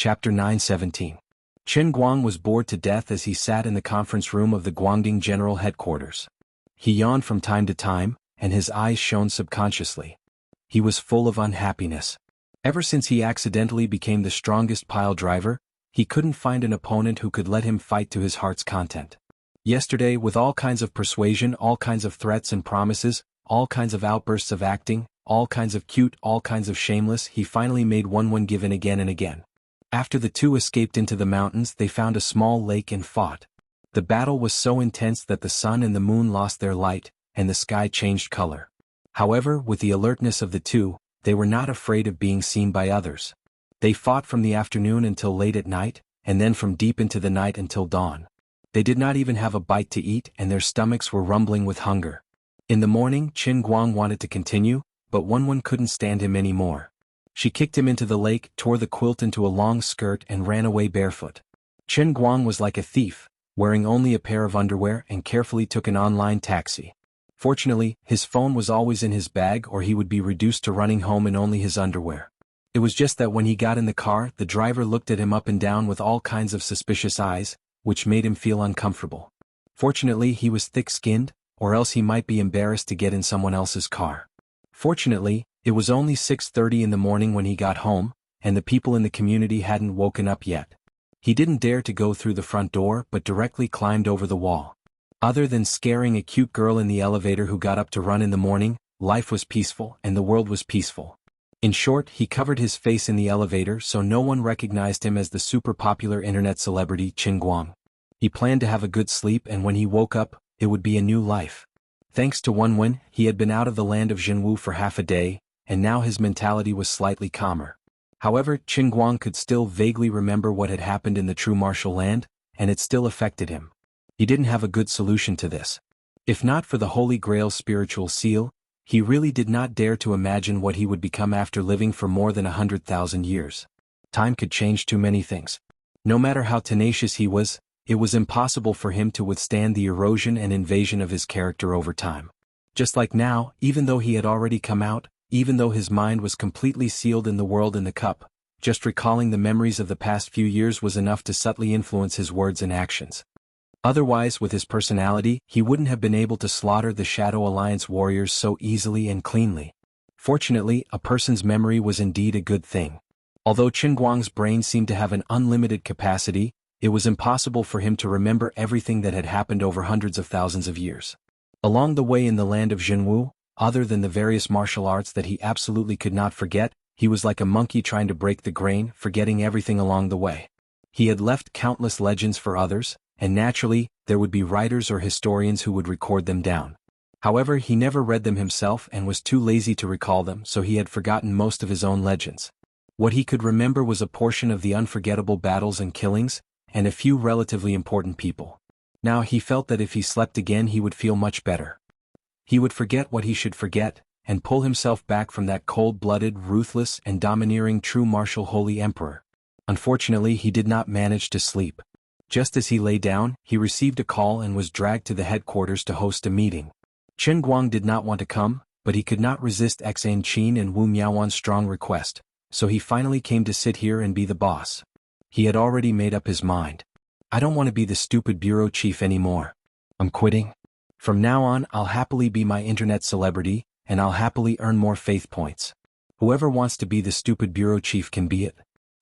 Chapter 917. Chen Guang was bored to death as he sat in the conference room of the Guangding General Headquarters. He yawned from time to time, and his eyes shone subconsciously. He was full of unhappiness. Ever since he accidentally became the strongest pile driver, he couldn't find an opponent who could let him fight to his heart's content. Yesterday, with all kinds of persuasion, all kinds of threats and promises, all kinds of outbursts of acting, all kinds of cute, all kinds of shameless, he finally made one give in again and again. After the two escaped into the mountains, they found a small lake and fought. The battle was so intense that the sun and the moon lost their light, and the sky changed color. However, with the alertness of the two, they were not afraid of being seen by others. They fought from the afternoon until late at night, and then from deep into the night until dawn. They did not even have a bite to eat, and their stomachs were rumbling with hunger. In the morning, Chen Guang wanted to continue, but Wen couldn't stand him anymore. She kicked him into the lake, tore the quilt into a long skirt, and ran away barefoot. Chen Guang was like a thief, wearing only a pair of underwear, and carefully took an online taxi. Fortunately, his phone was always in his bag, or he would be reduced to running home in only his underwear. It was just that when he got in the car, the driver looked at him up and down with all kinds of suspicious eyes, which made him feel uncomfortable. Fortunately, he was thick-skinned, or else he might be embarrassed to get in someone else's car. Fortunately, it was only 6:30 in the morning when he got home, and the people in the community hadn't woken up yet. He didn't dare to go through the front door but directly climbed over the wall. Other than scaring a cute girl in the elevator who got up to run in the morning, life was peaceful and the world was peaceful. In short, he covered his face in the elevator so no one recognized him as the super popular internet celebrity Chen Guang. He planned to have a good sleep, and when he woke up, it would be a new life. Thanks to Wen, he had been out of the land of Zhenwu for half a day, and now his mentality was slightly calmer. However, Chen Guang could still vaguely remember what had happened in the true martial land, and it still affected him. He didn't have a good solution to this. If not for the Holy Grail's spiritual seal, he really did not dare to imagine what he would become after living for more than 100,000 years. Time could change too many things. No matter how tenacious he was, it was impossible for him to withstand the erosion and invasion of his character over time. Just like now, even though he had already come out, even though his mind was completely sealed in the world in the cup, just recalling the memories of the past few years was enough to subtly influence his words and actions. Otherwise, with his personality, he wouldn't have been able to slaughter the Shadow Alliance warriors so easily and cleanly. Fortunately, a person's memory was indeed a good thing. Although Chen Guang's brain seemed to have an unlimited capacity, it was impossible for him to remember everything that had happened over hundreds of thousands of years. Along the way in the land of Zhenwu, other than the various martial arts that he absolutely could not forget, he was like a monkey trying to break the grain, forgetting everything along the way. He had left countless legends for others, and naturally, there would be writers or historians who would record them down. However, he never read them himself and was too lazy to recall them, so he had forgotten most of his own legends. What he could remember was a portion of the unforgettable battles and killings, and a few relatively important people. Now he felt that if he slept again he would feel much better. He would forget what he should forget, and pull himself back from that cold-blooded, ruthless, and domineering true martial holy emperor. Unfortunately, he did not manage to sleep. Just as he lay down, he received a call and was dragged to the headquarters to host a meeting. Chen Guang did not want to come, but he could not resist Xan Qin and Wu Miaowan's strong request, so he finally came to sit here and be the boss. He had already made up his mind. I don't want to be the stupid bureau chief anymore. I'm quitting. From now on, I'll happily be my internet celebrity, and I'll happily earn more faith points. Whoever wants to be the stupid bureau chief can be it.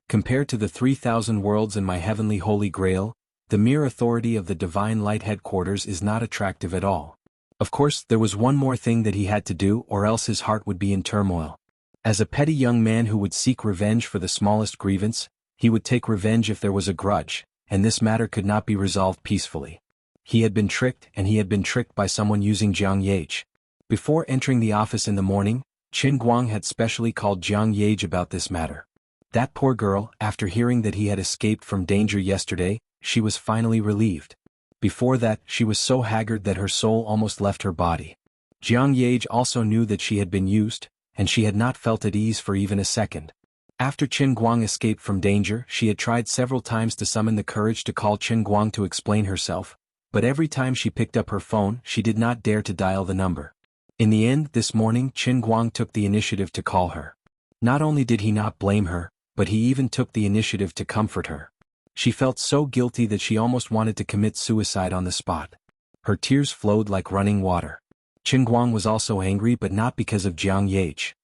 Compared to the 3,000 worlds in my heavenly holy grail, the mere authority of the Divine Light headquarters is not attractive at all. Of course, there was one more thing that he had to do, or else his heart would be in turmoil. As a petty young man who would seek revenge for the smallest grievance, he would take revenge if there was a grudge, and this matter could not be resolved peacefully. He had been tricked, and he had been tricked by someone using Jiang Yage. Before entering the office in the morning, Chen Guang had specially called Jiang Yage about this matter. That poor girl, after hearing that he had escaped from danger yesterday, she was finally relieved. Before that, she was so haggard that her soul almost left her body. Jiang Yage also knew that she had been used, and she had not felt at ease for even a second. After Chen Guang escaped from danger, she had tried several times to summon the courage to call Chen Guang to explain herself, but every time she picked up her phone, she did not dare to dial the number. In the end, this morning, Chen Guang took the initiative to call her. Not only did he not blame her, but he even took the initiative to comfort her. She felt so guilty that she almost wanted to commit suicide on the spot. Her tears flowed like running water. Qin Guang was also angry, but not because of Jiang Yage.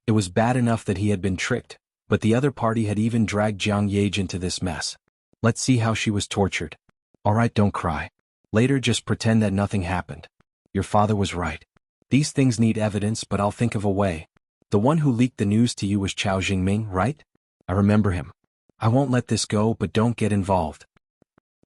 It was bad enough that he had been tricked, but the other party had even dragged Jiang Yage into this mess. Let's see how she was tortured. Alright, don't cry. Later just pretend that nothing happened. Your father was right. These things need evidence, but I'll think of a way. The one who leaked the news to you was Chao Jingming, right? I remember him. I won't let this go, but don't get involved.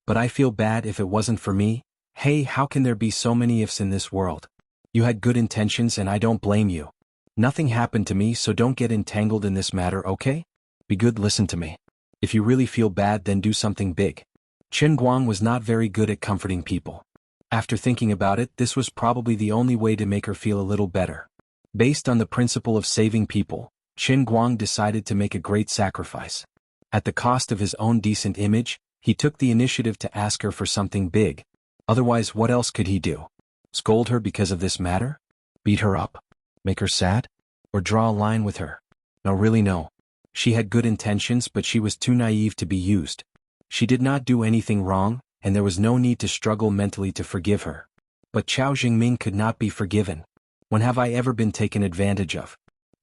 But I feel bad if it wasn't for me. Hey, how can there be so many ifs in this world? You had good intentions and I don't blame you. Nothing happened to me, so don't get entangled in this matter, okay? Be good, listen to me. If you really feel bad, then do something big. Qin Guang was not very good at comforting people. After thinking about it, this was probably the only way to make her feel a little better. Based on the principle of saving people, Qin Guang decided to make a great sacrifice. At the cost of his own decent image, he took the initiative to ask her for something big. Otherwise, what else could he do? Scold her because of this matter? Beat her up? Make her sad? Or draw a line with her? No, really no. She had good intentions, but she was too naive to be used. She did not do anything wrong, and there was no need to struggle mentally to forgive her. But Chao Jingming could not be forgiven. When have I ever been taken advantage of?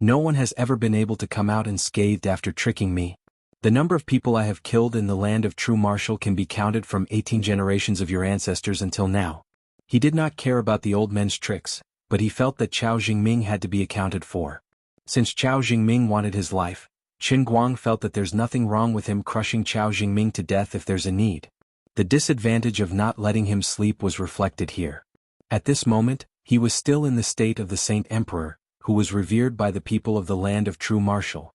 No one has ever been able to come out unscathed after tricking me. The number of people I have killed in the land of true martial can be counted from 18 generations of your ancestors until now. He did not care about the old men's tricks, but he felt that Chao Jingming had to be accounted for. Since Chao Jingming wanted his life, Qin Guang felt that there's nothing wrong with him crushing Chao Jingming to death if there's a need. The disadvantage of not letting him sleep was reflected here. At this moment, he was still in the state of the Saint Emperor, who was revered by the people of the land of true martial.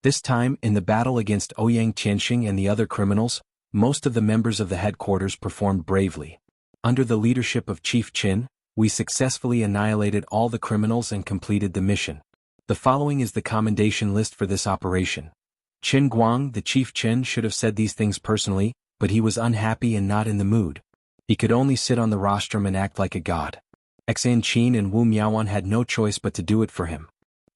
This time, in the battle against Ouyang Qianxing and the other criminals, most of the members of the headquarters performed bravely. Under the leadership of Chief Qin, we successfully annihilated all the criminals and completed the mission. The following is the commendation list for this operation. Qin Guang, the Chief Qin, should have said these things personally, but he was unhappy and not in the mood. He could only sit on the rostrum and act like a god. Enchanting and Wu Miaoan had no choice but to do it for him.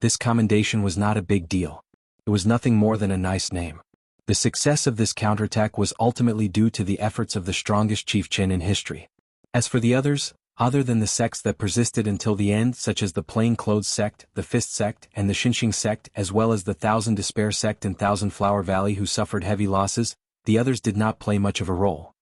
This commendation was not a big deal. It was nothing more than a nice name. The success of this counterattack was ultimately due to the efforts of the strongest Chief Qin in history. As for the others, other than the sects that persisted until the end, such as the Plain Clothes sect, the Fist sect, and the Xinxing sect, as well as the Thousand Despair sect in Thousand Flower Valley who suffered heavy losses, the others did not play much of a role.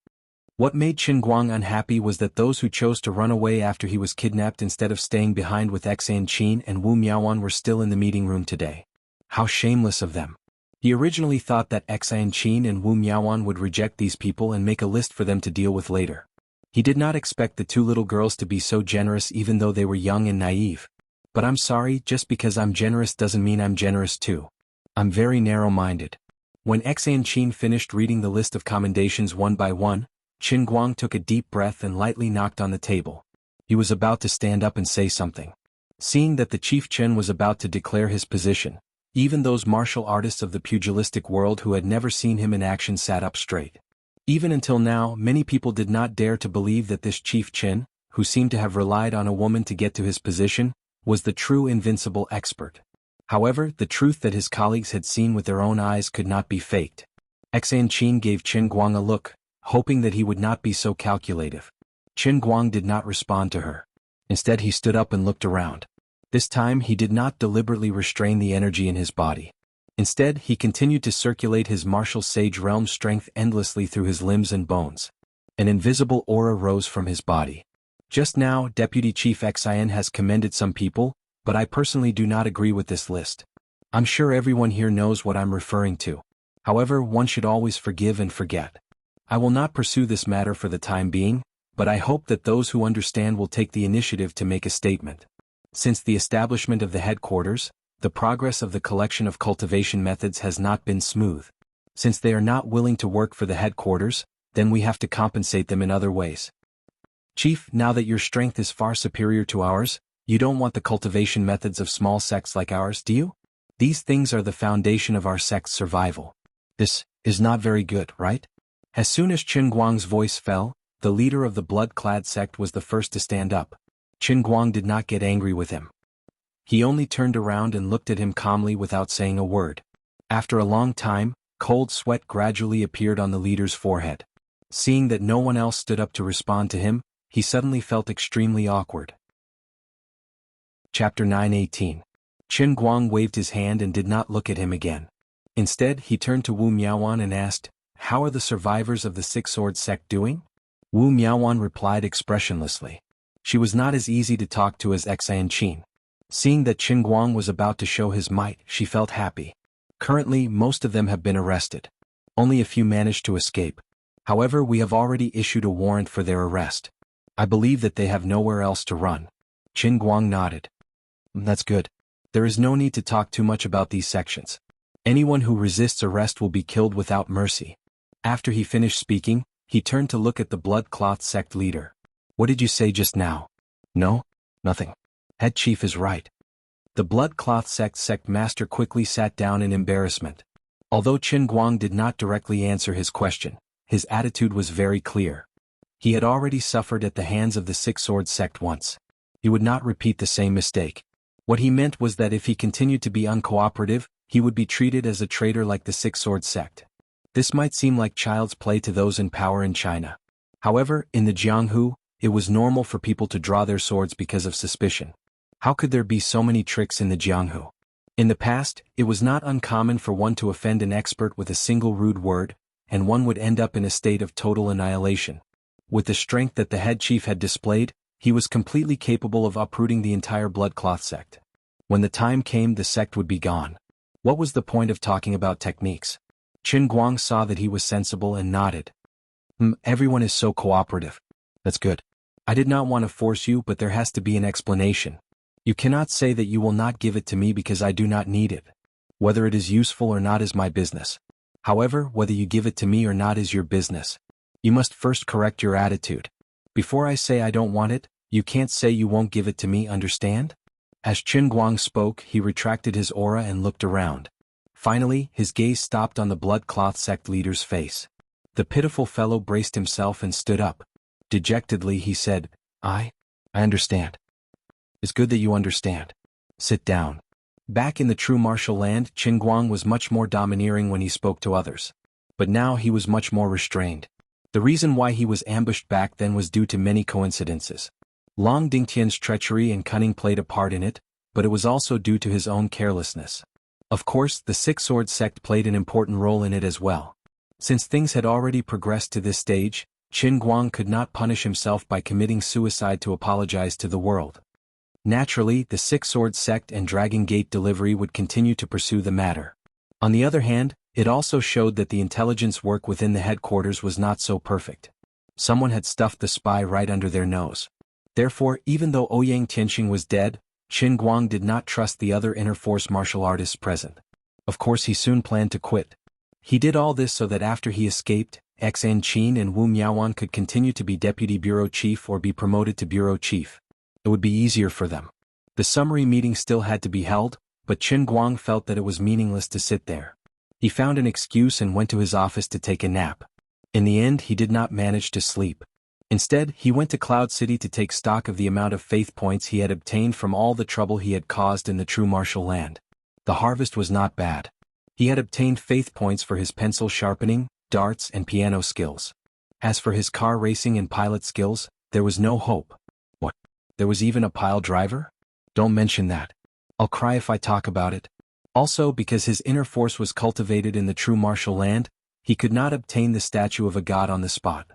What made Qin Guang unhappy was that those who chose to run away after he was kidnapped instead of staying behind with Enchanting and Wu Miaoan were still in the meeting room today. How shameless of them. He originally thought that Enchanting and Wu Miaoan would reject these people and make a list for them to deal with later. He did not expect the two little girls to be so generous even though they were young and naive. But I'm sorry, just because I'm generous doesn't mean I'm generous too. I'm very narrow-minded. When Enchanting finished reading the list of commendations one by one, Qin Guang took a deep breath and lightly knocked on the table. He was about to stand up and say something. Seeing that the Chief Qin was about to declare his position, even those martial artists of the pugilistic world who had never seen him in action sat up straight. Even until now, many people did not dare to believe that this Chief Qin, who seemed to have relied on a woman to get to his position, was the true invincible expert. However, the truth that his colleagues had seen with their own eyes could not be faked. Enchanting gave Qin Guang a look, hoping that he would not be so calculative. Qin Guang did not respond to her. Instead, he stood up and looked around. This time, he did not deliberately restrain the energy in his body. Instead, he continued to circulate his martial sage realm strength endlessly through his limbs and bones. An invisible aura rose from his body. Just now, Deputy Chief Xian has commended some people, but I personally do not agree with this list. I'm sure everyone here knows what I'm referring to. However, one should always forgive and forget. I will not pursue this matter for the time being, but I hope that those who understand will take the initiative to make a statement. Since the establishment of the headquarters, the progress of the collection of cultivation methods has not been smooth. Since they are not willing to work for the headquarters, then we have to compensate them in other ways. Chief, now that your strength is far superior to ours, you don't want the cultivation methods of small sects like ours, do you? These things are the foundation of our sect's survival. This is not very good, right? As soon as Qin Guang's voice fell, the leader of the blood-clad sect was the first to stand up. Qin Guang did not get angry with him. He only turned around and looked at him calmly without saying a word. After a long time, cold sweat gradually appeared on the leader's forehead. Seeing that no one else stood up to respond to him, he suddenly felt extremely awkward. Chapter 9:18. Qin Guang waved his hand and did not look at him again. Instead, he turned to Wu Miaowan and asked, "How are the survivors of the Six-Sword sect doing?" Wu Miaowan replied expressionlessly. She was not as easy to talk to as Enchanting. Seeing that Qin Guang was about to show his might, she felt happy. Currently, most of them have been arrested. Only a few managed to escape. However, we have already issued a warrant for their arrest. I believe that they have nowhere else to run. Qin Guang nodded. That's good. There is no need to talk too much about these sections. Anyone who resists arrest will be killed without mercy. After he finished speaking, he turned to look at the blood cloth sect leader. What did you say just now? No? Nothing. Head chief is right. The blood cloth sect master quickly sat down in embarrassment. Although Qin Guang did not directly answer his question, his attitude was very clear. He had already suffered at the hands of the Six-Sword sect once. He would not repeat the same mistake. What he meant was that if he continued to be uncooperative, he would be treated as a traitor like the Six-Sword sect. This might seem like child's play to those in power in China. However, in the Jianghu, it was normal for people to draw their swords because of suspicion. How could there be so many tricks in the Jianghu? In the past, it was not uncommon for one to offend an expert with a single rude word, and one would end up in a state of total annihilation. With the strength that the head chief had displayed, he was completely capable of uprooting the entire blood cloth sect. When the time came, the sect would be gone. What was the point of talking about techniques? Qin Guang saw that he was sensible and nodded. Everyone is so cooperative. That's good. I did not want to force you, but there has to be an explanation. You cannot say that you will not give it to me because I do not need it. Whether it is useful or not is my business. However, whether you give it to me or not is your business. You must first correct your attitude. Before I say I don't want it, you can't say you won't give it to me, understand? As Qin Guang spoke, he retracted his aura and looked around. Finally, his gaze stopped on the blood cloth sect leader's face. The pitiful fellow braced himself and stood up. Dejectedly he said, I understand. It's good that you understand. Sit down. Back in the true martial land, Qin Guang was much more domineering when he spoke to others. But now he was much more restrained. The reason why he was ambushed back then was due to many coincidences. Long Dingtian's treachery and cunning played a part in it, but it was also due to his own carelessness. Of course, the Six-Sword sect played an important role in it as well. Since things had already progressed to this stage, Qin Guang could not punish himself by committing suicide to apologize to the world. Naturally, the Six-Sword sect and Dragon Gate delivery would continue to pursue the matter. On the other hand, it also showed that the intelligence work within the headquarters was not so perfect. Someone had stuffed the spy right under their nose. Therefore, even though Ouyang Tianqing was dead, Qin Guang did not trust the other inner force martial artists present. Of course, he soon planned to quit. He did all this so that after he escaped, Xan Qin and Wu Miaowan could continue to be deputy bureau chief or be promoted to bureau chief. It would be easier for them. The summary meeting still had to be held, but Qin Guang felt that it was meaningless to sit there. He found an excuse and went to his office to take a nap. In the end, he did not manage to sleep. Instead, he went to Cloud City to take stock of the amount of faith points he had obtained from all the trouble he had caused in the true martial land. The harvest was not bad. He had obtained faith points for his pencil sharpening, darts and piano skills. As for his car racing and pilot skills, there was no hope. What? There was even a pile driver? Don't mention that. I'll cry if I talk about it. Also, because his inner force was cultivated in the true martial land, he could not obtain the statue of a god on the spot.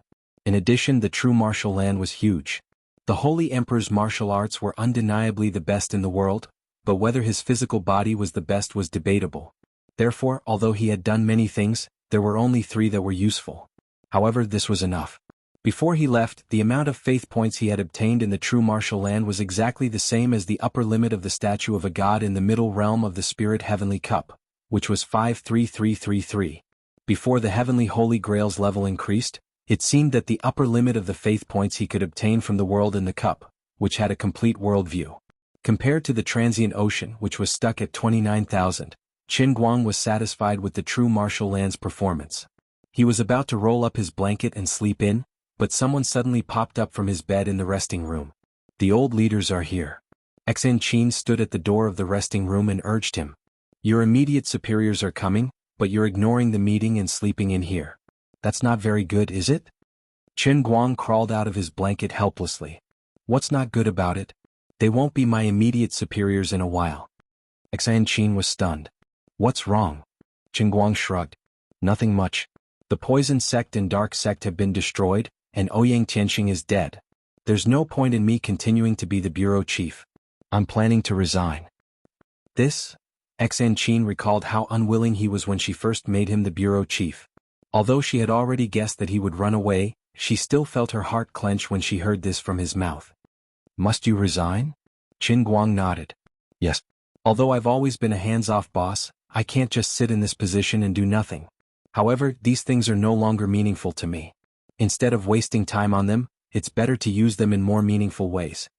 In addition, the true martial land was huge. The Holy Emperor's martial arts were undeniably the best in the world, but whether his physical body was the best was debatable. Therefore, although he had done many things, there were only 3 that were useful. However, this was enough. Before he left, the amount of faith points he had obtained in the true martial land was exactly the same as the upper limit of the statue of a god in the middle realm of the Spirit Heavenly Cup, which was 53333. Before the Heavenly Holy Grail's level increased, it seemed that the upper limit of the faith points he could obtain from the world in the cup, which had a complete worldview. Compared to the transient ocean, which was stuck at 29,000, Qin Guang was satisfied with the true martial land's performance. He was about to roll up his blanket and sleep in, but someone suddenly popped up from his bed in the resting room. The old leaders are here. Xan Qin stood at the door of the resting room and urged him. Your immediate superiors are coming, but you're ignoring the meeting and sleeping in here. That's not very good, is it? Chen Guang crawled out of his blanket helplessly. What's not good about it? They won't be my immediate superiors in a while. Enchanting was stunned. What's wrong? Chen Guang shrugged. Nothing much. The poison sect and dark sect have been destroyed, and Enchanting is dead. There's no point in me continuing to be the bureau chief. I'm planning to resign. This? Enchanting recalled how unwilling he was when she first made him the bureau chief. Although she had already guessed that he would run away, she still felt her heart clench when she heard this from his mouth. Must you resign? Chen Guang nodded. Yes. Although I've always been a hands-off boss, I can't just sit in this position and do nothing. However, these things are no longer meaningful to me. Instead of wasting time on them, it's better to use them in more meaningful ways.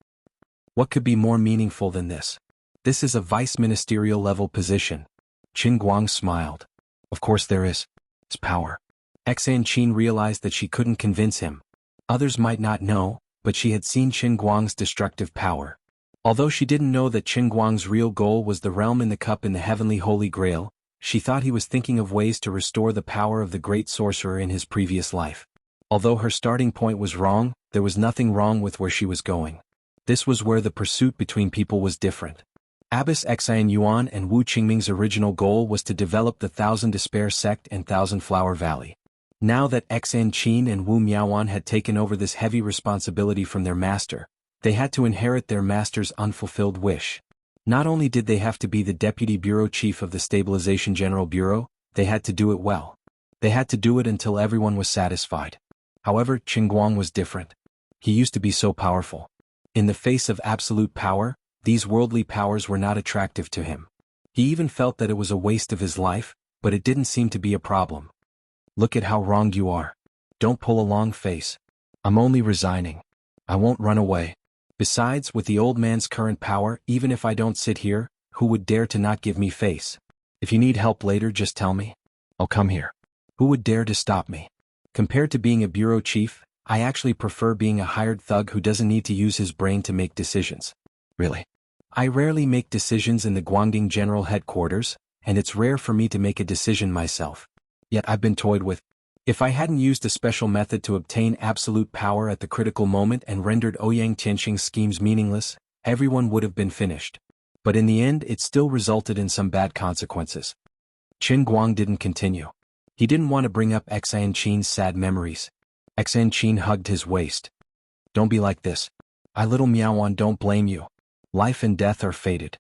What could be more meaningful than this? This is a vice ministerial level position. Chen Guang smiled. Of course there is. It's power. Enchanting realized that she couldn't convince him. Others might not know, but she had seen Chen Guang's destructive power. Although she didn't know that Chen Guang's real goal was the realm in the cup in the heavenly Holy Grail, she thought he was thinking of ways to restore the power of the great sorcerer in his previous life. Although her starting point was wrong, there was nothing wrong with where she was going. This was where the pursuit between people was different. Abbess Xian Yuan and Wu Qingming's original goal was to develop the Thousand Despair sect and Thousand Flower Valley. Now that Enchanting and Wu Miaoan had taken over this heavy responsibility from their master, they had to inherit their master's unfulfilled wish. Not only did they have to be the deputy bureau chief of the Stabilization General Bureau, they had to do it well. They had to do it until everyone was satisfied. However, Chen Guang was different. He used to be so powerful. In the face of absolute power, these worldly powers were not attractive to him. He even felt that it was a waste of his life, but it didn't seem to be a problem. Look at how wronged you are. Don't pull a long face. I'm only resigning. I won't run away. Besides, with the old man's current power, even if I don't sit here, who would dare to not give me face? If you need help later, just tell me. I'll come here. Who would dare to stop me? Compared to being a bureau chief, I actually prefer being a hired thug who doesn't need to use his brain to make decisions. Really. I rarely make decisions in the Guangding General Headquarters, and it's rare for me to make a decision myself. Yet I've been toyed with. If I hadn't used a special method to obtain absolute power at the critical moment and rendered Ouyang Tianqing's schemes meaningless, everyone would have been finished. But in the end it still resulted in some bad consequences. Chen Guang didn't continue. He didn't want to bring up Enchanting's sad memories. Enchanting hugged his waist. Don't be like this. I little Miaoan don't blame you. Life and death are fated.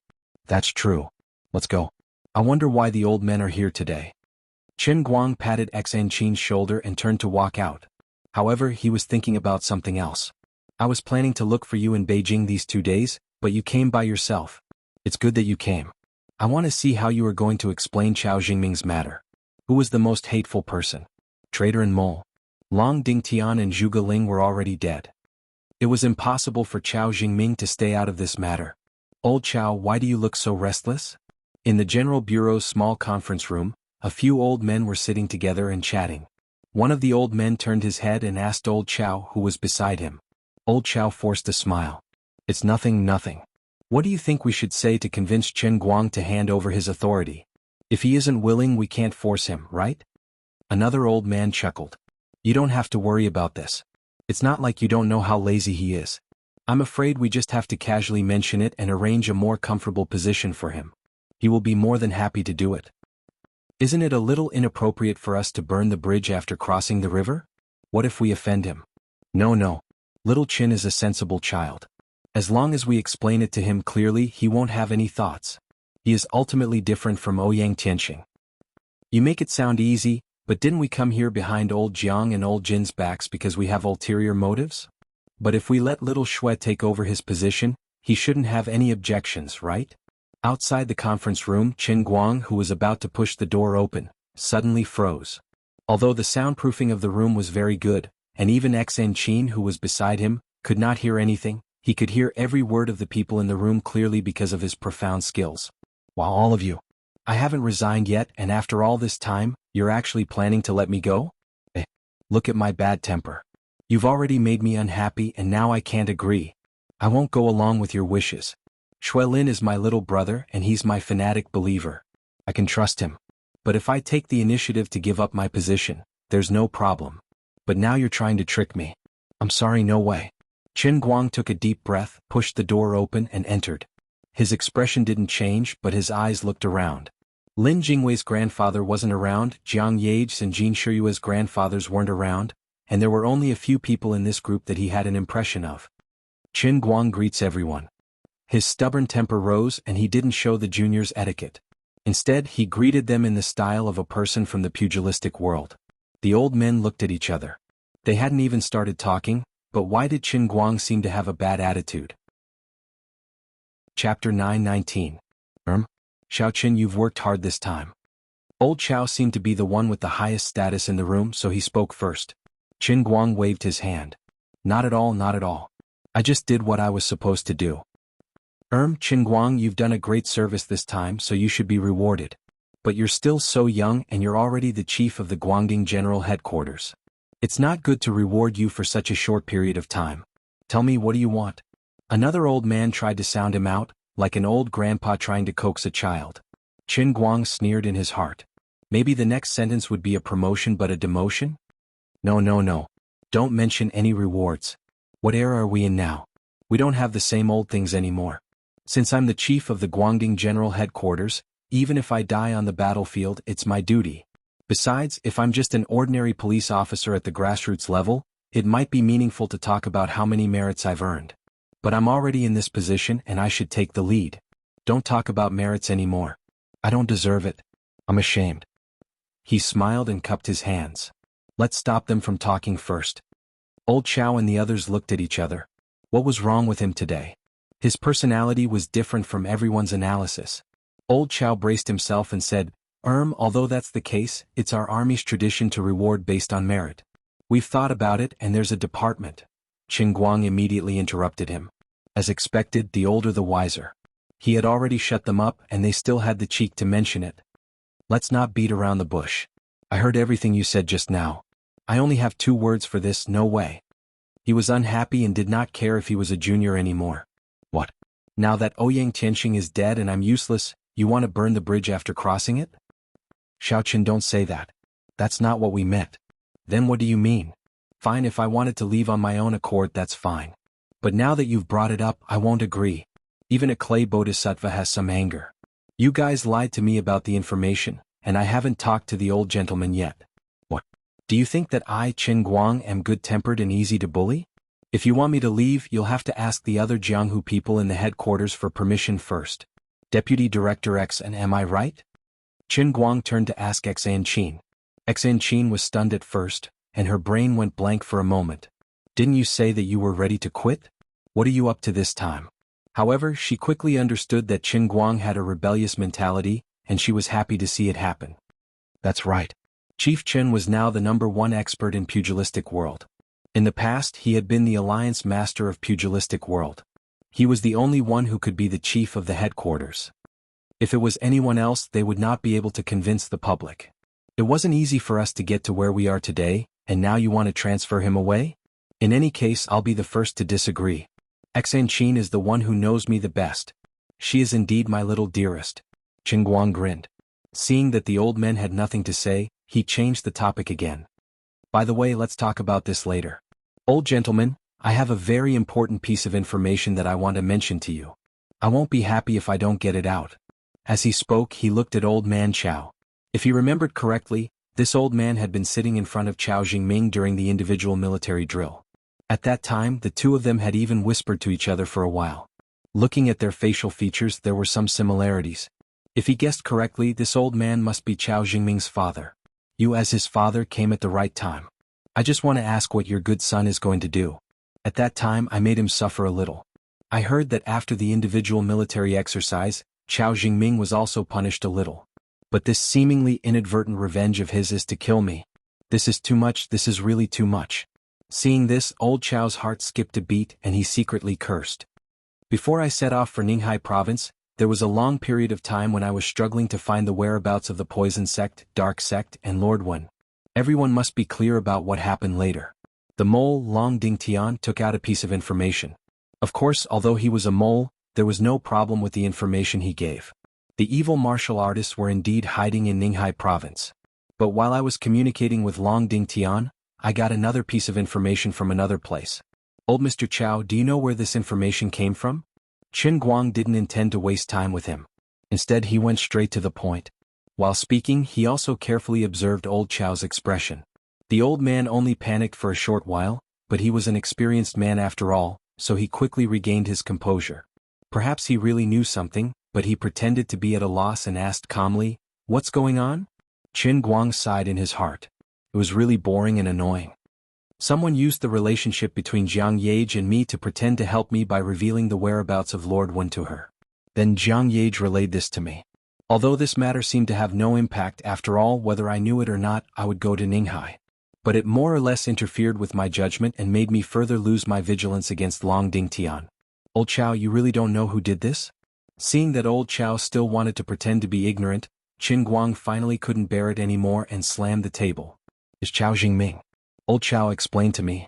That's true. Let's go. I wonder why the old men are here today. Chen Guang patted Enchanting's shoulder and turned to walk out. However, he was thinking about something else. I was planning to look for you in Beijing these 2 days, but you came by yourself. It's good that you came. I want to see how you are going to explain Chao Jingming's matter. Who was the most hateful person? Traitor and mole. Long Dingtian and Zhuge Ling were already dead. It was impossible for Chao Jingming to stay out of this matter. Old Chao, why do you look so restless? In the General Bureau's small conference room, a few old men were sitting together and chatting. One of the old men turned his head and asked Old Chao who was beside him. Old Chao forced a smile. It's nothing. What do you think we should say to convince Chen Guang to hand over his authority? If he isn't willing, we can't force him, right? Another old man chuckled. You don't have to worry about this. It's not like you don't know how lazy he is. I'm afraid we just have to casually mention it and arrange a more comfortable position for him. He will be more than happy to do it. Isn't it a little inappropriate for us to burn the bridge after crossing the river? What if we offend him? No. Little Chin is a sensible child. As long as we explain it to him clearly, he won't have any thoughts. He is ultimately different from Ouyang Tianqing. You make it sound easy, but didn't we come here behind old Jiang and old Jin's backs because we have ulterior motives? But if we let little Shui take over his position, he shouldn't have any objections, right? Outside the conference room, Chen Guang, who was about to push the door open, suddenly froze. Although the soundproofing of the room was very good, and even Enchanting, who was beside him, could not hear anything, he could hear every word of the people in the room clearly because of his profound skills. Wow, all of you. I haven't resigned yet, and after all this time, you're actually planning to let me go? Look at my bad temper. You've already made me unhappy and now I can't agree. I won't go along with your wishes. Shuilin is my little brother and he's my fanatic believer. I can trust him. But if I take the initiative to give up my position, there's no problem. But now you're trying to trick me. I'm sorry, no way. Chen Guang took a deep breath, pushed the door open and entered. His expression didn't change, but his eyes looked around. Lin Jingwei's grandfather wasn't around, Jiang Yage's and Jin Shiyue's grandfathers weren't around, and there were only a few people in this group that he had an impression of. Chen Guang greets everyone. His stubborn temper rose and he didn't show the juniors etiquette. Instead, he greeted them in the style of a person from the pugilistic world. The old men looked at each other. They hadn't even started talking, but why did Chen Guang seem to have a bad attitude? Chapter 9:19. Xiao Qin, you've worked hard this time. Old Xiao seemed to be the one with the highest status in the room, so he spoke first. Chen Guang waved his hand. Not at all, not at all. I just did what I was supposed to do. Chen Guang, you've done a great service this time, so you should be rewarded. But you're still so young and you're already the chief of the Guangding General Headquarters. It's not good to reward you for such a short period of time. Tell me, what do you want? Another old man tried to sound him out, like an old grandpa trying to coax a child. Chen Guang sneered in his heart. Maybe the next sentence would be a promotion but a demotion? No, no, no. Don't mention any rewards. What era are we in now? We don't have the same old things anymore. Since I'm the chief of the Guangding General Headquarters, even if I die on the battlefield, it's my duty. Besides, if I'm just an ordinary police officer at the grassroots level, it might be meaningful to talk about how many merits I've earned. But I'm already in this position and I should take the lead. Don't talk about merits anymore. I don't deserve it. I'm ashamed. He smiled and cupped his hands. Let's stop them from talking first. Old Xiao and the others looked at each other. What was wrong with him today? His personality was different from everyone's analysis. Old Xiao braced himself and said, although that's the case, it's our army's tradition to reward based on merit. We've thought about it and there's a department. Chen Guang immediately interrupted him. As expected, the older the wiser. He had already shut them up and they still had the cheek to mention it. Let's not beat around the bush. I heard everything you said just now. I only have 2 words for this, no way. He was unhappy and did not care if he was a junior anymore. What? Now that Ouyang Tianxing is dead and I'm useless, you want to burn the bridge after crossing it? Xiaoqin, don't say that. That's not what we meant. Then what do you mean? Fine, if I wanted to leave on my own accord, that's fine. But now that you've brought it up, I won't agree. Even a clay bodhisattva has some anger. You guys lied to me about the information, and I haven't talked to the old gentleman yet. What? Do you think that I, Chen Guang, am good-tempered and easy to bully? If you want me to leave, you'll have to ask the other Jianghu people in the headquarters for permission first. Deputy Director X, and am I right? Chen Guang turned to ask Enchanting. Enchanting was stunned at first, and her brain went blank for a moment. Didn't you say that you were ready to quit? What are you up to this time? However, she quickly understood that Chen Guang had a rebellious mentality, and she was happy to see it happen. That's right. Chief Chen was now the #1 expert in pugilistic world. In the past, he had been the alliance master of pugilistic world. He was the only one who could be the chief of the headquarters. If it was anyone else, they would not be able to convince the public. It wasn't easy for us to get to where we are today, and now you want to transfer him away? In any case, I'll be the first to disagree. Enchanting is the one who knows me the best. She is indeed my little dearest. Chen Guang grinned. Seeing that the old men had nothing to say, he changed the topic again. By the way, let's talk about this later. Old gentleman, I have a very important piece of information that I want to mention to you. I won't be happy if I don't get it out. As he spoke, he looked at old man Qiao. If he remembered correctly, this old man had been sitting in front of Qiao Jingming during the individual military drill. At that time, the two of them had even whispered to each other for a while. Looking at their facial features, there were some similarities. If he guessed correctly, this old man must be Qiao Jingming's father. You as his father came at the right time. I just want to ask what your good son is going to do. At that time, I made him suffer a little. I heard that after the individual military exercise, Qiao Jingming was also punished a little. But this seemingly inadvertent revenge of his is to kill me. This is too much, this is really too much. Seeing this, old Qiao's heart skipped a beat and he secretly cursed. Before I set off for Ninghai province, there was a long period of time when I was struggling to find the whereabouts of the Poison Sect, Dark Sect, and Lord Wen. Everyone must be clear about what happened later. The mole Long Ding Tian took out a piece of information. Of course, although he was a mole, there was no problem with the information he gave. The evil martial artists were indeed hiding in Ninghai province. But while I was communicating with Long Ding Tian, I got another piece of information from another place. Old Mr. Chow, do you know where this information came from? Qin Guang didn't intend to waste time with him. Instead, he went straight to the point. While speaking, he also carefully observed old Chow's expression. The old man only panicked for a short while, but he was an experienced man after all, so he quickly regained his composure. Perhaps he really knew something, but he pretended to be at a loss and asked calmly, "What's going on?" Qin Guang sighed in his heart. It was really boring and annoying. Someone used the relationship between Jiang Yage and me to pretend to help me by revealing the whereabouts of Lord Wen to her. Then Jiang Yage relayed this to me. Although this matter seemed to have no impact, after all, whether I knew it or not, I would go to Ninghai. But it more or less interfered with my judgment and made me further lose my vigilance against Long Ding Tian. Old Chow, you really don't know who did this? Seeing that old Chow still wanted to pretend to be ignorant, Qin Guang finally couldn't bear it anymore and slammed the table. Is Chow Jingming? Old Chow explained to me.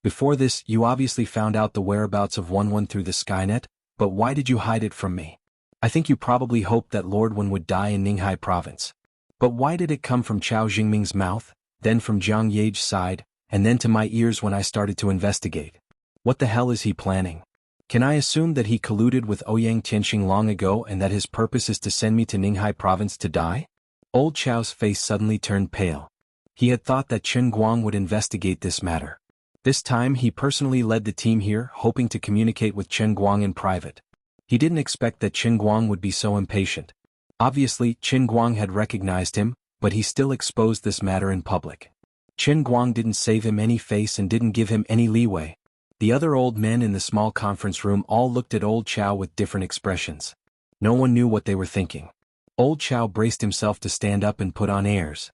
Before this, you obviously found out the whereabouts of Wen through the Skynet, but why did you hide it from me? I think you probably hoped that Lord Wen would die in Ninghai province. But why did it come from Chow Jingming's mouth, then from Jiang Yage's side, and then to my ears when I started to investigate? What the hell is he planning? Can I assume that he colluded with Ouyang Tianxing long ago and that his purpose is to send me to Ninghai province to die? Old Chow's face suddenly turned pale. He had thought that Qin Guang would investigate this matter. This time he personally led the team here, hoping to communicate with Qin Guang in private. He didn't expect that Qin Guang would be so impatient. Obviously, Qin Guang had recognized him, but he still exposed this matter in public. Qin Guang didn't save him any face and didn't give him any leeway. The other old men in the small conference room all looked at old Chow with different expressions. No one knew what they were thinking. Old Chow braced himself to stand up and put on airs.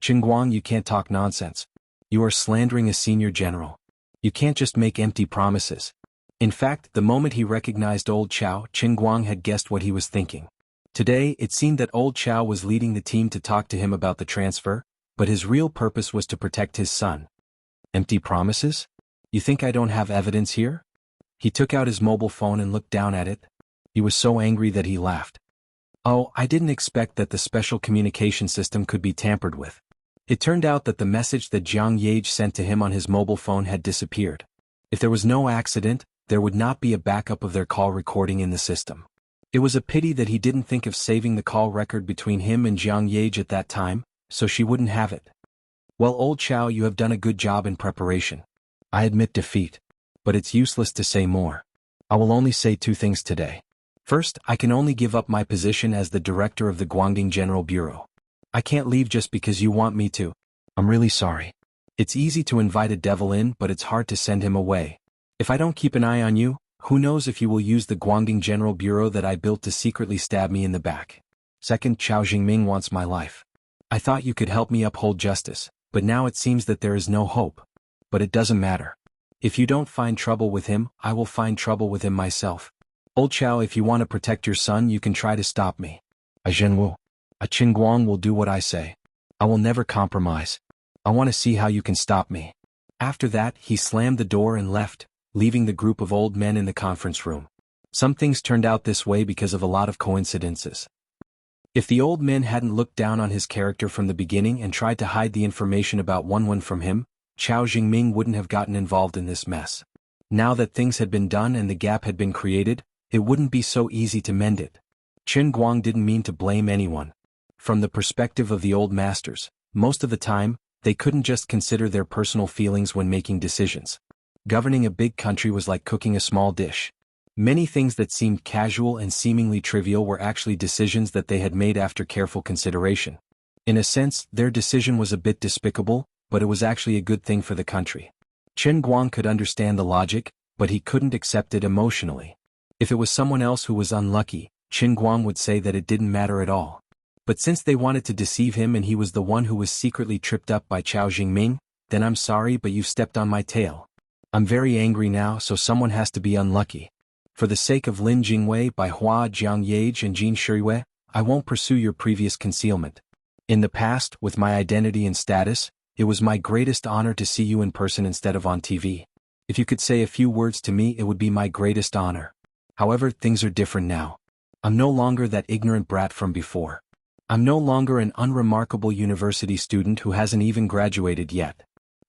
Qin Guang, you can't talk nonsense. You are slandering a senior general. You can't just make empty promises. In fact, the moment he recognized old Chow, Qin Guang had guessed what he was thinking. Today, it seemed that old Chow was leading the team to talk to him about the transfer, but his real purpose was to protect his son. Empty promises? You think I don't have evidence here? He took out his mobile phone and looked down at it. He was so angry that he laughed. Oh, I didn't expect that the special communication system could be tampered with. It turned out that the message that Jiang Yage sent to him on his mobile phone had disappeared. If there was no accident, there would not be a backup of their call recording in the system. It was a pity that he didn't think of saving the call record between him and Jiang Yage at that time, so she wouldn't have it. Well, old Chow, you have done a good job in preparation. I admit defeat. But it's useless to say more. I will only say two things today. First, I can only give up my position as the director of the Guangdong General Bureau. I can't leave just because you want me to. I'm really sorry. It's easy to invite a devil in, but it's hard to send him away. If I don't keep an eye on you, who knows if you will use the Guangdong General Bureau that I built to secretly stab me in the back. Second, Chow Jingming wants my life. I thought you could help me uphold justice, but now it seems that there is no hope. But it doesn't matter. If you don't find trouble with him, I will find trouble with him myself. Old Chow, if you want to protect your son, you can try to stop me. I Zhenwu. A Qin Guang will do what I say. I will never compromise. I want to see how you can stop me. After that, he slammed the door and left, leaving the group of old men in the conference room. Some things turned out this way because of a lot of coincidences. If the old men hadn't looked down on his character from the beginning and tried to hide the information about Wen from him, Chow Jingming wouldn't have gotten involved in this mess. Now that things had been done and the gap had been created, it wouldn't be so easy to mend it. Qin Guang didn't mean to blame anyone. From the perspective of the old masters, most of the time, they couldn't just consider their personal feelings when making decisions. Governing a big country was like cooking a small dish. Many things that seemed casual and seemingly trivial were actually decisions that they had made after careful consideration. In a sense, their decision was a bit despicable, but it was actually a good thing for the country. Qin Guang could understand the logic, but he couldn't accept it emotionally. If it was someone else who was unlucky, Qin Guang would say that it didn't matter at all. But since they wanted to deceive him and he was the one who was secretly tripped up by Chow Jingming, then I'm sorry, but you've stepped on my tail. I'm very angry now, so someone has to be unlucky. For the sake of Lin Jingwei, Bai Hua, Jiang Yage and Jin Shiriwei, I won't pursue your previous concealment. In the past, with my identity and status, it was my greatest honor to see you in person instead of on TV. If you could say a few words to me, it would be my greatest honor. However, things are different now. I'm no longer that ignorant brat from before. I'm no longer an unremarkable university student who hasn't even graduated yet.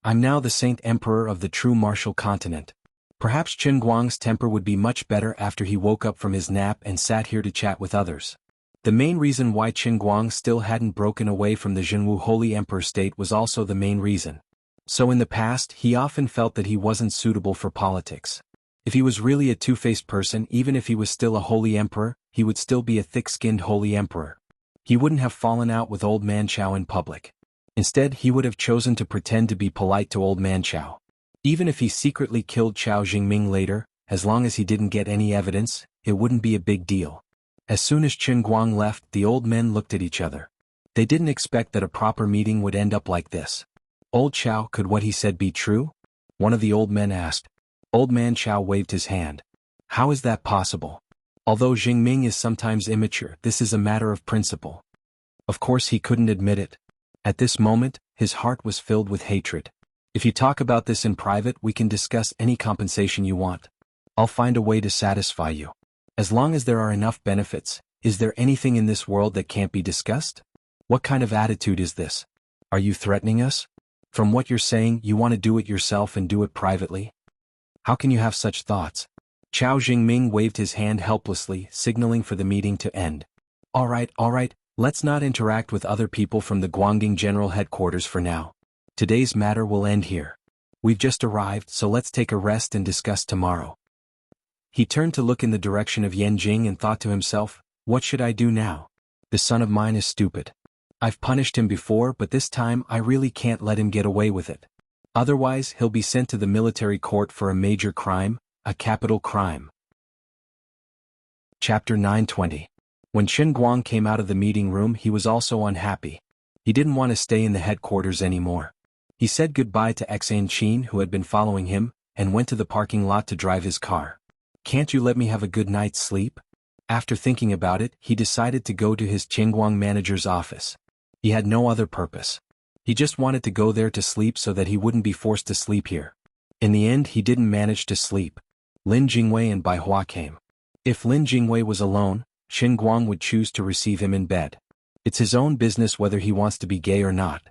I'm now the Saint Emperor of the true martial continent. Perhaps Qin Guang's temper would be much better after he woke up from his nap and sat here to chat with others. The main reason why Qin Guang still hadn't broken away from the Zhenwu Holy Emperor state was also the main reason. So in the past, he often felt that he wasn't suitable for politics. If he was really a two-faced person, even if he was still a holy emperor, he would still be a thick-skinned holy emperor. He wouldn't have fallen out with Old Man Chao in public. Instead, he would have chosen to pretend to be polite to Old Man Chao. Even if he secretly killed Chao Jingming later, as long as he didn't get any evidence, it wouldn't be a big deal. As soon as Qin Guang left, the old men looked at each other. They didn't expect that a proper meeting would end up like this. Old Chao, could what he said be true? One of the old men asked. Old Man Chao waved his hand. How is that possible? Although Jingming is sometimes immature, this is a matter of principle. Of course he couldn't admit it. At this moment, his heart was filled with hatred. If you talk about this in private, we can discuss any compensation you want. I'll find a way to satisfy you. As long as there are enough benefits, is there anything in this world that can't be discussed? What kind of attitude is this? Are you threatening us? From what you're saying, you want to do it yourself and do it privately? How can you have such thoughts? Chao Jingming waved his hand helplessly, signaling for the meeting to end. All right, let's not interact with other people from the Guangding General Headquarters for now. Today's matter will end here. We've just arrived, so let's take a rest and discuss tomorrow. He turned to look in the direction of Yanjing and thought to himself, what should I do now? This son of mine is stupid. I've punished him before, but this time I really can't let him get away with it. Otherwise, he'll be sent to the military court for a major crime, a capital crime. Chapter 920. When Qin Guang came out of the meeting room, he was also unhappy. He didn't want to stay in the headquarters anymore. He said goodbye to Enchanting, who had been following him, and went to the parking lot to drive his car. Can't you let me have a good night's sleep? After thinking about it, he decided to go to his Qingguang manager's office. He had no other purpose. He just wanted to go there to sleep so that he wouldn't be forced to sleep here. In the end, he didn't manage to sleep. Lin Jingwei and Bai Hua came. If Lin Jingwei was alone, Qin Guang would choose to receive him in bed. It's his own business whether he wants to be gay or not.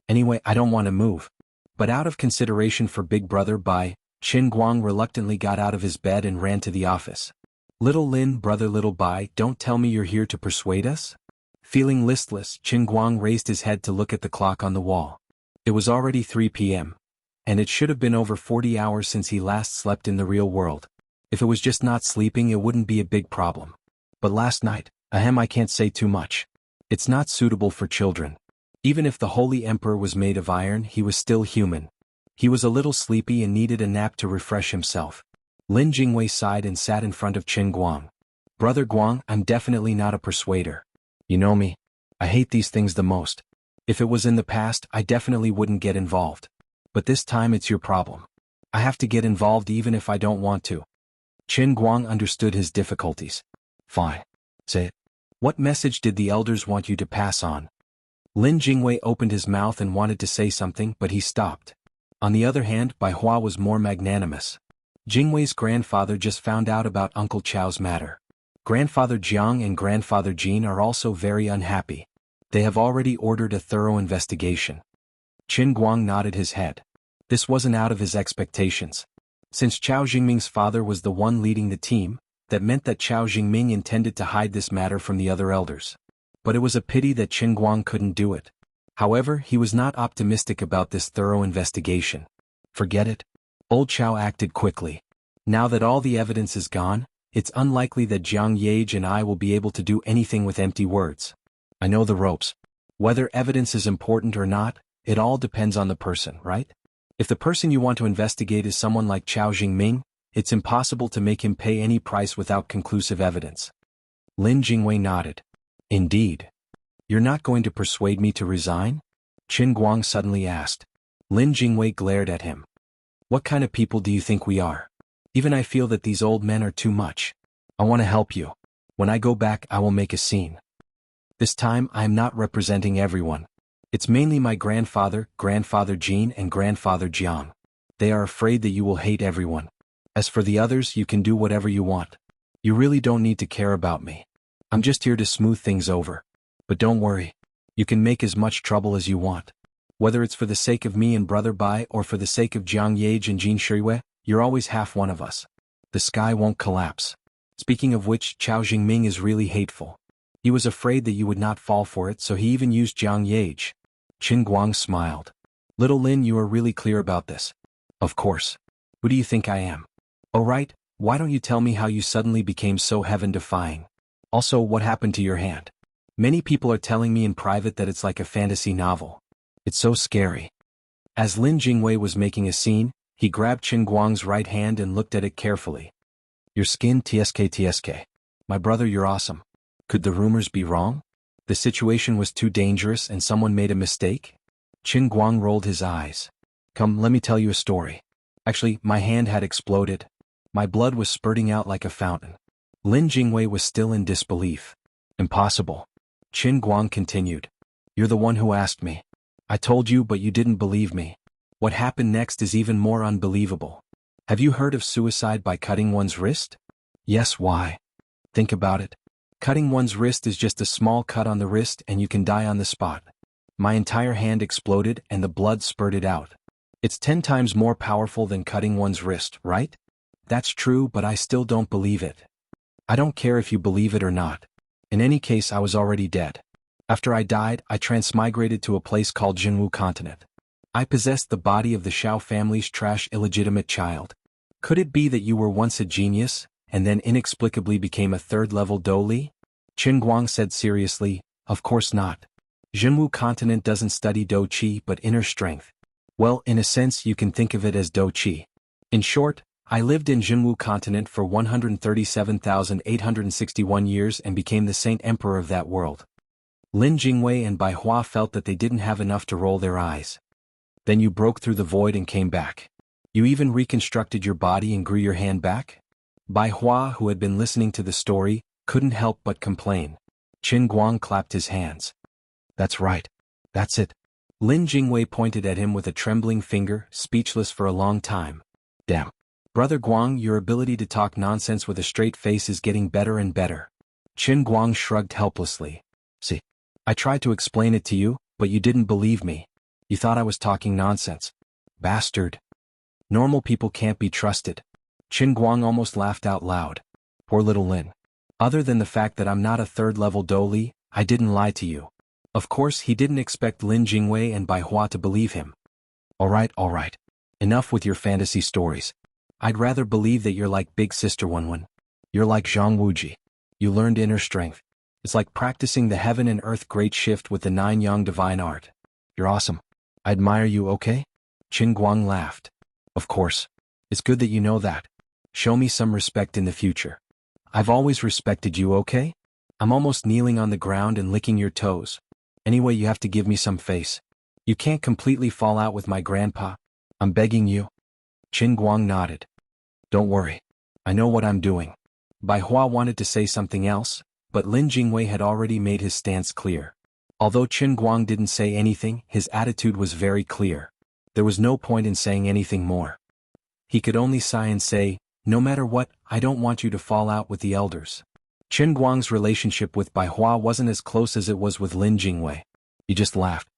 Anyway, I don't want to move. But out of consideration for Big Brother Bai, Qin Guang reluctantly got out of his bed and ran to the office. Little Lin, brother little Bai, don't tell me you're here to persuade us? Feeling listless, Qin Guang raised his head to look at the clock on the wall. It was already 3 p.m. And it should have been over 40 hours since he last slept in the real world. If it was just not sleeping, it wouldn't be a big problem. But last night, I can't say too much. It's not suitable for children. Even if the Holy Emperor was made of iron, he was still human. He was a little sleepy and needed a nap to refresh himself. Lin Jingwei sighed and sat in front of Qin Guang. Brother Guang, I'm definitely not a persuader. You know me. I hate these things the most. If it was in the past, I definitely wouldn't get involved. But this time it's your problem. I have to get involved even if I don't want to. Qin Guang understood his difficulties. Fine. Say it. What message did the elders want you to pass on? Lin Jingwei opened his mouth and wanted to say something, but he stopped. On the other hand, Bai Hua was more magnanimous. Jingwei's grandfather just found out about Uncle Chao's matter. Grandfather Jiang and Grandfather Jin are also very unhappy. They have already ordered a thorough investigation. Qin Guang nodded his head. This wasn't out of his expectations. Since Chao Jingming's father was the one leading the team, that meant that Chao Jingming intended to hide this matter from the other elders. But it was a pity that Qin Guang couldn't do it. However, he was not optimistic about this thorough investigation. Forget it. Old Chao acted quickly. Now that all the evidence is gone, it's unlikely that Jiang Yage and I will be able to do anything with empty words. I know the ropes. Whether evidence is important or not, it all depends on the person, right? If the person you want to investigate is someone like Chao Jingming, it's impossible to make him pay any price without conclusive evidence. Lin Jingwei nodded. Indeed. You're not going to persuade me to resign? Qin Guang suddenly asked. Lin Jingwei glared at him. What kind of people do you think we are? Even I feel that these old men are too much. I want to help you. When I go back, I will make a scene. This time, I am not representing everyone. It's mainly my grandfather, Grandfather Jin and Grandfather Jiang. They are afraid that you will hate everyone. As for the others, you can do whatever you want. You really don't need to care about me. I'm just here to smooth things over. But don't worry. You can make as much trouble as you want. Whether it's for the sake of me and Brother Bai or for the sake of Jiang Yage and Jin Shuiwei, you're always half one of us. The sky won't collapse. Speaking of which, Chao Jingming is really hateful. He was afraid that you would not fall for it, so he even used Jiang Yage. Qin Guang smiled. Little Lin, you are really clear about this. Of course. Who do you think I am? Oh right, why don't you tell me how you suddenly became so heaven-defying? Also, what happened to your hand? Many people are telling me in private that it's like a fantasy novel. It's so scary. As Lin Jingwei was making a scene, he grabbed Qin Guang's right hand and looked at it carefully. Your skin, TSK. My brother, you're awesome. Could the rumors be wrong? The situation was too dangerous and someone made a mistake? Qin Guang rolled his eyes. Come, let me tell you a story. Actually, my hand had exploded. My blood was spurting out like a fountain. Lin Jingwei was still in disbelief. Impossible. Qin Guang continued. You're the one who asked me. I told you, but you didn't believe me. What happened next is even more unbelievable. Have you heard of suicide by cutting one's wrist? Yes, why? Think about it. Cutting one's wrist is just a small cut on the wrist and you can die on the spot. My entire hand exploded and the blood spurted out. It's 10 times more powerful than cutting one's wrist, right? That's true, but I still don't believe it. I don't care if you believe it or not. In any case, I was already dead. After I died, I transmigrated to a place called Jinwu Continent. I possessed the body of the Shao family's trash illegitimate child. Could it be that you were once a genius, and then inexplicably became a third-level Doli? Qin Guang said seriously, of course not. Jinwu Continent doesn't study Do Qi but inner strength. Well, in a sense you can think of it as Do Qi. In short, I lived in Jinwu Continent for 137,861 years and became the Saint Emperor of that world. Lin Jingwei and Bai Hua felt that they didn't have enough to roll their eyes. Then you broke through the void and came back. You even reconstructed your body and grew your hand back? Bai Hua, who had been listening to the story, couldn't help but complain. Qin Guang clapped his hands. That's right. That's it. Lin Jingwei pointed at him with a trembling finger, speechless for a long time. Damn. Brother Guang, your ability to talk nonsense with a straight face is getting better and better. Qin Guang shrugged helplessly. See, I tried to explain it to you, but you didn't believe me. You thought I was talking nonsense. Bastard. Normal people can't be trusted. Qin Guang almost laughed out loud. Poor little Lin. Other than the fact that I'm not a third-level Doli, I didn't lie to you. Of course, he didn't expect Lin Jingwei and Bai Hua to believe him. All right. Enough with your fantasy stories. I'd rather believe that you're like Big Sister Wenwen. You're like Zhang Wuji. You learned inner strength. It's like practicing the heaven and earth great shift with the 9 yang divine art. You're awesome. I admire you, okay? Qin Guang laughed. Of course. It's good that you know that. Show me some respect in the future. I've always respected you, okay? I'm almost kneeling on the ground and licking your toes. Anyway, you have to give me some face. You can't completely fall out with my grandpa. I'm begging you. Qin Guang nodded. Don't worry. I know what I'm doing. Bai Hua wanted to say something else, but Lin Jingwei had already made his stance clear. Although Qin Guang didn't say anything, his attitude was very clear. There was no point in saying anything more. He could only sigh and say, no matter what, I don't want you to fall out with the elders. Qin Guang's relationship with Bai Hua wasn't as close as it was with Lin Jingwei. He just laughed.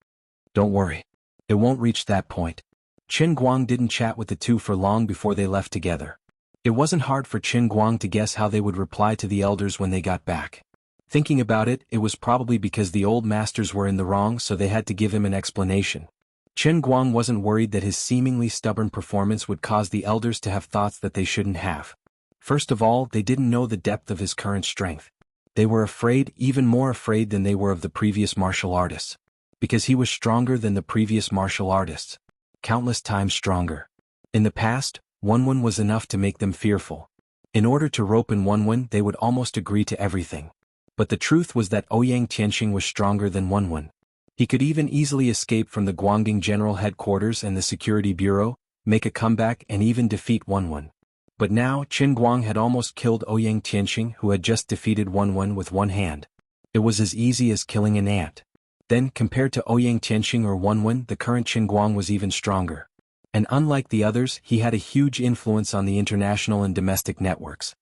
Don't worry. It won't reach that point. Qin Guang didn't chat with the two for long before they left together. It wasn't hard for Qin Guang to guess how they would reply to the elders when they got back. Thinking about it, it was probably because the old masters were in the wrong, so they had to give him an explanation. Qin Guang wasn't worried that his seemingly stubborn performance would cause the elders to have thoughts that they shouldn't have. First of all, they didn't know the depth of his current strength. They were afraid, even more afraid than they were of the previous martial artists. Because he was stronger than the previous martial artists. Countless times stronger. In the past, Wenwen was enough to make them fearful. In order to rope in Wenwen, they would almost agree to everything. But the truth was that Ouyang Tianqing was stronger than Wenwen. He could even easily escape from the Guangding General Headquarters and the Security Bureau, make a comeback and even defeat Wenwen. But now, Qin Guang had almost killed Ouyang Tianqing, who had just defeated Wenwen with one hand. It was as easy as killing an ant. Then, compared to Ouyang Tianqing or Wenwen, the current Qin Guang was even stronger. And unlike the others, he had a huge influence on the international and domestic networks.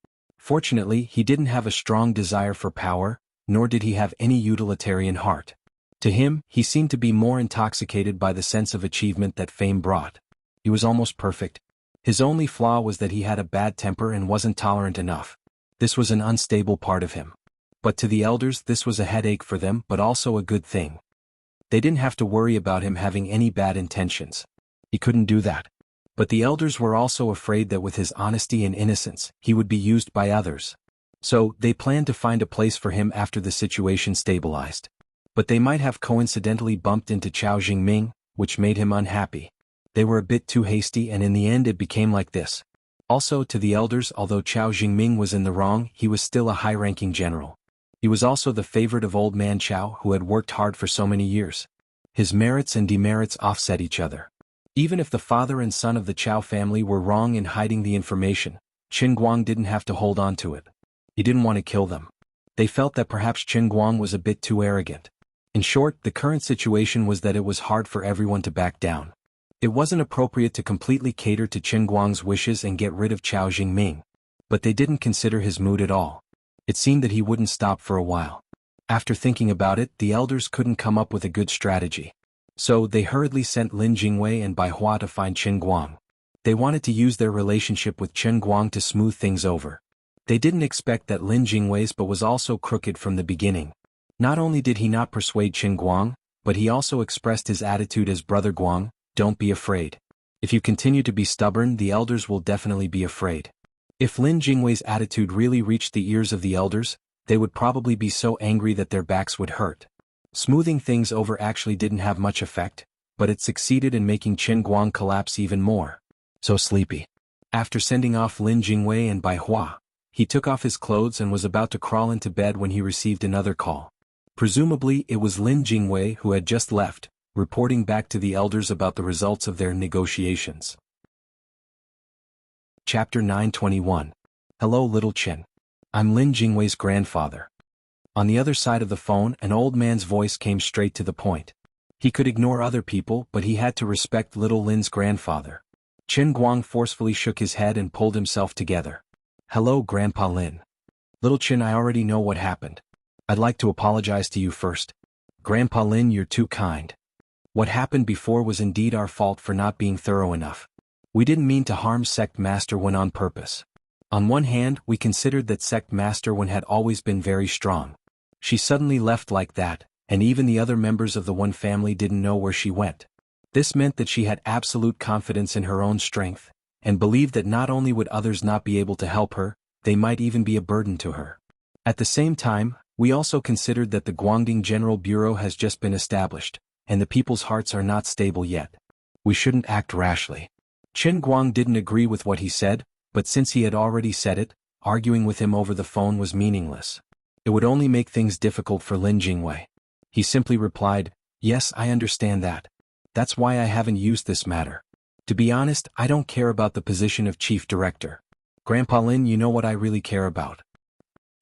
Fortunately, he didn't have a strong desire for power, nor did he have any utilitarian heart. To him, he seemed to be more intoxicated by the sense of achievement that fame brought. He was almost perfect. His only flaw was that he had a bad temper and wasn't tolerant enough. This was an unstable part of him. But to the elders this was a headache for them, but also a good thing. They didn't have to worry about him having any bad intentions. He couldn't do that. But the elders were also afraid that with his honesty and innocence, he would be used by others. So, they planned to find a place for him after the situation stabilized. But they might have coincidentally bumped into Chao Jingming, which made him unhappy. They were a bit too hasty and in the end it became like this. Also to the elders, although Chao Jingming was in the wrong, he was still a high-ranking general. He was also the favorite of old man Chao who had worked hard for so many years. His merits and demerits offset each other. Even if the father and son of the Chao family were wrong in hiding the information, Qin Guang didn't have to hold on to it. He didn't want to kill them. They felt that perhaps Qin Guang was a bit too arrogant. In short, the current situation was that it was hard for everyone to back down. It wasn't appropriate to completely cater to Qin Guang's wishes and get rid of Chao Jingming. But they didn't consider his mood at all. It seemed that he wouldn't stop for a while. After thinking about it, the elders couldn't come up with a good strategy. So they hurriedly sent Lin Jingwei and Bai Hua to find Qin Guang. They wanted to use their relationship with Qin Guang to smooth things over. They didn't expect that Lin Jingwei's but was also crooked from the beginning. Not only did he not persuade Qin Guang, but he also expressed his attitude as Brother Guang, don't be afraid. If you continue to be stubborn, the elders will definitely be afraid. If Lin Jingwei's attitude really reached the ears of the elders, they would probably be so angry that their backs would hurt. Smoothing things over actually didn't have much effect, but it succeeded in making Qin Guang collapse even more. So sleepy. After sending off Lin Jingwei and Bai Hua, he took off his clothes and was about to crawl into bed when he received another call. Presumably it was Lin Jingwei who had just left, reporting back to the elders about the results of their negotiations. Chapter 921. Hello little Qin. I'm Lin Jingwei's grandfather. On the other side of the phone, an old man's voice came straight to the point. He could ignore other people, but he had to respect little Lin's grandfather. Qin Guang forcefully shook his head and pulled himself together. Hello Grandpa Lin. Little Qin, I already know what happened. I'd like to apologize to you first. Grandpa Lin, you're too kind. What happened before was indeed our fault for not being thorough enough. We didn't mean to harm Sect Master Wen on purpose. On one hand, we considered that Sect Master Wen had always been very strong. She suddenly left like that, and even the other members of the Wen family didn't know where she went. This meant that she had absolute confidence in her own strength, and believed that not only would others not be able to help her, they might even be a burden to her. At the same time, we also considered that the Guangding General Bureau has just been established, and the people's hearts are not stable yet. We shouldn't act rashly. Qin Guang didn't agree with what he said, but since he had already said it, arguing with him over the phone was meaningless. It would only make things difficult for Lin Jingwei. He simply replied, yes, I understand that. That's why I haven't used this matter. To be honest, I don't care about the position of chief director. Grandpa Lin, you know what I really care about.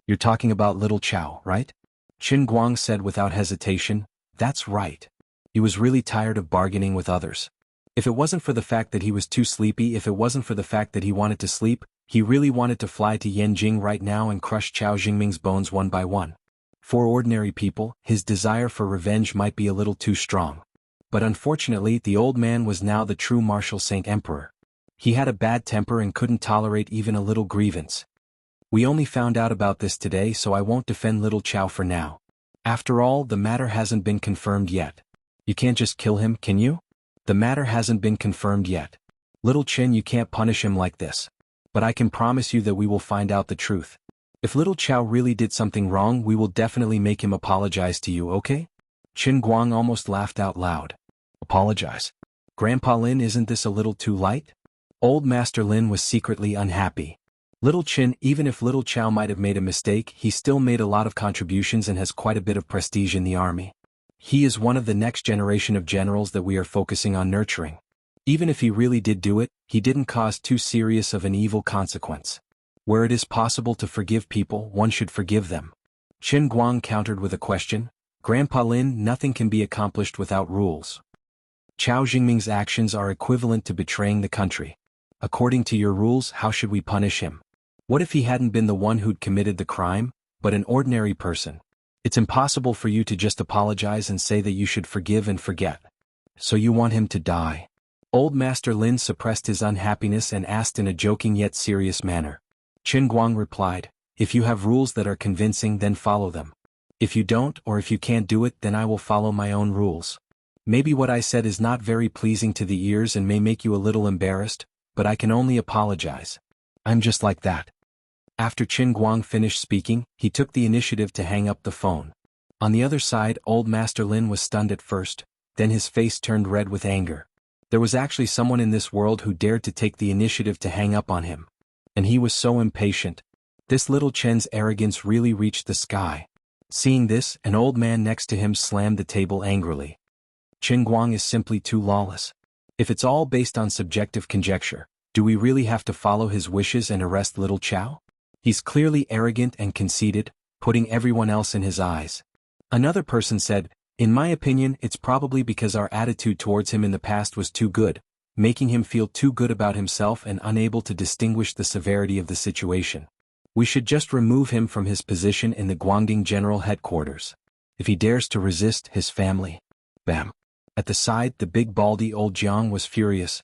You're talking about little Chao, right? Qin Guang said without hesitation, that's right. He was really tired of bargaining with others. If it wasn't for the fact that he was too sleepy, if it wasn't for the fact that he wanted to sleep, he really wanted to fly to Yanjing right now and crush Chao Jingming's bones one by one. For ordinary people, his desire for revenge might be a little too strong. But unfortunately, the old man was now the true martial saint emperor. He had a bad temper and couldn't tolerate even a little grievance. We only found out about this today, so I won't defend little Chao for now. After all, the matter hasn't been confirmed yet. You can't just kill him, can you? The matter hasn't been confirmed yet. Little Qin, you can't punish him like this. But I can promise you that we will find out the truth. If little Chao really did something wrong, we will definitely make him apologize to you, okay? Qin Guang almost laughed out loud. Apologize? Grandpa Lin, isn't this a little too light? Old Master Lin was secretly unhappy. Little Qin, even if little Chao might have made a mistake, he still made a lot of contributions and has quite a bit of prestige in the army. He is one of the next generation of generals that we are focusing on nurturing. Even if he really did do it, he didn't cause too serious of an evil consequence. Where it is possible to forgive people, one should forgive them. Qin Guang countered with a question. Grandpa Lin, nothing can be accomplished without rules. Chao Jingming's actions are equivalent to betraying the country. According to your rules, how should we punish him? What if he hadn't been the one who'd committed the crime, but an ordinary person? It's impossible for you to just apologize and say that you should forgive and forget. So you want him to die? Old Master Lin suppressed his unhappiness and asked in a joking yet serious manner. Qin Guang replied, "If you have rules that are convincing, then follow them. If you don't, or if you can't do it, then I will follow my own rules. Maybe what I said is not very pleasing to the ears and may make you a little embarrassed, but I can only apologize. I'm just like that." After Qin Guang finished speaking, he took the initiative to hang up the phone. On the other side, Old Master Lin was stunned at first, then his face turned red with anger. There was actually someone in this world who dared to take the initiative to hang up on him. And he was so impatient. This little Chen's arrogance really reached the sky. Seeing this, an old man next to him slammed the table angrily. Qin Guang is simply too lawless. If it's all based on subjective conjecture, do we really have to follow his wishes and arrest little Chow? He's clearly arrogant and conceited, putting everyone else in his eyes. Another person said, "In my opinion, it's probably because our attitude towards him in the past was too good, making him feel too good about himself and unable to distinguish the severity of the situation. We should just remove him from his position in the Guangding General Headquarters. If he dares to resist his family." Bam. At the side, the big baldy old Jiang was furious.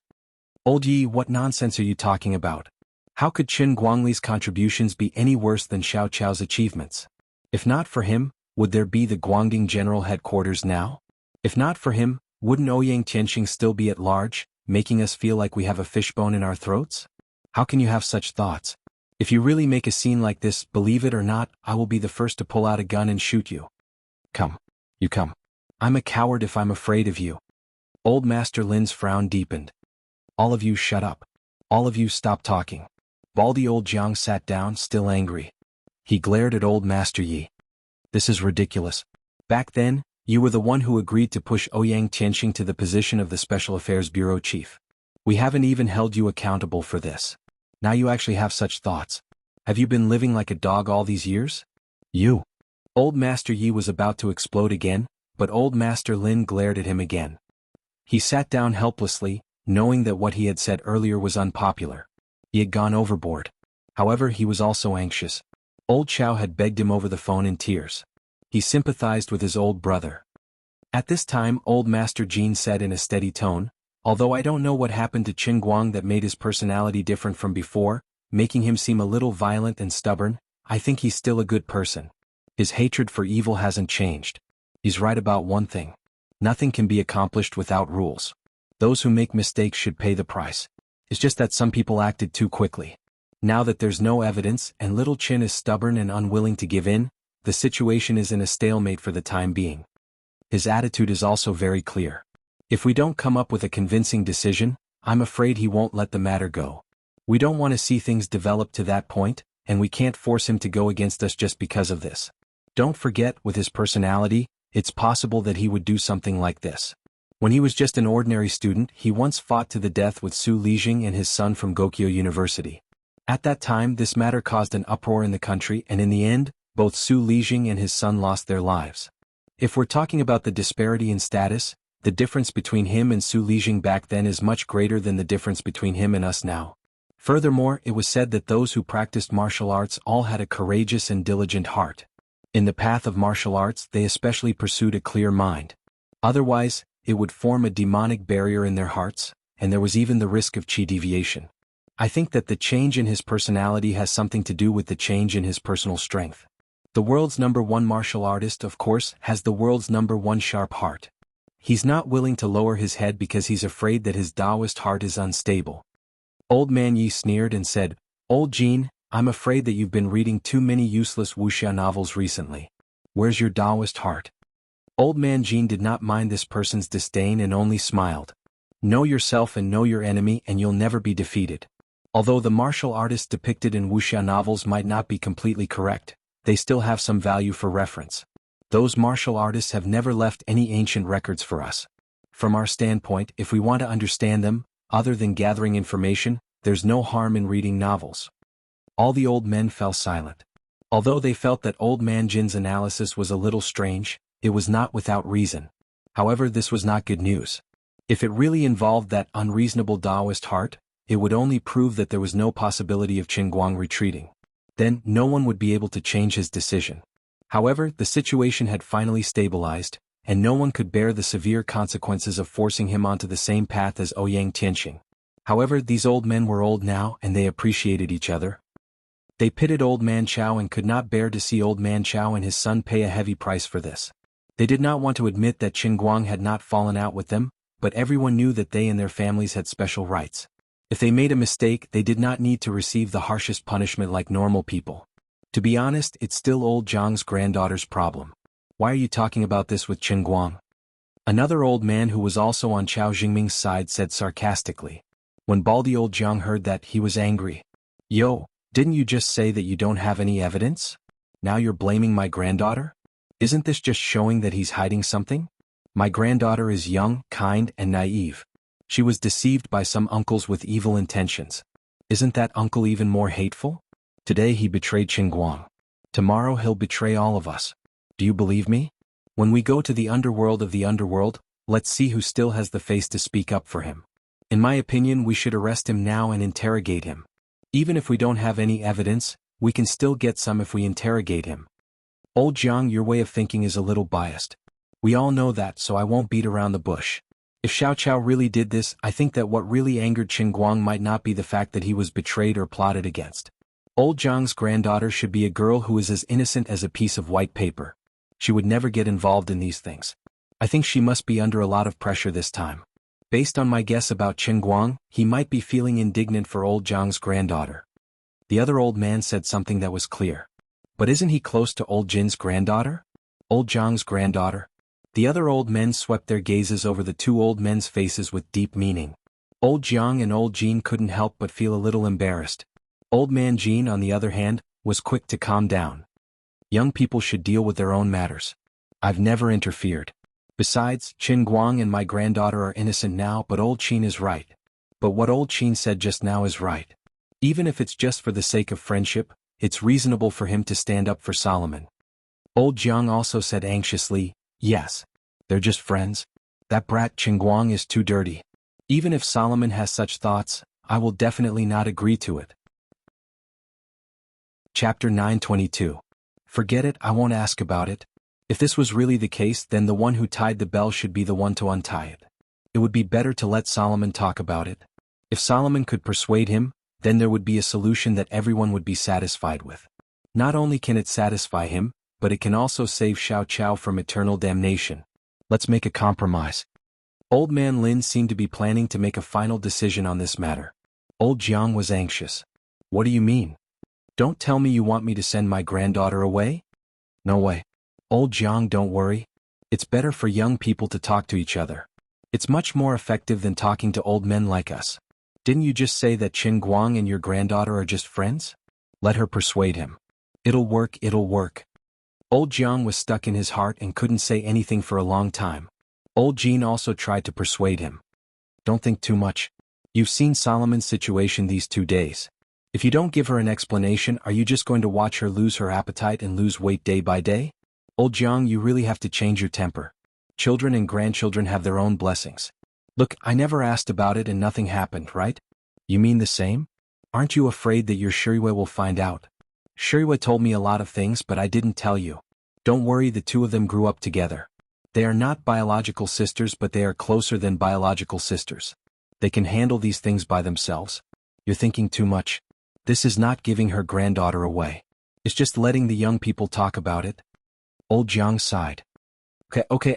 "Old Yi, what nonsense are you talking about? How could Qin Guangli's contributions be any worse than Xiao Chao's achievements? If not for him, would there be the Guangding General Headquarters now? If not for him, wouldn't Ouyang Tianxing still be at large, making us feel like we have a fishbone in our throats? How can you have such thoughts? If you really make a scene like this, believe it or not, I will be the first to pull out a gun and shoot you. Come. You come. I'm a coward if I'm afraid of you." Old Master Lin's frown deepened. "All of you shut up. All of you stop talking." Baldy old Jiang sat down, still angry. He glared at Old Master Yi. "This is ridiculous. Back then, you were the one who agreed to push Ouyang Tianxing to the position of the Special Affairs Bureau Chief. We haven't even held you accountable for this. Now you actually have such thoughts. Have you been living like a dog all these years? You." Old Master Yi was about to explode again, but Old Master Lin glared at him again. He sat down helplessly, knowing that what he had said earlier was unpopular. He had gone overboard. However, he was also anxious. Old Chow had begged him over the phone in tears. He sympathized with his old brother. At this time, Old Master Jean said in a steady tone, "Although I don't know what happened to Qin Guang that made his personality different from before, making him seem a little violent and stubborn, I think he's still a good person. His hatred for evil hasn't changed. He's right about one thing. Nothing can be accomplished without rules. Those who make mistakes should pay the price. It's just that some people acted too quickly. Now that there's no evidence and little Qin is stubborn and unwilling to give in, the situation is in a stalemate for the time being. His attitude is also very clear. If we don't come up with a convincing decision, I'm afraid he won't let the matter go. We don't want to see things develop to that point, and we can't force him to go against us just because of this. Don't forget, with his personality, it's possible that he would do something like this. When he was just an ordinary student, he once fought to the death with Su Lijing and his son from Gokyo University. At that time, this matter caused an uproar in the country, and in the end, both Su Lijing and his son lost their lives. If we're talking about the disparity in status, the difference between him and Su Lijing back then is much greater than the difference between him and us now. Furthermore, it was said that those who practiced martial arts all had a courageous and diligent heart. In the path of martial arts, they especially pursued a clear mind. Otherwise, it would form a demonic barrier in their hearts, and there was even the risk of chi deviation. I think that the change in his personality has something to do with the change in his personal strength. The world's #1 martial artist, of course, has the world's #1 sharp heart. He's not willing to lower his head because he's afraid that his Taoist heart is unstable. Old Man Yi sneered and said, "Old Jean, I'm afraid that you've been reading too many useless wuxia novels recently. Where's your Taoist heart?" Old Man Jean did not mind this person's disdain and only smiled. Know yourself and know your enemy and you'll never be defeated. Although the martial artists depicted in wuxia novels might not be completely correct, they still have some value for reference. Those martial artists have never left any ancient records for us. From our standpoint, if we want to understand them, other than gathering information, there's no harm in reading novels. All the old men fell silent. Although they felt that Old Man Jin's analysis was a little strange, it was not without reason. However, this was not good news. If it really involved that unreasonable Taoist heart, it would only prove that there was no possibility of Qin Guang retreating. Then, no one would be able to change his decision. However, the situation had finally stabilized, and no one could bear the severe consequences of forcing him onto the same path as Ouyang Tianxing. However, these old men were old now and they appreciated each other. They pitied Old Man Chao and could not bear to see Old Man Chao and his son pay a heavy price for this. They did not want to admit that Qin Guang had not fallen out with them, but everyone knew that they and their families had special rights. If they made a mistake, they did not need to receive the harshest punishment like normal people. To be honest, it's still old Zhang's granddaughter's problem. Why are you talking about this with Qin Guang? Another old man who was also on Chao Jingming's side said sarcastically. When baldy old Zhang heard that, he was angry. Yo, didn't you just say that you don't have any evidence? Now you're blaming my granddaughter? Isn't this just showing that he's hiding something? My granddaughter is young, kind, and naive. She was deceived by some uncles with evil intentions. Isn't that uncle even more hateful? Today he betrayed Qin Guang. Tomorrow he'll betray all of us. Do you believe me? When we go to the underworld of the underworld, let's see who still has the face to speak up for him. In my opinion, we should arrest him now and interrogate him. Even if we don't have any evidence, we can still get some if we interrogate him. Old Zhang, your way of thinking is a little biased. We all know that, so I won't beat around the bush. If Xiao Chao really did this, I think that what really angered Qin Guang might not be the fact that he was betrayed or plotted against. Old Zhang's granddaughter should be a girl who is as innocent as a piece of white paper. She would never get involved in these things. I think she must be under a lot of pressure this time. Based on my guess about Qin Guang, he might be feeling indignant for old Zhang's granddaughter. The other old man said something that was clear. But isn't he close to old Jin's granddaughter? Old Zhang's granddaughter? The other old men swept their gazes over the two old men's faces with deep meaning. Old Jiang and old Jin couldn't help but feel a little embarrassed. Old man Jin, on the other hand, was quick to calm down. Young people should deal with their own matters. I've never interfered. Besides, Qin Guang and my granddaughter are innocent now, but old Qin is right. But what old Qin said just now is right. Even if it's just for the sake of friendship, it's reasonable for him to stand up for Solomon. Old Jiang also said anxiously, yes. They're just friends. That brat Qin Guang is too dirty. Even if Solomon has such thoughts, I will definitely not agree to it. Chapter 922. Forget it, I won't ask about it. If this was really the case, then the one who tied the bell should be the one to untie it. It would be better to let Solomon talk about it. If Solomon could persuade him, then there would be a solution that everyone would be satisfied with. Not only can it satisfy him, but it can also save Xiao Chao from eternal damnation. Let's make a compromise. Old man Lin seemed to be planning to make a final decision on this matter. Old Jiang was anxious. What do you mean? Don't tell me you want me to send my granddaughter away? No way. Old Jiang, don't worry. It's better for young people to talk to each other. It's much more effective than talking to old men like us. Didn't you just say that Qin Guang and your granddaughter are just friends? Let her persuade him. It'll work, it'll work. Old Jiang was stuck in his heart and couldn't say anything for a long time. Old Jin also tried to persuade him. Don't think too much. You've seen Solomon's situation these 2 days. If you don't give her an explanation, are you just going to watch her lose her appetite and lose weight day by day? Old Jiang, you really have to change your temper. Children and grandchildren have their own blessings. Look, I never asked about it and nothing happened, right? You mean the same? Aren't you afraid that your Shuriwe will find out? Shuriwe told me a lot of things, but I didn't tell you. Don't worry, the two of them grew up together. They are not biological sisters, but they are closer than biological sisters. They can handle these things by themselves. You're thinking too much. This is not giving her granddaughter away. It's just letting the young people talk about it. Old Jiang sighed. Okay,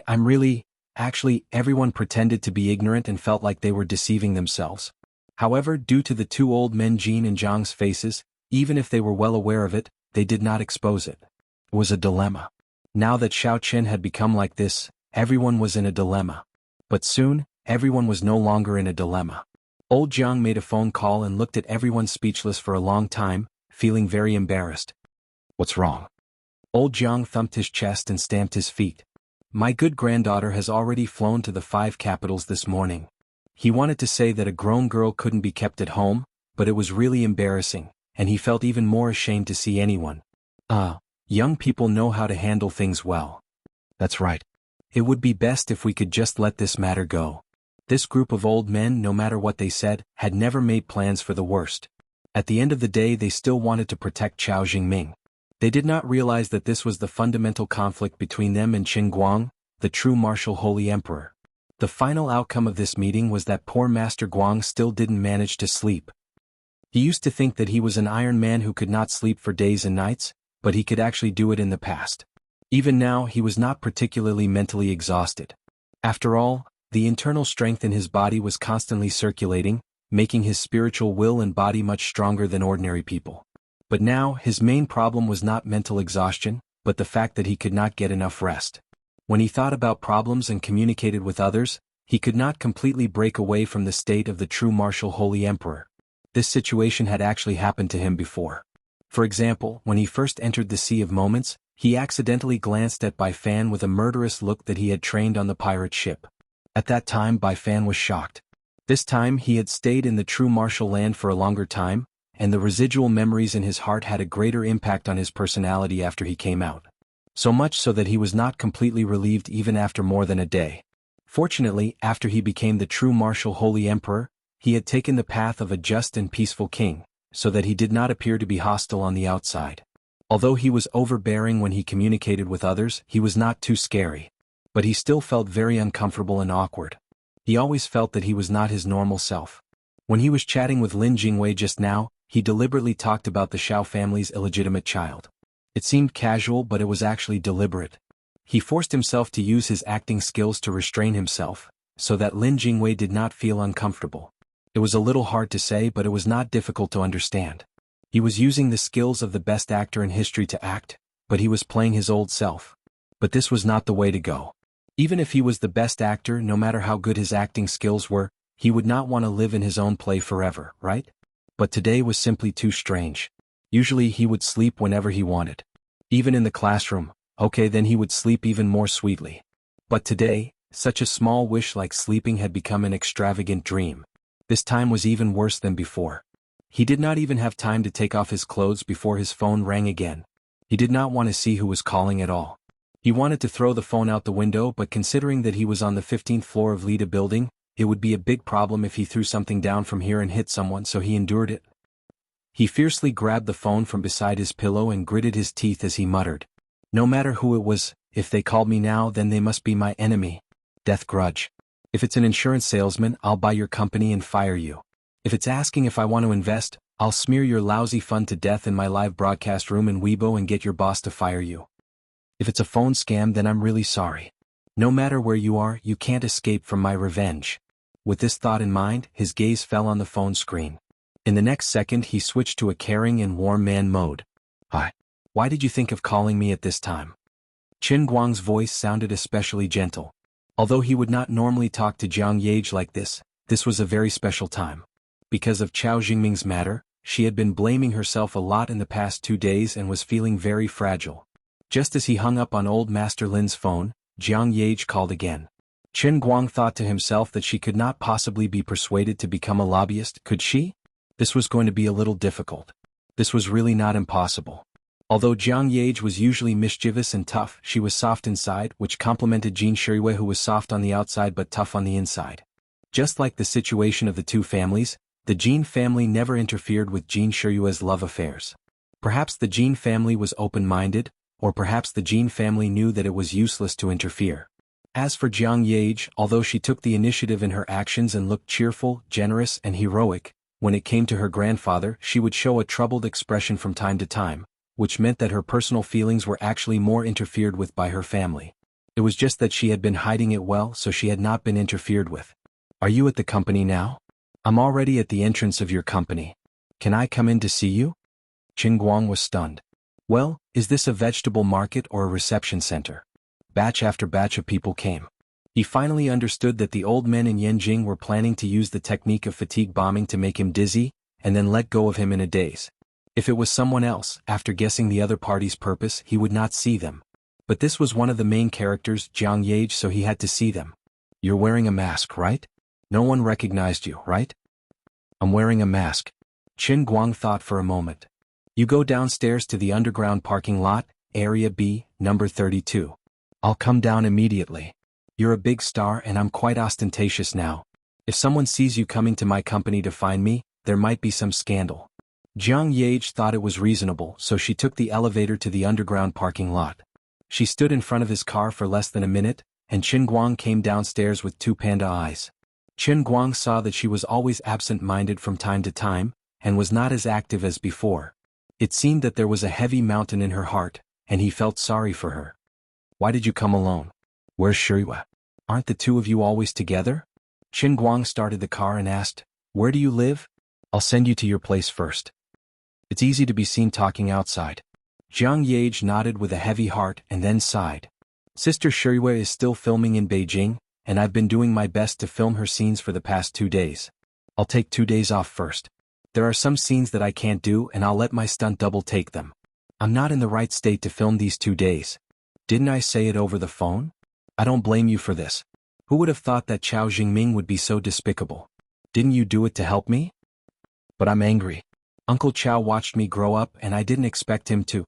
Actually, everyone pretended to be ignorant and felt like they were deceiving themselves. However, due to the two old men Jin and Zhang's faces, even if they were well aware of it, they did not expose it. It was a dilemma. Now that Xiao Chen had become like this, everyone was in a dilemma. But soon, everyone was no longer in a dilemma. Old Jiang made a phone call and looked at everyone speechless for a long time, feeling very embarrassed. What's wrong? Old Jiang thumped his chest and stamped his feet. My good granddaughter has already flown to the 5 capitals this morning. He wanted to say that a grown girl couldn't be kept at home, but it was really embarrassing, and he felt even more ashamed to see anyone. Young people know how to handle things well. That's right. It would be best if we could just let this matter go. This group of old men, no matter what they said, had never made plans for the worst. At the end of the day, they still wanted to protect Chao Jingming. They did not realize that this was the fundamental conflict between them and Qin Guang, the true martial holy emperor. The final outcome of this meeting was that poor Master Guang still didn't manage to sleep. He used to think that he was an iron man who could not sleep for days and nights, but he could actually do it in the past. Even now, he was not particularly mentally exhausted. After all, the internal strength in his body was constantly circulating, making his spiritual will and body much stronger than ordinary people. But now, his main problem was not mental exhaustion, but the fact that he could not get enough rest. When he thought about problems and communicated with others, he could not completely break away from the state of the true martial holy emperor. This situation had actually happened to him before. For example, when he first entered the Sea of Moments, he accidentally glanced at Bai Fan with a murderous look that he had trained on the pirate ship. At that time, Bai Fan was shocked. This time he had stayed in the true martial land for a longer time, and the residual memories in his heart had a greater impact on his personality after he came out. So much so that he was not completely relieved even after more than a day. Fortunately, after he became the true martial holy emperor, he had taken the path of a just and peaceful king, so that he did not appear to be hostile on the outside. Although he was overbearing when he communicated with others, he was not too scary. But he still felt very uncomfortable and awkward. He always felt that he was not his normal self. When he was chatting with Lin Jingwei just now, he deliberately talked about the Shao family's illegitimate child. It seemed casual, but it was actually deliberate. He forced himself to use his acting skills to restrain himself, so that Lin Jingwei did not feel uncomfortable. It was a little hard to say, but it was not difficult to understand. He was using the skills of the best actor in history to act, but he was playing his old self. But this was not the way to go. Even if he was the best actor, no matter how good his acting skills were, he would not want to live in his own play forever, right? But today was simply too strange. Usually he would sleep whenever he wanted. Even in the classroom, okay, then he would sleep even more sweetly. But today, such a small wish like sleeping had become an extravagant dream. This time was even worse than before. He did not even have time to take off his clothes before his phone rang again. He did not want to see who was calling at all. He wanted to throw the phone out the window, but considering that he was on the 15th floor of Lida building, it would be a big problem if he threw something down from here and hit someone, so he endured it. He fiercely grabbed the phone from beside his pillow and gritted his teeth as he muttered, "No matter who it was, if they called me now, then they must be my enemy. Death grudge. If it's an insurance salesman, I'll buy your company and fire you. If it's asking if I want to invest, I'll smear your lousy fund to death in my live broadcast room in Weibo and get your boss to fire you. If it's a phone scam, then I'm really sorry. No matter where you are, you can't escape from my revenge." With this thought in mind, his gaze fell on the phone screen. In the next second, he switched to a caring and warm man mode. "Hi. Why did you think of calling me at this time?" Qin Guang's voice sounded especially gentle. Although he would not normally talk to Jiang Yage like this was a very special time. Because of Chao Jingming's matter, she had been blaming herself a lot in the past 2 days and was feeling very fragile. Just as he hung up on old Master Lin's phone, Jiang Yage called again. Qin Guang thought to himself that she could not possibly be persuaded to become a lobbyist, could she? This was going to be a little difficult. This was really not impossible. Although Jiang Yage was usually mischievous and tough, she was soft inside, which complemented Jin Shirui, who was soft on the outside but tough on the inside. Just like the situation of the two families, the Jin family never interfered with Jin Shirui's love affairs. Perhaps the Jin family was open-minded, or perhaps the Jin family knew that it was useless to interfere. As for Jiang Yage, although she took the initiative in her actions and looked cheerful, generous, and heroic, when it came to her grandfather, she would show a troubled expression from time to time, which meant that her personal feelings were actually more interfered with by her family. It was just that she had been hiding it well, so she had not been interfered with. "Are you at the company now?" "I'm already at the entrance of your company. Can I come in to see you?" Qin Guang was stunned. "Well, is this a vegetable market or a reception center?" Batch after batch of people came. He finally understood that the old men in Yanjing were planning to use the technique of fatigue bombing to make him dizzy, and then let go of him in a daze. If it was someone else, after guessing the other party's purpose, he would not see them. But this was one of the main characters, Jiang Yage, so he had to see them. "You're wearing a mask, right? No one recognized you, right?" "I'm wearing a mask." Qin Guang thought for a moment. "You go downstairs to the underground parking lot, Area B, number 32. I'll come down immediately. You're a big star and I'm quite ostentatious now, If someone sees you coming to my company to find me, there might be some scandal. Jiang Yage thought it was reasonable, so she took the elevator to the underground parking lot. She stood in front of his car for less than a minute, and Qin Guang came downstairs with two panda eyes. Qin Guang saw that she was always absent-minded from time to time, and was not as active as before. It seemed that there was a heavy mountain in her heart, and he felt sorry for her. Why did you come alone? Where's Shuriwa? Aren't the two of you always together? Qin Guang started the car and asked, Where do you live? I'll send you to your place first. It's easy to be seen talking outside. Jiang Yage nodded with a heavy heart and then sighed. Sister Shuriwa is still filming in Beijing, and I've been doing my best to film her scenes for the past 2 days. I'll take 2 days off first. There are some scenes that I can't do and I'll let my stunt double take them. I'm not in the right state to film these 2 days. Didn't I say it over the phone? I don't blame you for this. Who would have thought that Chao Jingming would be so despicable? Didn't you do it to help me? But I'm angry. Uncle Chao watched me grow up and I didn't expect him to.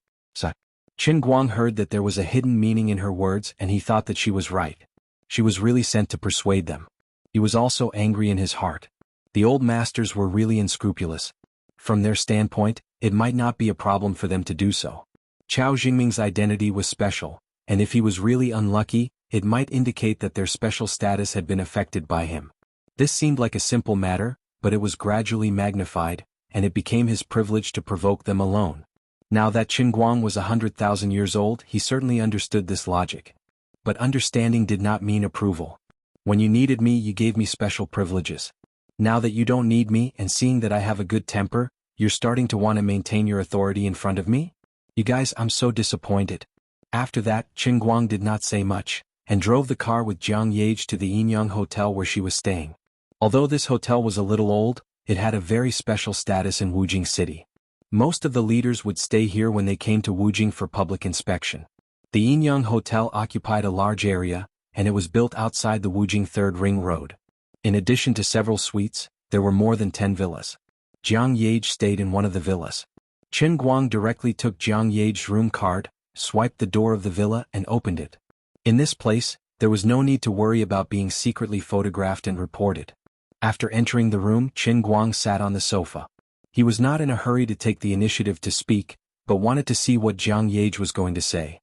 Qin Guang heard that there was a hidden meaning in her words and he thought that she was right. She was really sent to persuade them. He was also angry in his heart. The old masters were really unscrupulous. From their standpoint, it might not be a problem for them to do so. Chao Jingming's identity was special, and if he was really unlucky, it might indicate that their special status had been affected by him. This seemed like a simple matter, but it was gradually magnified, and it became his privilege to provoke them alone. Now that Qin Guang was 100,000 years old, he certainly understood this logic. But understanding did not mean approval. When you needed me, you gave me special privileges. Now that you don't need me and seeing that I have a good temper, you're starting to want to maintain your authority in front of me? You guys, I'm so disappointed. After that, Qin Guang did not say much, and drove the car with Jiang Yage to the Yinyang Hotel where she was staying. Although this hotel was a little old, it had a very special status in Wujing City. Most of the leaders would stay here when they came to Wujing for public inspection. The Yinyang Hotel occupied a large area, and it was built outside the Wujing Third Ring Road. In addition to several suites, there were more than 10 villas. Jiang Yage stayed in one of the villas. Qin Guang directly took Jiang Yage's room card, swiped the door of the villa and opened it. In this place, there was no need to worry about being secretly photographed and reported. After entering the room, Qin Guang sat on the sofa. He was not in a hurry to take the initiative to speak, but wanted to see what Jiang Yage was going to say.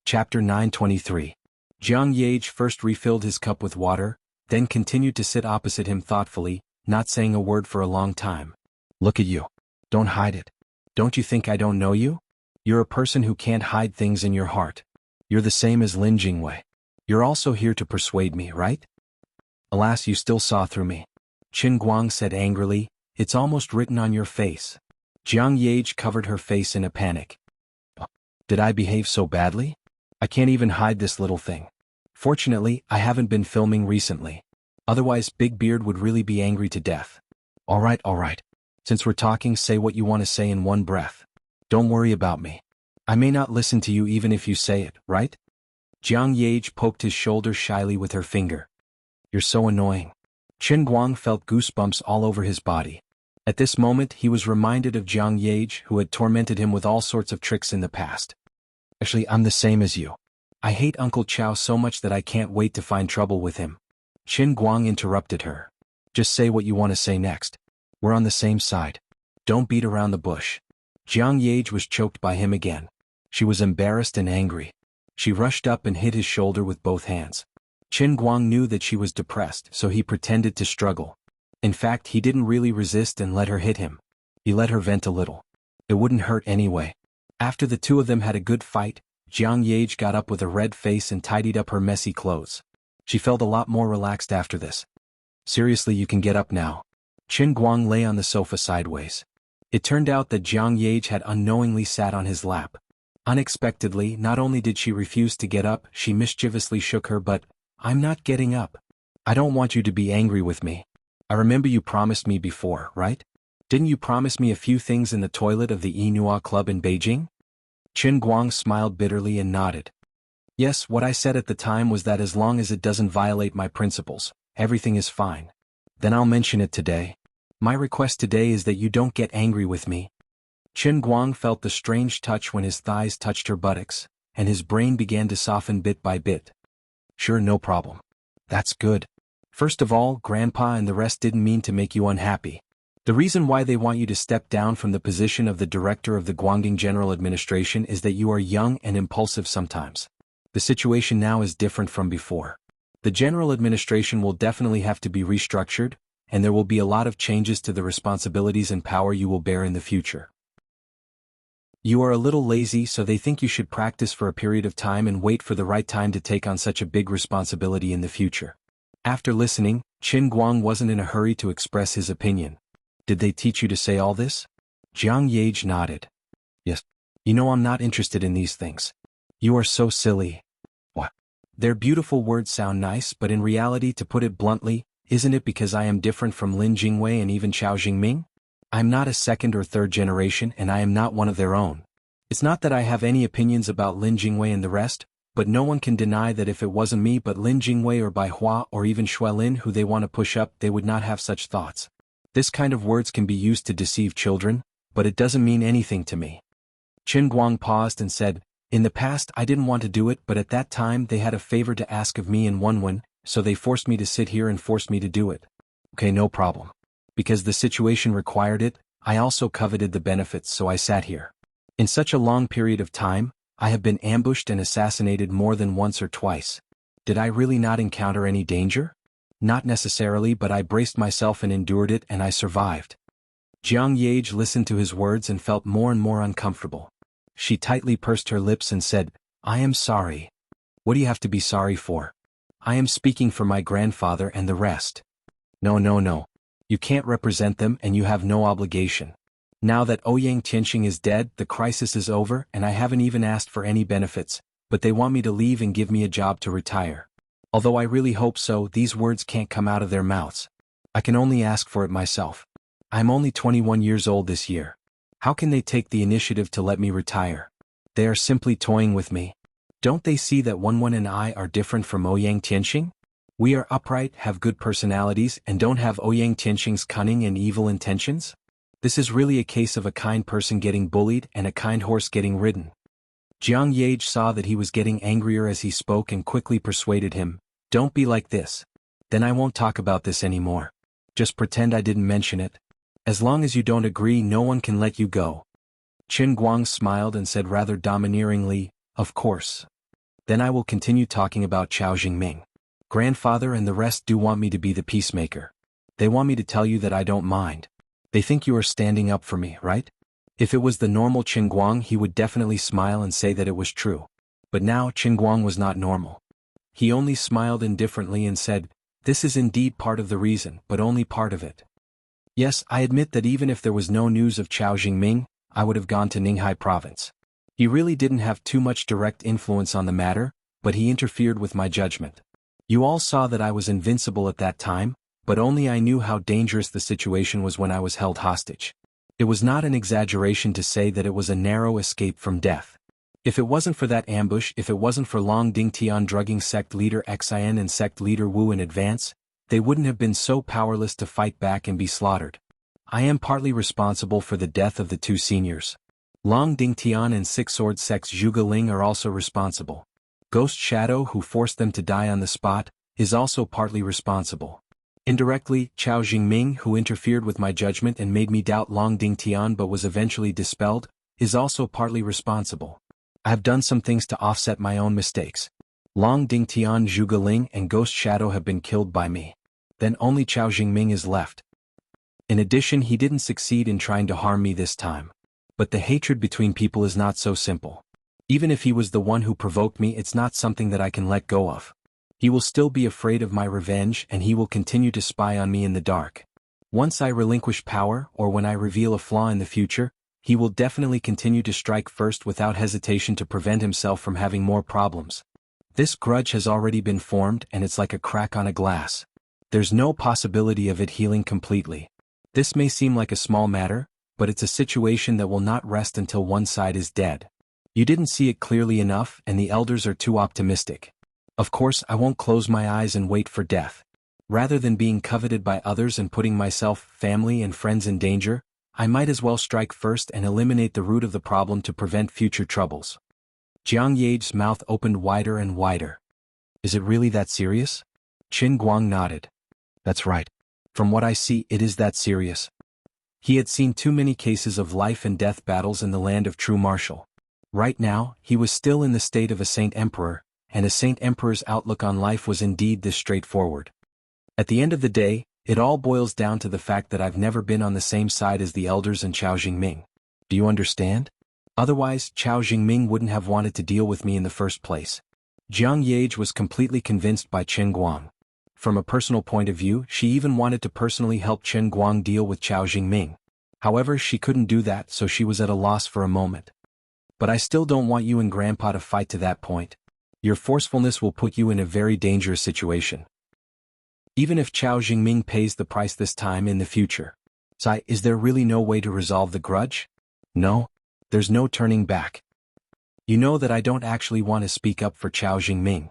Chapter 923. Jiang Yage first refilled his cup with water, then continued to sit opposite him thoughtfully, not saying a word for a long time. Look at you. Don't hide it. Don't you think I don't know you? You're a person who can't hide things in your heart. You're the same as Lin Jingwei. You're also here to persuade me, right? Alas, you still saw through me. Qin Guang said angrily, It's almost written on your face. Jiang Yage covered her face in a panic. Did I behave so badly? I can't even hide this little thing. Fortunately, I haven't been filming recently. Otherwise, Big Beard would really be angry to death. All right. Since we're talking, say what you want to say in one breath. Don't worry about me. I may not listen to you even if you say it, right? Jiang Yage poked his shoulder shyly with her finger. You're so annoying. Qin Guang felt goosebumps all over his body. At this moment, he was reminded of Jiang Yage, who had tormented him with all sorts of tricks in the past. Actually, I'm the same as you. I hate Uncle Chao so much that I can't wait to find trouble with him. Qin Guang interrupted her. Just say what you want to say next. We're on the same side. Don't beat around the bush. Jiang Yage was choked by him again. She was embarrassed and angry. She rushed up and hit his shoulder with both hands. Qin Guang knew that she was depressed, so he pretended to struggle. In fact, he didn't really resist and let her hit him. He let her vent a little. It wouldn't hurt anyway. After the two of them had a good fight, Jiang Yage got up with a red face and tidied up her messy clothes. She felt a lot more relaxed after this. Seriously, you can get up now. Qin Guang lay on the sofa sideways. It turned out that Jiang Yage had unknowingly sat on his lap. Unexpectedly, not only did she refuse to get up, she mischievously shook her butt. I'm not getting up. I don't want you to be angry with me. I remember you promised me before, right? Didn't you promise me a few things in the toilet of the Yinhua Club in Beijing? Qin Guang smiled bitterly and nodded. Yes, what I said at the time was that as long as it doesn't violate my principles, everything is fine. Then I'll mention it today. My request today is that you don't get angry with me. Qin Guang felt the strange touch when his thighs touched her buttocks, and his brain began to soften bit by bit. Sure, no problem. That's good. First of all, Grandpa and the rest didn't mean to make you unhappy. The reason why they want you to step down from the position of the director of the Guangdong General Administration is that you are young and impulsive sometimes. The situation now is different from before. The general administration will definitely have to be restructured, and there will be a lot of changes to the responsibilities and power you will bear in the future. You are a little lazy, so they think you should practice for a period of time and wait for the right time to take on such a big responsibility in the future. After listening, Qin Guang wasn't in a hurry to express his opinion. Did they teach you to say all this? Jiang Yage nodded. Yes. You know I'm not interested in these things. You are so silly. What? Their beautiful words sound nice, but in reality, to put it bluntly, isn't it because I am different from Lin Jingwei and even Xiao Jingming? I'm not a second or third generation and I am not one of their own. It's not that I have any opinions about Lin Jingwei and the rest, but no one can deny that if it wasn't me but Lin Jingwei or Bai Hua or even Xuelin who they want to push up, they would not have such thoughts. This kind of words can be used to deceive children, but it doesn't mean anything to me. Qin Guang paused and said, in the past I didn't want to do it, but at that time they had a favor to ask of me in Wenwen, so they forced me to sit here and forced me to do it. Okay, no problem. Because the situation required it, I also coveted the benefits, so I sat here. In such a long period of time, I have been ambushed and assassinated more than once or twice. Did I really not encounter any danger? Not necessarily, but I braced myself and endured it and I survived. Jiang Yage listened to his words and felt more and more uncomfortable. She tightly pursed her lips and said, I am sorry. What do you have to be sorry for? I am speaking for my grandfather and the rest. No. You can't represent them and you have no obligation. Now that Ouyang Tianxing is dead, the crisis is over and I haven't even asked for any benefits, but they want me to leave and give me a job to retire. Although I really hope so, these words can't come out of their mouths. I can only ask for it myself. I'm only 21 years old this year. How can they take the initiative to let me retire? They are simply toying with me. Don't they see that Wenwen and I are different from Ouyang Tianxing? We are upright, have good personalities, and don't have Ouyang Tianxing's cunning and evil intentions? This is really a case of a kind person getting bullied and a kind horse getting ridden. Jiang Yage saw that he was getting angrier as he spoke and quickly persuaded him, don't be like this. Then I won't talk about this anymore. Just pretend I didn't mention it. As long as you don't agree, no one can let you go. Qin Guang smiled and said rather domineeringly, of course. Then I will continue talking about Xiao Jingming. Grandfather and the rest do want me to be the peacemaker. They want me to tell you that I don't mind. They think you are standing up for me, right? If it was the normal Qin Guang, he would definitely smile and say that it was true. But now Qin Guang was not normal. He only smiled indifferently and said, this is indeed part of the reason, but only part of it. Yes, I admit that even if there was no news of Xiao Jingming, I would have gone to Ninghai province. He really didn't have too much direct influence on the matter, but he interfered with my judgment. You all saw that I was invincible at that time, but only I knew how dangerous the situation was when I was held hostage. It was not an exaggeration to say that it was a narrow escape from death. If it wasn't for that ambush, if it wasn't for Long Dingtian drugging sect leader Xian and sect leader Wu in advance, they wouldn't have been so powerless to fight back and be slaughtered. I am partly responsible for the death of the two seniors. Long Dingtian and Six Sword sect's Zhuge Ling are also responsible. Ghost Shadow, who forced them to die on the spot, is also partly responsible. Indirectly, Xiao Jingming, who interfered with my judgment and made me doubt Long Dingtian but was eventually dispelled, is also partly responsible. I have done some things to offset my own mistakes. Long Dingtian, Zhuge Ling, and Ghost Shadow have been killed by me. Then only Xiao Jingming is left. In addition, he didn't succeed in trying to harm me this time. But the hatred between people is not so simple. Even if he was the one who provoked me, it's not something that I can let go of. He will still be afraid of my revenge and he will continue to spy on me in the dark. Once I relinquish power or when I reveal a flaw in the future, he will definitely continue to strike first without hesitation to prevent himself from having more problems. This grudge has already been formed and it's like a crack on a glass. There's no possibility of it healing completely. This may seem like a small matter, but it's a situation that will not rest until one side is dead. You didn't see it clearly enough and the elders are too optimistic. Of course, I won't close my eyes and wait for death. Rather than being coveted by others and putting myself, family and friends in danger, I might as well strike first and eliminate the root of the problem to prevent future troubles. Jiang Yage's mouth opened wider and wider. Is it really that serious? Qin Guang nodded. That's right. From what I see, it is that serious. He had seen too many cases of life and death battles in the land of true martial. Right now, he was still in the state of a Saint Emperor, and a Saint Emperor's outlook on life was indeed this straightforward. At the end of the day, it all boils down to the fact that I've never been on the same side as the elders and Chao Jingming. Do you understand? Otherwise, Chao Jingming wouldn't have wanted to deal with me in the first place. Jiang Yage was completely convinced by Chen Guang. From a personal point of view, she even wanted to personally help Chen Guang deal with Chao Jingming. However, she couldn't do that, so she was at a loss for a moment. But I still don't want you and Grandpa to fight to that point. Your forcefulness will put you in a very dangerous situation. Even if Chao Jingming pays the price this time in the future. Sai, is there really no way to resolve the grudge? No. There's no turning back. You know that I don't actually want to speak up for Chao Jingming.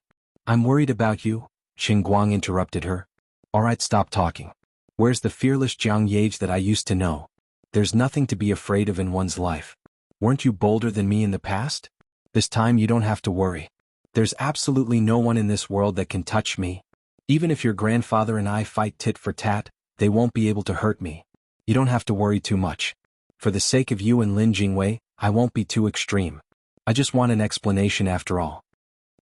I'm worried about you, Qin Guang interrupted her. Alright, stop talking. Where's the fearless Jiang Yage that I used to know? There's nothing to be afraid of in one's life. Weren't you bolder than me in the past? This time you don't have to worry. There's absolutely no one in this world that can touch me. Even if your grandfather and I fight tit for tat, they won't be able to hurt me. You don't have to worry too much. For the sake of you and Lin Jingwei, I won't be too extreme. I just want an explanation after all.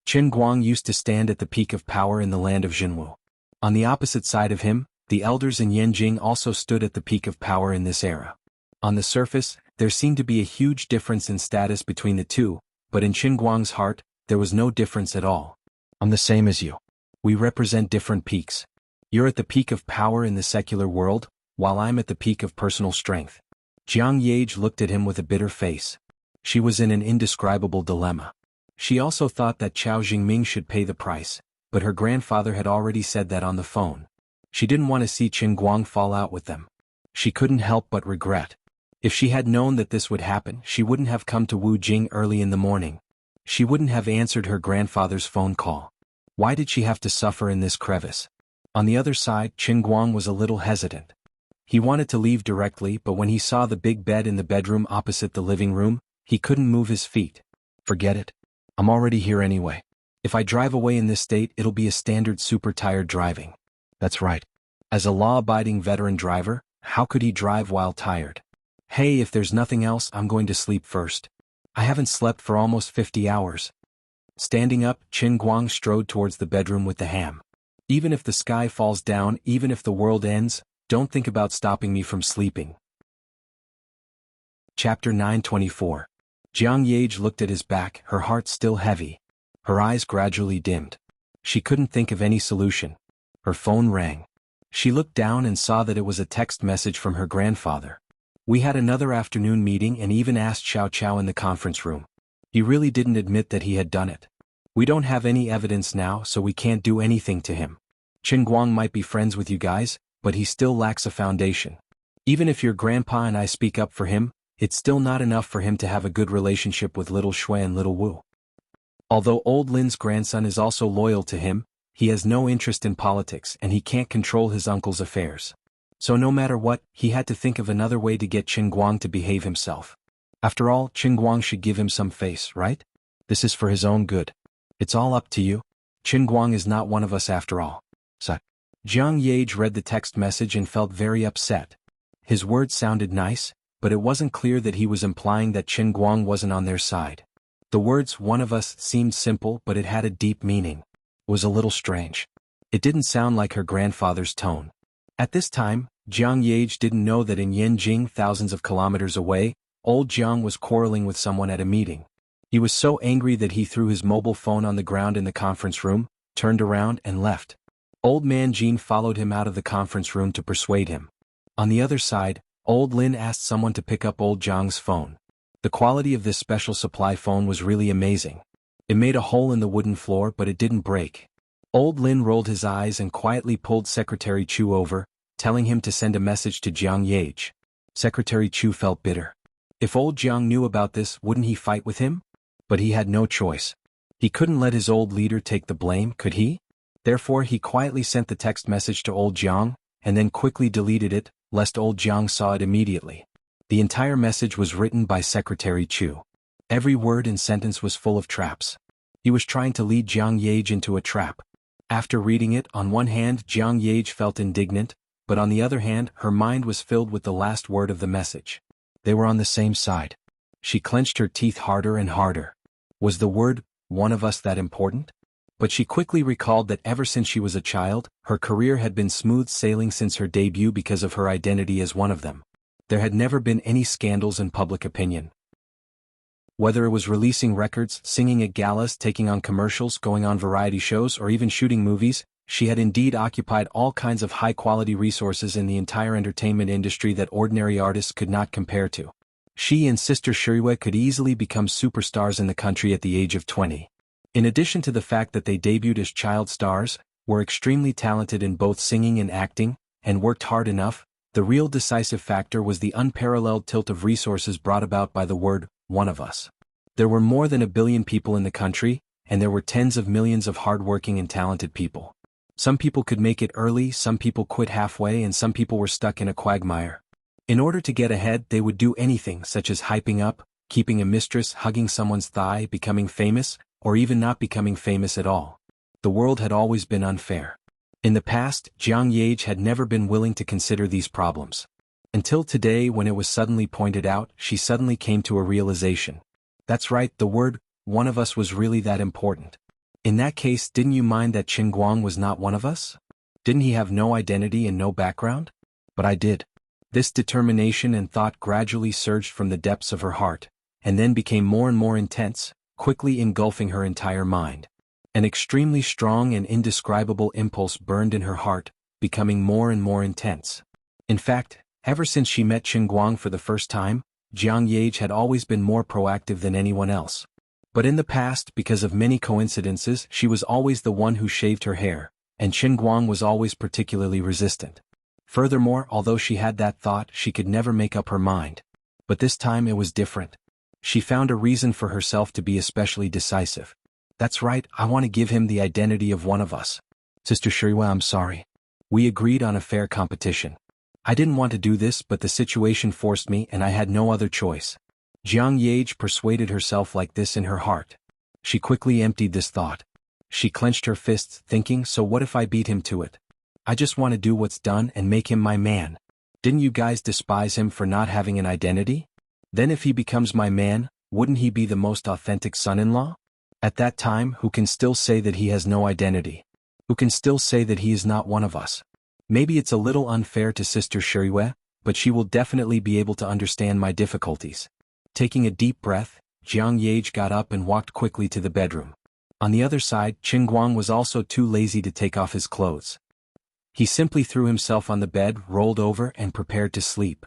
Qin Guang used to stand at the peak of power in the land of Jinwu. On the opposite side of him, the elders in Yanjing also stood at the peak of power in this era. On the surface, there seemed to be a huge difference in status between the two, but in Qin Guang's heart, there was no difference at all. I'm the same as you. We represent different peaks. You're at the peak of power in the secular world, while I'm at the peak of personal strength. Jiang Yage looked at him with a bitter face. She was in an indescribable dilemma. She also thought that Chao Jingming should pay the price, but her grandfather had already said that on the phone. She didn't want to see Qin Guang fall out with them. She couldn't help but regret. If she had known that this would happen, she wouldn't have come to Wu Jing early in the morning. She wouldn't have answered her grandfather's phone call. Why did she have to suffer in this crevice? On the other side, Qin Guang was a little hesitant. He wanted to leave directly, but when he saw the big bed in the bedroom opposite the living room, he couldn't move his feet. Forget it. I'm already here anyway. If I drive away in this state, it'll be a standard super tired driving. That's right. As a law-abiding veteran driver, how could he drive while tired? Hey, if there's nothing else, I'm going to sleep first. I haven't slept for almost 50 hours. Standing up, Qin Guang strode towards the bedroom with the ham. Even if the sky falls down, even if the world ends, don't think about stopping me from sleeping. Chapter 924. Jiang Yage looked at his back, her heart still heavy. Her eyes gradually dimmed. She couldn't think of any solution. Her phone rang. She looked down and saw that it was a text message from her grandfather. We had another afternoon meeting and even asked Xiao Chao in the conference room. He really didn't admit that he had done it. We don't have any evidence now, so we can't do anything to him. Qin Guang might be friends with you guys, but he still lacks a foundation. Even if your grandpa and I speak up for him, it's still not enough for him to have a good relationship with little Shui and little Wu. Although old Lin's grandson is also loyal to him, he has no interest in politics and he can't control his uncle's affairs. So no matter what, he had to think of another way to get Qin Guang to behave himself. After all, Qin Guang should give him some face, right? This is for his own good. It's all up to you. Qin Guang is not one of us after all. Jiang Yage read the text message and felt very upset. His words sounded nice, but it wasn't clear that he was implying that Qin Guang wasn't on their side. The words "one of us" seemed simple, but it had a deep meaning. It was a little strange. It didn't sound like her grandfather's tone. At this time, Jiang Yage didn't know that in Yanjing, thousands of kilometers away, old Jiang was quarreling with someone at a meeting. He was so angry that he threw his mobile phone on the ground in the conference room, turned around and left. Old man Jean followed him out of the conference room to persuade him. On the other side, old Lin asked someone to pick up old Jiang's phone. The quality of this special supply phone was really amazing. It made a hole in the wooden floor, but it didn't break. Old Lin rolled his eyes and quietly pulled Secretary Chu over, telling him to send a message to Jiang Yage. Secretary Chu felt bitter. If old Jiang knew about this, wouldn't he fight with him? But he had no choice. He couldn't let his old leader take the blame, could he? Therefore he quietly sent the text message to old Jiang, and then quickly deleted it, lest old Jiang saw it immediately. The entire message was written by Secretary Chu. Every word and sentence was full of traps. He was trying to lead Jiang Yage into a trap. After reading it, on one hand Jiang Yage felt indignant, but on the other hand her mind was filled with the last word of the message. They were on the same side. She clenched her teeth harder and harder. Was the word, one of us, that important? But she quickly recalled that ever since she was a child, her career had been smooth sailing since her debut because of her identity as one of them. There had never been any scandals in public opinion. Whether it was releasing records, singing at galas, taking on commercials, going on variety shows, or even shooting movies, she had indeed occupied all kinds of high-quality resources in the entire entertainment industry that ordinary artists could not compare to. She and sister Shirue could easily become superstars in the country at the age of 20. In addition to the fact that they debuted as child stars, were extremely talented in both singing and acting, and worked hard enough, the real decisive factor was the unparalleled tilt of resources brought about by the word, one of us. There were more than 1 billion people in the country, and there were tens of millions of hard-working and talented people. Some people could make it early, some people quit halfway, and some people were stuck in a quagmire. In order to get ahead, they would do anything, such as hyping up, keeping a mistress, hugging someone's thigh, becoming famous, or even not becoming famous at all. The world had always been unfair. In the past, Jiang Yage had never been willing to consider these problems. Until today, when it was suddenly pointed out, she suddenly came to a realization. That's right, the word, one of us, was really that important. In that case, didn't you mind that Qin Guang was not one of us? Didn't he have no identity and no background? But I did. This determination and thought gradually surged from the depths of her heart, and then became more and more intense, quickly engulfing her entire mind. An extremely strong and indescribable impulse burned in her heart, becoming more and more intense. In fact, ever since she met Qin Guang for the first time, Jiang Yage had always been more proactive than anyone else. But in the past, because of many coincidences, she was always the one who shaved her hair, and Qin Guang was always particularly resistant. Furthermore, although she had that thought, she could never make up her mind. But this time it was different. She found a reason for herself to be especially decisive. That's right, I want to give him the identity of one of us. Sister Shirue, I'm sorry. We agreed on a fair competition. I didn't want to do this, but the situation forced me and I had no other choice. Jiang Yage persuaded herself like this in her heart. She quickly emptied this thought. She clenched her fists, thinking, so what if I beat him to it? I just want to do what's done and make him my man. Didn't you guys despise him for not having an identity? Then if he becomes my man, wouldn't he be the most authentic son-in-law? At that time, who can still say that he has no identity? Who can still say that he is not one of us? Maybe it's a little unfair to Sister Shirue, but she will definitely be able to understand my difficulties. Taking a deep breath, Jiang Yage got up and walked quickly to the bedroom. On the other side, Qin Guang was also too lazy to take off his clothes. He simply threw himself on the bed, rolled over, and prepared to sleep.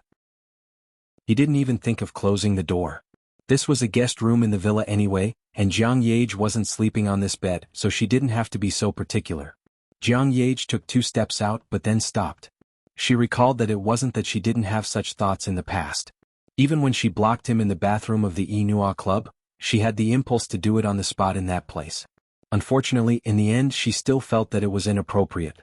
He didn't even think of closing the door. This was a guest room in the villa anyway, and Jiang Yage wasn't sleeping on this bed, so she didn't have to be so particular. Jiang Yage took 2 steps out but then stopped. She recalled that it wasn't that she didn't have such thoughts in the past. Even when she blocked him in the bathroom of the Inua Club, she had the impulse to do it on the spot in that place. Unfortunately, in the end she still felt that it was inappropriate.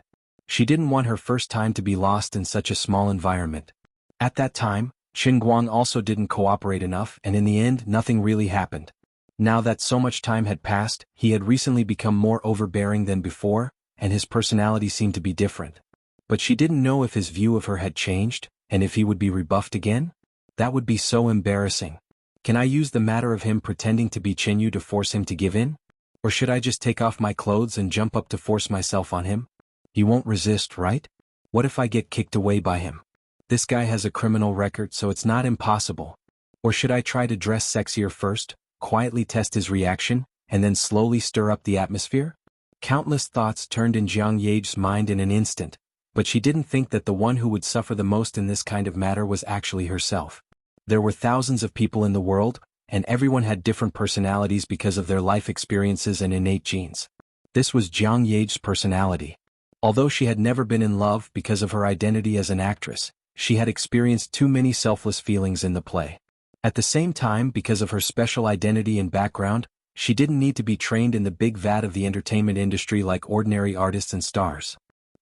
She didn't want her first time to be lost in such a small environment. At that time, Qin Guang also didn't cooperate enough, and in the end nothing really happened. Now that so much time had passed, he had recently become more overbearing than before, and his personality seemed to be different. But she didn't know if his view of her had changed, and if he would be rebuffed again? That would be so embarrassing. Can I use the matter of him pretending to be Chinyu to force him to give in? Or should I just take off my clothes and jump up to force myself on him? He won't resist, right? What if I get kicked away by him? This guy has a criminal record, so it's not impossible. Or should I try to dress sexier first, quietly test his reaction, and then slowly stir up the atmosphere? Countless thoughts turned in Jiang Yage's mind in an instant, but she didn't think that the one who would suffer the most in this kind of matter was actually herself. There were thousands of people in the world, and everyone had different personalities because of their life experiences and innate genes. This was Jiang Yage's personality. Although she had never been in love because of her identity as an actress, she had experienced too many selfless feelings in the play. At the same time, because of her special identity and background, she didn't need to be trained in the big vat of the entertainment industry like ordinary artists and stars.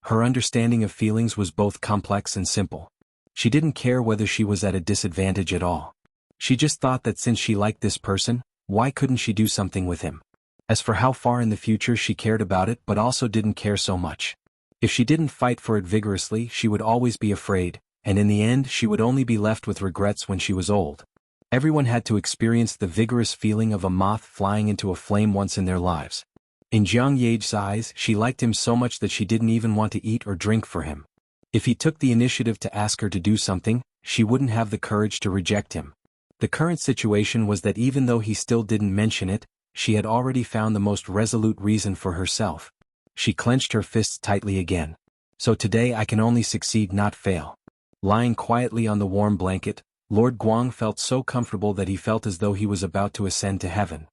Her understanding of feelings was both complex and simple. She didn't care whether she was at a disadvantage at all. She just thought that since she liked this person, why couldn't she do something with him? As for how far in the future she cared about it but also didn't care so much. If she didn't fight for it vigorously she would always be afraid, and in the end she would only be left with regrets when she was old. Everyone had to experience the vigorous feeling of a moth flying into a flame once in their lives. In Jiang Ye's eyes she liked him so much that she didn't even want to eat or drink for him. If he took the initiative to ask her to do something, she wouldn't have the courage to reject him. The current situation was that even though he still didn't mention it, she had already found the most resolute reason for herself. She clenched her fists tightly again. So today I can only succeed, not fail. Lying quietly on the warm blanket, Lord Guang felt so comfortable that he felt as though he was about to ascend to heaven.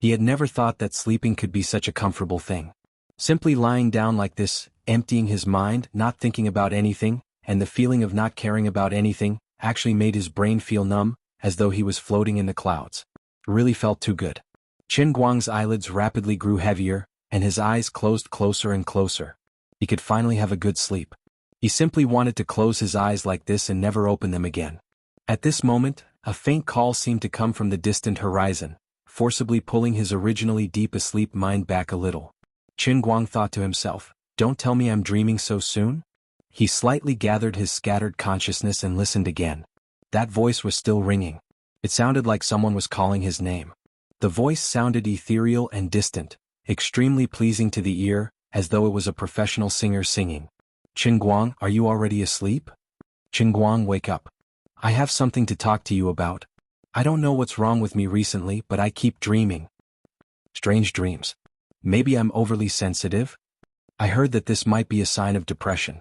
He had never thought that sleeping could be such a comfortable thing. Simply lying down like this, emptying his mind, not thinking about anything, and the feeling of not caring about anything, actually made his brain feel numb, as though he was floating in the clouds. It really felt too good. Qin Guang's eyelids rapidly grew heavier, and his eyes closed closer and closer. He could finally have a good sleep. He simply wanted to close his eyes like this and never open them again. At this moment, a faint call seemed to come from the distant horizon, forcibly pulling his originally deep asleep mind back a little. Qin Guang thought to himself, "Don't tell me I'm dreaming so soon?" He slightly gathered his scattered consciousness and listened again. That voice was still ringing. It sounded like someone was calling his name. The voice sounded ethereal and distant, extremely pleasing to the ear, as though it was a professional singer singing. "Qin Guang, are you already asleep? Qin Guang, wake up. I have something to talk to you about. I don't know what's wrong with me recently, but I keep dreaming. Strange dreams. Maybe I'm overly sensitive? I heard that this might be a sign of depression.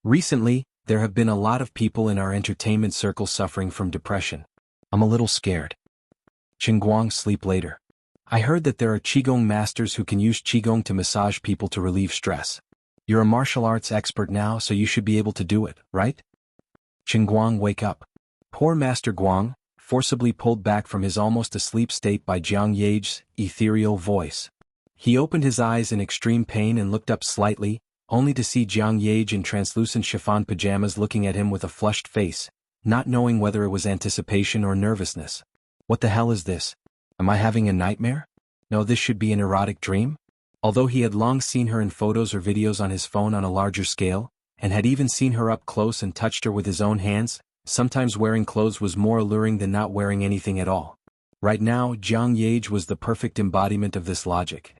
Recently, there have been a lot of people in our entertainment circle suffering from depression. I'm a little scared. Qin Guang, sleep later. I heard that there are Qigong masters who can use Qigong to massage people to relieve stress. You're a martial arts expert now, so you should be able to do it, right? Qin Guang, wake up." Poor Master Guang, forcibly pulled back from his almost asleep state by Jiang Ye's ethereal voice. He opened his eyes in extreme pain and looked up slightly, only to see Jiang Ye in translucent chiffon pajamas looking at him with a flushed face, not knowing whether it was anticipation or nervousness. What the hell is this? Am I having a nightmare? No, this should be an erotic dream? Although he had long seen her in photos or videos on his phone on a larger scale, and had even seen her up close and touched her with his own hands, sometimes wearing clothes was more alluring than not wearing anything at all. Right now, Jiang Ye was the perfect embodiment of this logic.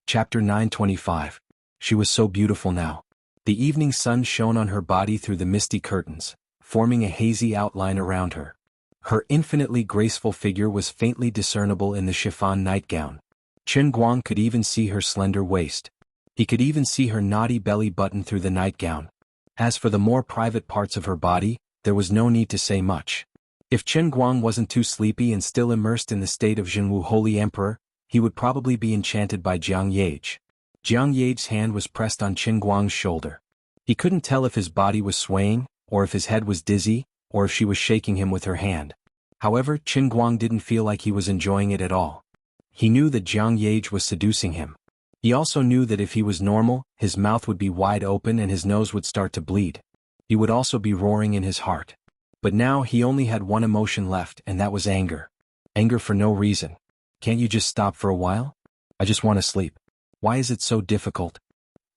Chapter 925. She was so beautiful now. The evening sun shone on her body through the misty curtains, forming a hazy outline around her. Her infinitely graceful figure was faintly discernible in the chiffon nightgown. Qin Guang could even see her slender waist. He could even see her naughty belly button through the nightgown. As for the more private parts of her body, there was no need to say much. If Qin Guang wasn't too sleepy and still immersed in the state of Zhenwu Holy Emperor, he would probably be enchanted by Jiang Ye. Jiang Ye's hand was pressed on Qin Guang's shoulder. He couldn't tell if his body was swaying, or if his head was dizzy, or if she was shaking him with her hand. However, Qin Guang didn't feel like he was enjoying it at all. He knew that Jiang Ye was seducing him. He also knew that if he was normal, his mouth would be wide open and his nose would start to bleed. He would also be roaring in his heart. But now he only had one emotion left, and that was anger. Anger for no reason. Can't you just stop for a while? I just want to sleep. Why is it so difficult?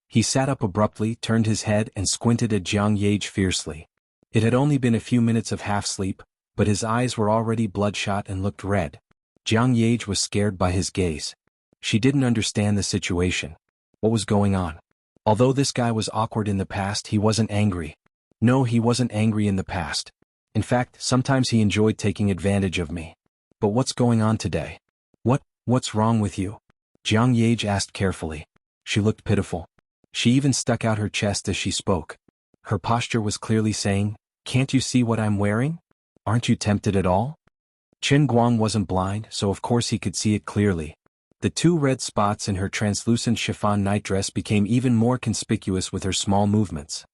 He sat up abruptly, turned his head and squinted at Jiang Ye fiercely. It had only been a few minutes of half-sleep, but his eyes were already bloodshot and looked red. Jiang Ye was scared by his gaze. She didn't understand the situation. What was going on? Although this guy was awkward in the past, he wasn't angry. No, he wasn't angry in the past. In fact, sometimes he enjoyed taking advantage of me. But what's going on today? What's wrong with you? Jiang Ye asked carefully. She looked pitiful. She even stuck out her chest as she spoke. Her posture was clearly saying, "Can't you see what I'm wearing? Aren't you tempted at all?" Qin Guang wasn't blind, so of course he could see it clearly. The two red spots in her translucent chiffon nightdress became even more conspicuous with her small movements.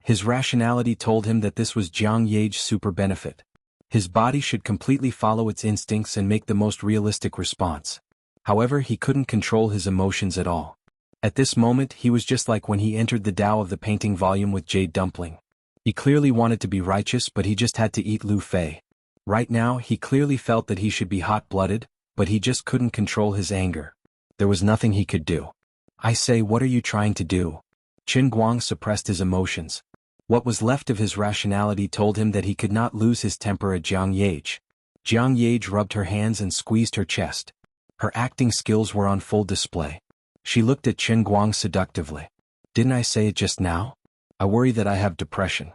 His rationality told him that this was Jiang Ye's super benefit. His body should completely follow its instincts and make the most realistic response. However, he couldn't control his emotions at all. At this moment, he was just like when he entered the Tao of the painting volume with Jade Dumpling. He clearly wanted to be righteous, but he just had to eat Lu Fei. Right now, he clearly felt that he should be hot-blooded, but he just couldn't control his anger. There was nothing he could do. I say, what are you trying to do? Qin Guang suppressed his emotions. What was left of his rationality told him that he could not lose his temper at Jiang Yage. Jiang Yage rubbed her hands and squeezed her chest. Her acting skills were on full display. She looked at Qin Guang seductively. Didn't I say it just now? I worry that I have depression.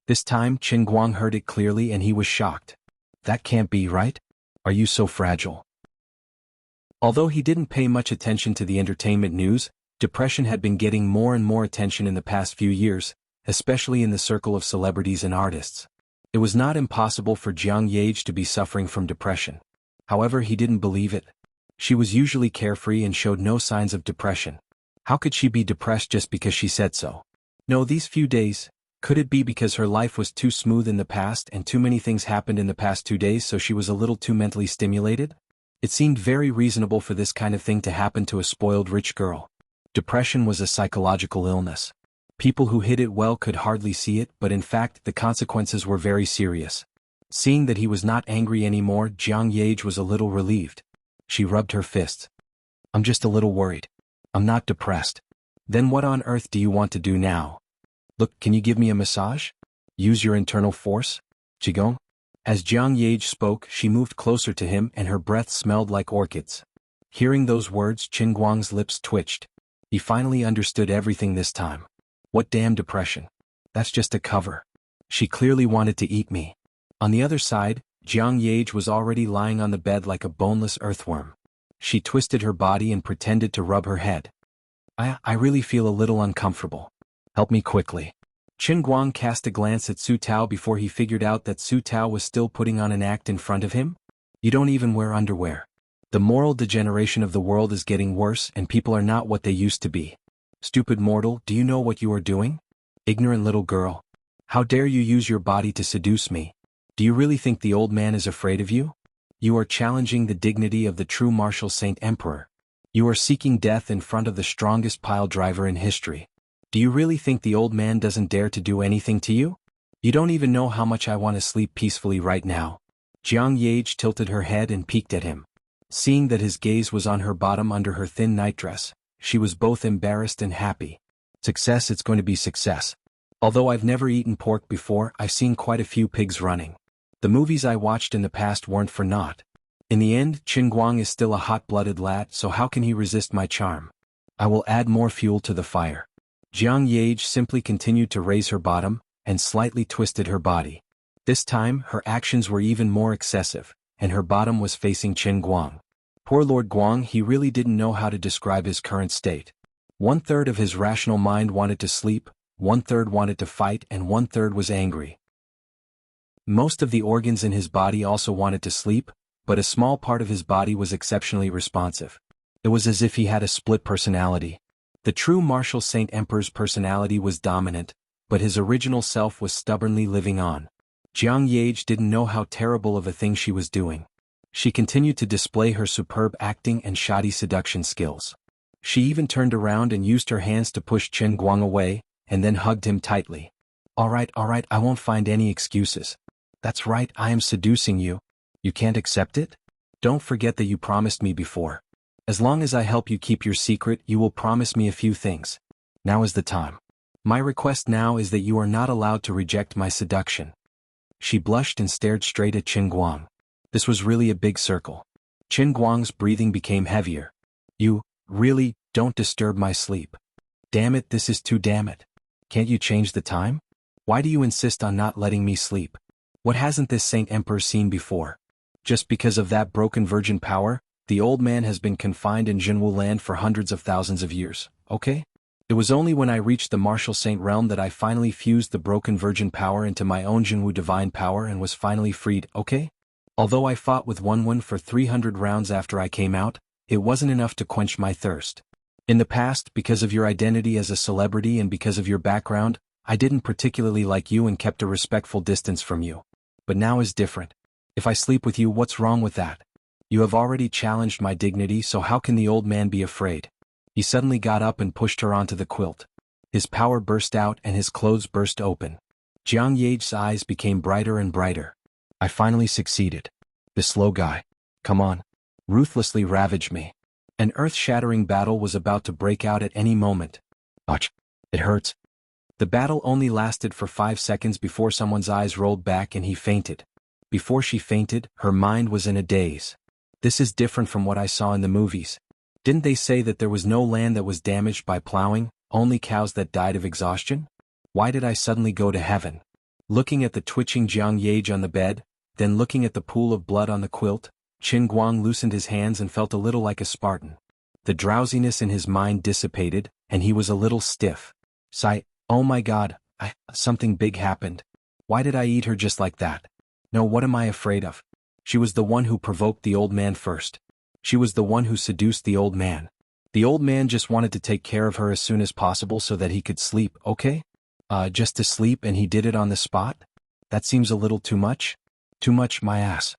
This time Qin Guang heard it clearly and he was shocked. That can't be right? Are you so fragile? Although he didn't pay much attention to the entertainment news, depression had been getting more and more attention in the past few years, especially in the circle of celebrities and artists. It was not impossible for Jiang Yage to be suffering from depression. However, he didn't believe it. She was usually carefree and showed no signs of depression. How could she be depressed just because she said so? No, these few days, could it be because her life was too smooth in the past and too many things happened in the past 2 days so she was a little too mentally stimulated? It seemed very reasonable for this kind of thing to happen to a spoiled rich girl. Depression was a psychological illness. People who hid it well could hardly see it, but in fact the consequences were very serious. Seeing that he was not angry anymore, Jiang Yage was a little relieved. She rubbed her fists. I'm just a little worried. I'm not depressed. Then what on earth do you want to do now? Look, can you give me a massage? Use your internal force? Qigong? As Jiang Yage spoke, she moved closer to him and her breath smelled like orchids. Hearing those words, Qin Guang's lips twitched. He finally understood everything this time. What damn depression. That's just a cover. She clearly wanted to eat me. On the other side, Jiang Yage was already lying on the bed like a boneless earthworm. She twisted her body and pretended to rub her head. I really feel a little uncomfortable. Help me quickly. Qin Guang cast a glance at Su Tao before he figured out that Su Tao was still putting on an act in front of him. You don't even wear underwear. The moral degeneration of the world is getting worse and people are not what they used to be. Stupid mortal, do you know what you are doing? Ignorant little girl. How dare you use your body to seduce me? Do you really think the old man is afraid of you? You are challenging the dignity of the true martial saint emperor. You are seeking death in front of the strongest pile driver in history. Do you really think the old man doesn't dare to do anything to you? You don't even know how much I want to sleep peacefully right now. Jiang Yage tilted her head and peeked at him. Seeing that his gaze was on her bottom under her thin nightdress, she was both embarrassed and happy. Success, it's going to be success. Although I've never eaten pork before, I've seen quite a few pigs running. The movies I watched in the past weren't for naught. In the end, Qin Guang is still a hot-blooded lad, so how can he resist my charm? I will add more fuel to the fire. Jiang Yage simply continued to raise her bottom, and slightly twisted her body. This time, her actions were even more excessive, and her bottom was facing Qin Guang. Poor Lord Guang, he really didn't know how to describe his current state. 1/3 of his rational mind wanted to sleep, 1/3 wanted to fight, and 1/3 was angry. Most of the organs in his body also wanted to sleep, but a small part of his body was exceptionally responsive. It was as if he had a split personality. The true martial saint emperor's personality was dominant, but his original self was stubbornly living on. Jiang Yage didn't know how terrible of a thing she was doing. She continued to display her superb acting and shoddy seduction skills. She even turned around and used her hands to push Qin Guang away, and then hugged him tightly. All right, I won't find any excuses. That's right, I am seducing you. You can't accept it? Don't forget that you promised me before. As long as I help you keep your secret, you will promise me a few things. Now is the time. My request now is that you are not allowed to reject my seduction. She blushed and stared straight at Qin Guang. This was really a big circle. Qin Guang's breathing became heavier. You, really, don't disturb my sleep. Damn it, this is too damn it. Can't you change the time? Why do you insist on not letting me sleep? What hasn't this Saint Emperor seen before? Just because of that broken virgin power, the old man has been confined in Jinwu land for hundreds of thousands of years, okay? It was only when I reached the martial saint realm that I finally fused the broken virgin power into my own Jinwu divine power and was finally freed, okay? Although I fought with Wenwen for 300 rounds after I came out, it wasn't enough to quench my thirst. In the past, because of your identity as a celebrity and because of your background, I didn't particularly like you and kept a respectful distance from you. But now is different. If I sleep with you, what's wrong with that? You have already challenged my dignity, so how can the old man be afraid? He suddenly got up and pushed her onto the quilt. His power burst out and his clothes burst open. Jiang Yage's eyes became brighter and brighter. I finally succeeded. This slow guy. Come on. ruthlessly ravaged me. An earth-shattering battle was about to break out at any moment. Ouch. It hurts. The battle only lasted for 5 seconds before someone's eyes rolled back and he fainted. Before she fainted, her mind was in a daze. This is different from what I saw in the movies. Didn't they say that there was no land that was damaged by plowing, only cows that died of exhaustion? Why did I suddenly go to heaven? Looking at the twitching Jiang Yage on the bed, then looking at the pool of blood on the quilt, Qin Guang loosened his hands and felt a little like a Spartan. The drowsiness in his mind dissipated, and he was a little stiff. Sigh, oh my God, something big happened. Why did I eat her just like that? No, what am I afraid of? She was the one who provoked the old man first. She was the one who seduced the old man. The old man just wanted to take care of her as soon as possible so that he could sleep, okay? Just to sleep, and he did it on the spot? That seems a little too much? Too much, my ass.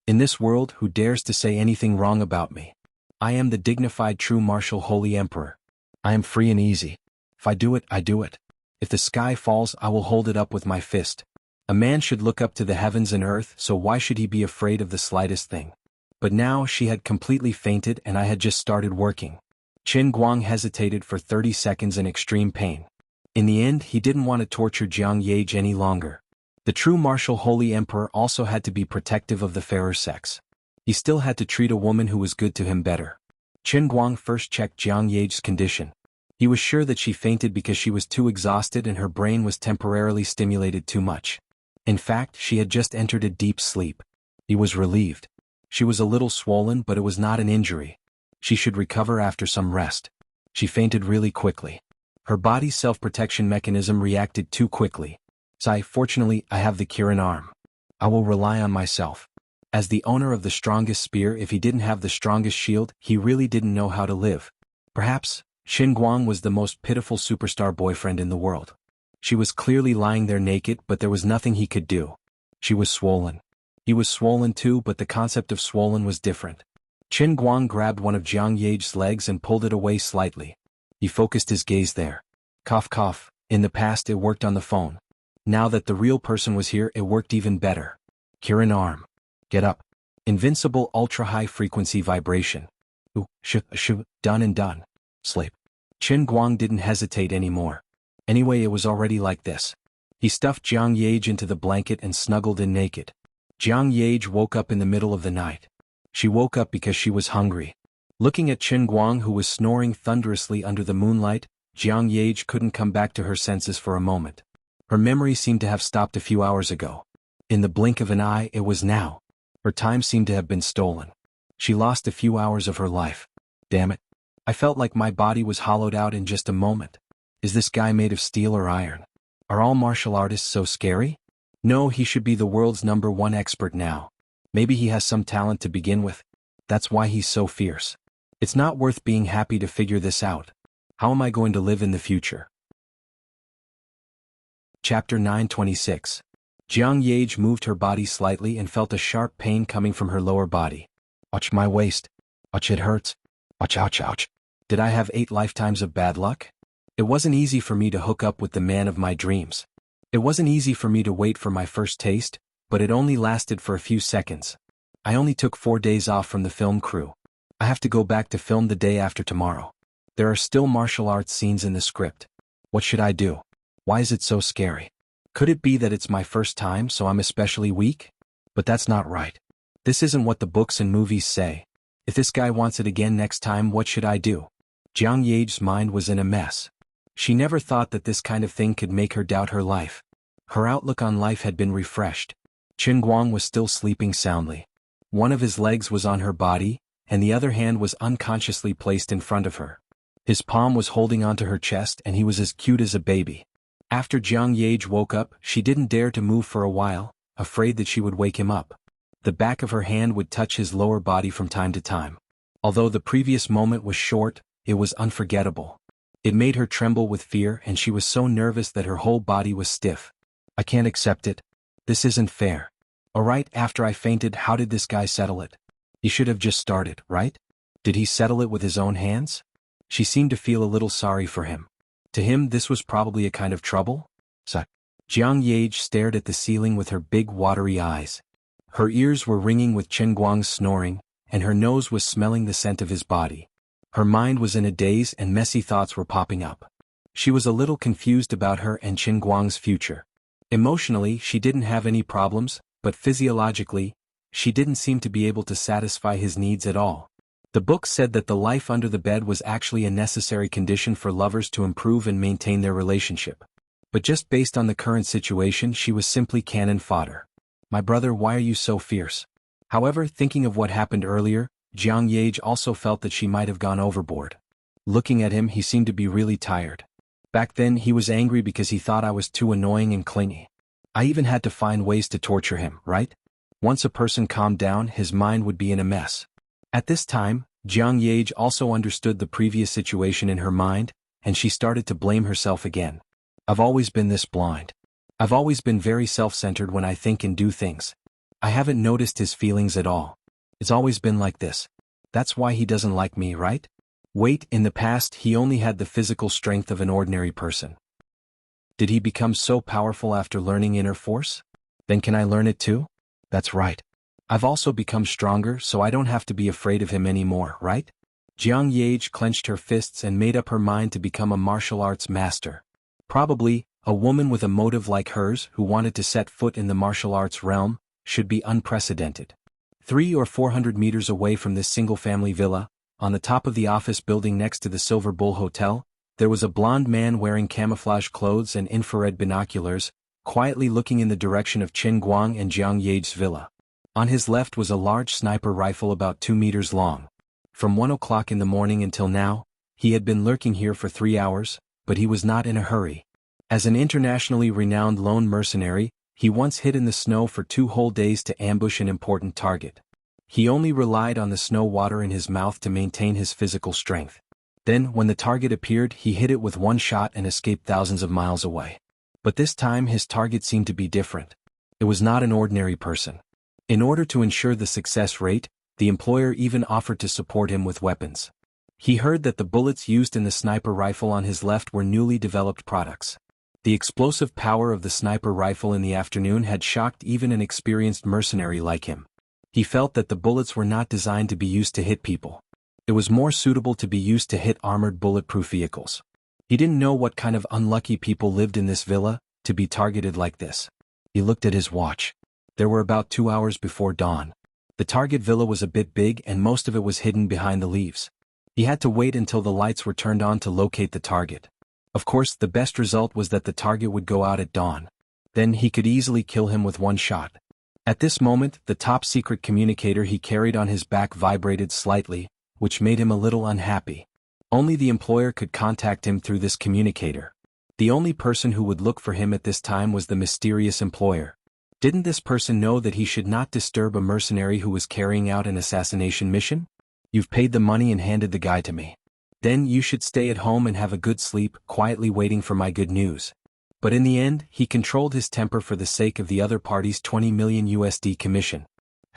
In this world, who dares to say anything wrong about me? I am the dignified true martial holy emperor. I am free and easy. If I do it, I do it. If the sky falls, I will hold it up with my fist. A man should look up to the heavens and earth, so why should he be afraid of the slightest thing? But now she had completely fainted and I had just started working. Qin Guang hesitated for 30 seconds in extreme pain. In the end, he didn't want to torture Jiang Yage any longer. The true martial holy emperor also had to be protective of the fairer sex. He still had to treat a woman who was good to him better. Qin Guang first checked Jiang Yage's condition. He was sure that she fainted because she was too exhausted and her brain was temporarily stimulated too much. In fact, she had just entered a deep sleep. He was relieved. She was a little swollen, but it was not an injury. She should recover after some rest. She fainted really quickly. Her body's self-protection mechanism reacted too quickly. Fortunately, I have the Kirin arm. I will rely on myself. As the owner of the strongest spear, if he didn't have the strongest shield, he really didn't know how to live. Perhaps, Qin Guang was the most pitiful superstar boyfriend in the world. She was clearly lying there naked, but there was nothing he could do. She was swollen. He was swollen too, but the concept of swollen was different. Qin Guang grabbed one of Jiang Yage's legs and pulled it away slightly. He focused his gaze there. Cough cough, in the past it worked on the phone. Now that the real person was here, it worked even better. Kirin arm. Get up. Invincible ultra-high frequency vibration. Done and done. Sleep. Qin Guang didn't hesitate anymore. Anyway, it was already like this. He stuffed Jiang Yage into the blanket and snuggled in naked. Jiang Yage woke up in the middle of the night. She woke up because she was hungry. Looking at Qin Guang, who was snoring thunderously under the moonlight, Jiang Yage couldn't come back to her senses for a moment. Her memory seemed to have stopped a few hours ago. In the blink of an eye, it was now. Her time seemed to have been stolen. She lost a few hours of her life. Damn it. I felt like my body was hollowed out in just a moment. Is this guy made of steel or iron? Are all martial artists so scary? No, he should be the world's #1 expert now. Maybe he has some talent to begin with. That's why he's so fierce. It's not worth being happy to figure this out. How am I going to live in the future? Chapter 926. Jiang Yage moved her body slightly and felt a sharp pain coming from her lower body. Ouch, my waist. Ouch, it hurts. Ouch, ouch, ouch. Did I have 8 lifetimes of bad luck? It wasn't easy for me to hook up with the man of my dreams. It wasn't easy for me to wait for my first taste, but it only lasted for a few seconds. I only took 4 days off from the film crew. I have to go back to film the day after tomorrow. There are still martial arts scenes in the script. What should I do? Why is it so scary? Could it be that it's my first time, so I'm especially weak? But that's not right. This isn't what the books and movies say. If this guy wants it again next time, what should I do? Jiang Yage's mind was in a mess. She never thought that this kind of thing could make her doubt her life. Her outlook on life had been refreshed. Qin Guang was still sleeping soundly. One of his legs was on her body, and the other hand was unconsciously placed in front of her. His palm was holding onto her chest and he was as cute as a baby. After Jiang Yage woke up, she didn't dare to move for a while, afraid that she would wake him up. The back of her hand would touch his lower body from time to time. Although the previous moment was short, it was unforgettable. It made her tremble with fear and she was so nervous that her whole body was stiff. I can't accept it. This isn't fair. Alright, after I fainted, how did this guy settle it? He should have just started, right? Did he settle it with his own hands? She seemed to feel a little sorry for him. To him, this was probably a kind of trouble? Jiang Yage stared at the ceiling with her big watery eyes. Her ears were ringing with Qin Guang's snoring, and her nose was smelling the scent of his body. Her mind was in a daze and messy thoughts were popping up. She was a little confused about her and Qin Guang's future. Emotionally, she didn't have any problems, but physiologically, she didn't seem to be able to satisfy his needs at all. The book said that the life under the bed was actually a necessary condition for lovers to improve and maintain their relationship. But just based on the current situation, she was simply cannon fodder. "My brother, why are you so fierce?" However, thinking of what happened earlier, Jiang Yage also felt that she might have gone overboard. Looking at him, he seemed to be really tired. Back then, he was angry because he thought I was too annoying and clingy. I even had to find ways to torture him, right? Once a person calmed down, his mind would be in a mess. At this time, Jiang Yage also understood the previous situation in her mind, and she started to blame herself again. "I've always been this blind. I've always been very self-centered when I think and do things. I haven't noticed his feelings at all. It's always been like this. That's why he doesn't like me, right? Wait, in the past he only had the physical strength of an ordinary person. Did he become so powerful after learning inner force? Then can I learn it too? That's right. I've also become stronger, so I don't have to be afraid of him anymore, right?" Jiang Yage clenched her fists and made up her mind to become a martial arts master. Probably, a woman with a motive like hers who wanted to set foot in the martial arts realm should be unprecedented. 300 or 400 meters away from this single-family villa, on the top of the office building next to the Silver Bull Hotel, there was a blond man wearing camouflage clothes and infrared binoculars, quietly looking in the direction of Qin Guang and Jiang Yage's villa. On his left was a large sniper rifle about 2 meters long. From 1 o'clock in the morning until now, he had been lurking here for 3 hours, but he was not in a hurry. As an internationally renowned lone mercenary, he once hid in the snow for 2 whole days to ambush an important target. He only relied on the snow water in his mouth to maintain his physical strength. Then, when the target appeared, he hit it with 1 shot and escaped thousands of miles away. But this time his target seemed to be different. It was not an ordinary person. In order to ensure the success rate, the employer even offered to support him with weapons. He heard that the bullets used in the sniper rifle on his left were newly developed products. The explosive power of the sniper rifle in the afternoon had shocked even an experienced mercenary like him. He felt that the bullets were not designed to be used to hit people. It was more suitable to be used to hit armored bulletproof vehicles. He didn't know what kind of unlucky people lived in this villa to be targeted like this. He looked at his watch. There were about 2 hours before dawn. The target villa was a bit big and most of it was hidden behind the leaves. He had to wait until the lights were turned on to locate the target. Of course, the best result was that the target would go out at dawn. Then he could easily kill him with 1 shot. At this moment, the top-secret communicator he carried on his back vibrated slightly, which made him a little unhappy. Only the employer could contact him through this communicator. The only person who would look for him at this time was the mysterious employer. Didn't this person know that he should not disturb a mercenary who was carrying out an assassination mission? "You've paid the money and handed the guy to me. Then you should stay at home and have a good sleep, quietly waiting for my good news." But in the end, he controlled his temper for the sake of the other party's 20 million USD commission.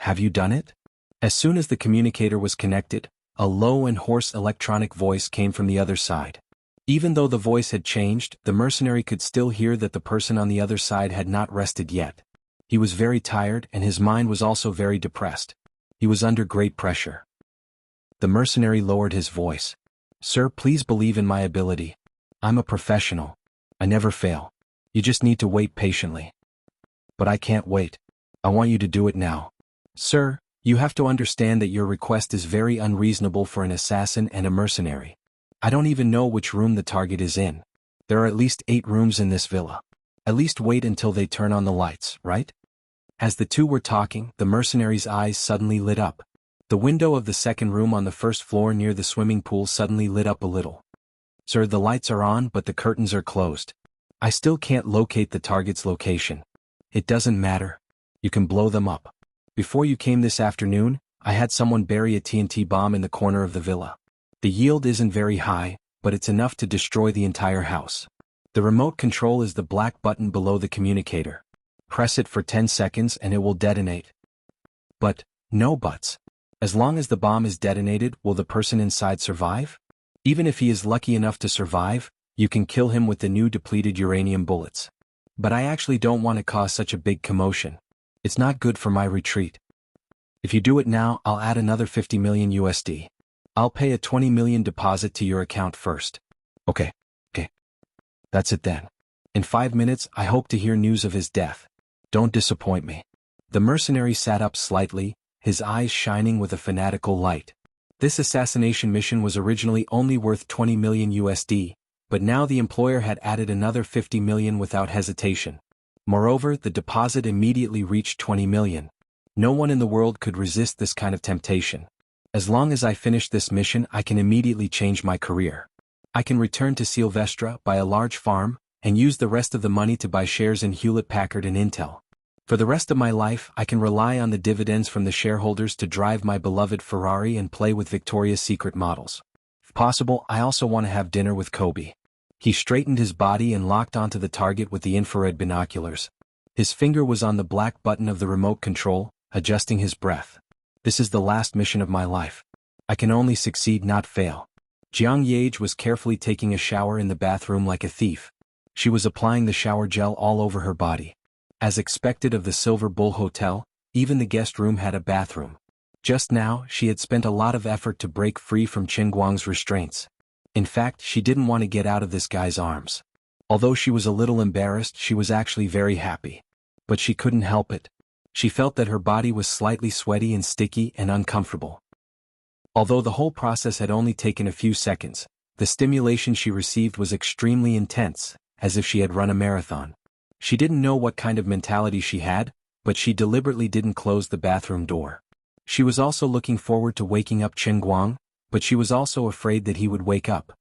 "Have you done it?" As soon as the communicator was connected, a low and hoarse electronic voice came from the other side. Even though the voice had changed, the mercenary could still hear that the person on the other side had not rested yet. He was very tired and his mind was also very depressed. He was under great pressure. The mercenary lowered his voice. "Sir, please believe in my ability. I'm a professional. I never fail. You just need to wait patiently." "But I can't wait. I want you to do it now." "Sir, you have to understand that your request is very unreasonable for an assassin and a mercenary. I don't even know which room the target is in. There are at least 8 rooms in this villa. At least wait until they turn on the lights, right?" As the two were talking, the mercenary's eyes suddenly lit up. The window of the second room on the first floor near the swimming pool suddenly lit up a little. "Sir, the lights are on but the curtains are closed. I still can't locate the target's location." "It doesn't matter. You can blow them up. Before you came this afternoon, I had someone bury a TNT bomb in the corner of the villa. The yield isn't very high, but it's enough to destroy the entire house. The remote control is the black button below the communicator. Press it for 10 seconds and it will detonate." "But, no buts. As long as the bomb is detonated, will the person inside survive? Even if he is lucky enough to survive, you can kill him with the new depleted uranium bullets. But I actually don't want to cause such a big commotion. It's not good for my retreat." If you do it now, I'll add another 50 million USD. I'll pay a 20 million deposit to your account first. Okay. That's it then. In 5 minutes, I hope to hear news of his death. Don't disappoint me. The mercenary sat up slightly, his eyes shining with a fanatical light. This assassination mission was originally only worth 20 million USD, but now the employer had added another 50 million without hesitation. Moreover, the deposit immediately reached 20 million. No one in the world could resist this kind of temptation. As long as I finish this mission, I can immediately change my career. I can return to Silvestra, buy a large farm, and use the rest of the money to buy shares in Hewlett-Packard and Intel. For the rest of my life, I can rely on the dividends from the shareholders to drive my beloved Ferrari and play with Victoria's Secret models. If possible, I also want to have dinner with Kobe. He straightened his body and locked onto the target with the infrared binoculars. His finger was on the black button of the remote control, adjusting his breath. This is the last mission of my life. I can only succeed, not fail. Jiang Yage was carefully taking a shower in the bathroom like a thief. She was applying the shower gel all over her body. As expected of the Silver Bull Hotel, even the guest room had a bathroom. Just now, she had spent a lot of effort to break free from Chen Guang's restraints. In fact, she didn't want to get out of this guy's arms. Although she was a little embarrassed, she was actually very happy. But she couldn't help it. She felt that her body was slightly sweaty and sticky and uncomfortable. Although the whole process had only taken a few seconds, the stimulation she received was extremely intense, as if she had run a marathon. She didn't know what kind of mentality she had, but she deliberately didn't close the bathroom door. She was also looking forward to waking up Chen Guang, but she was also afraid that he would wake up.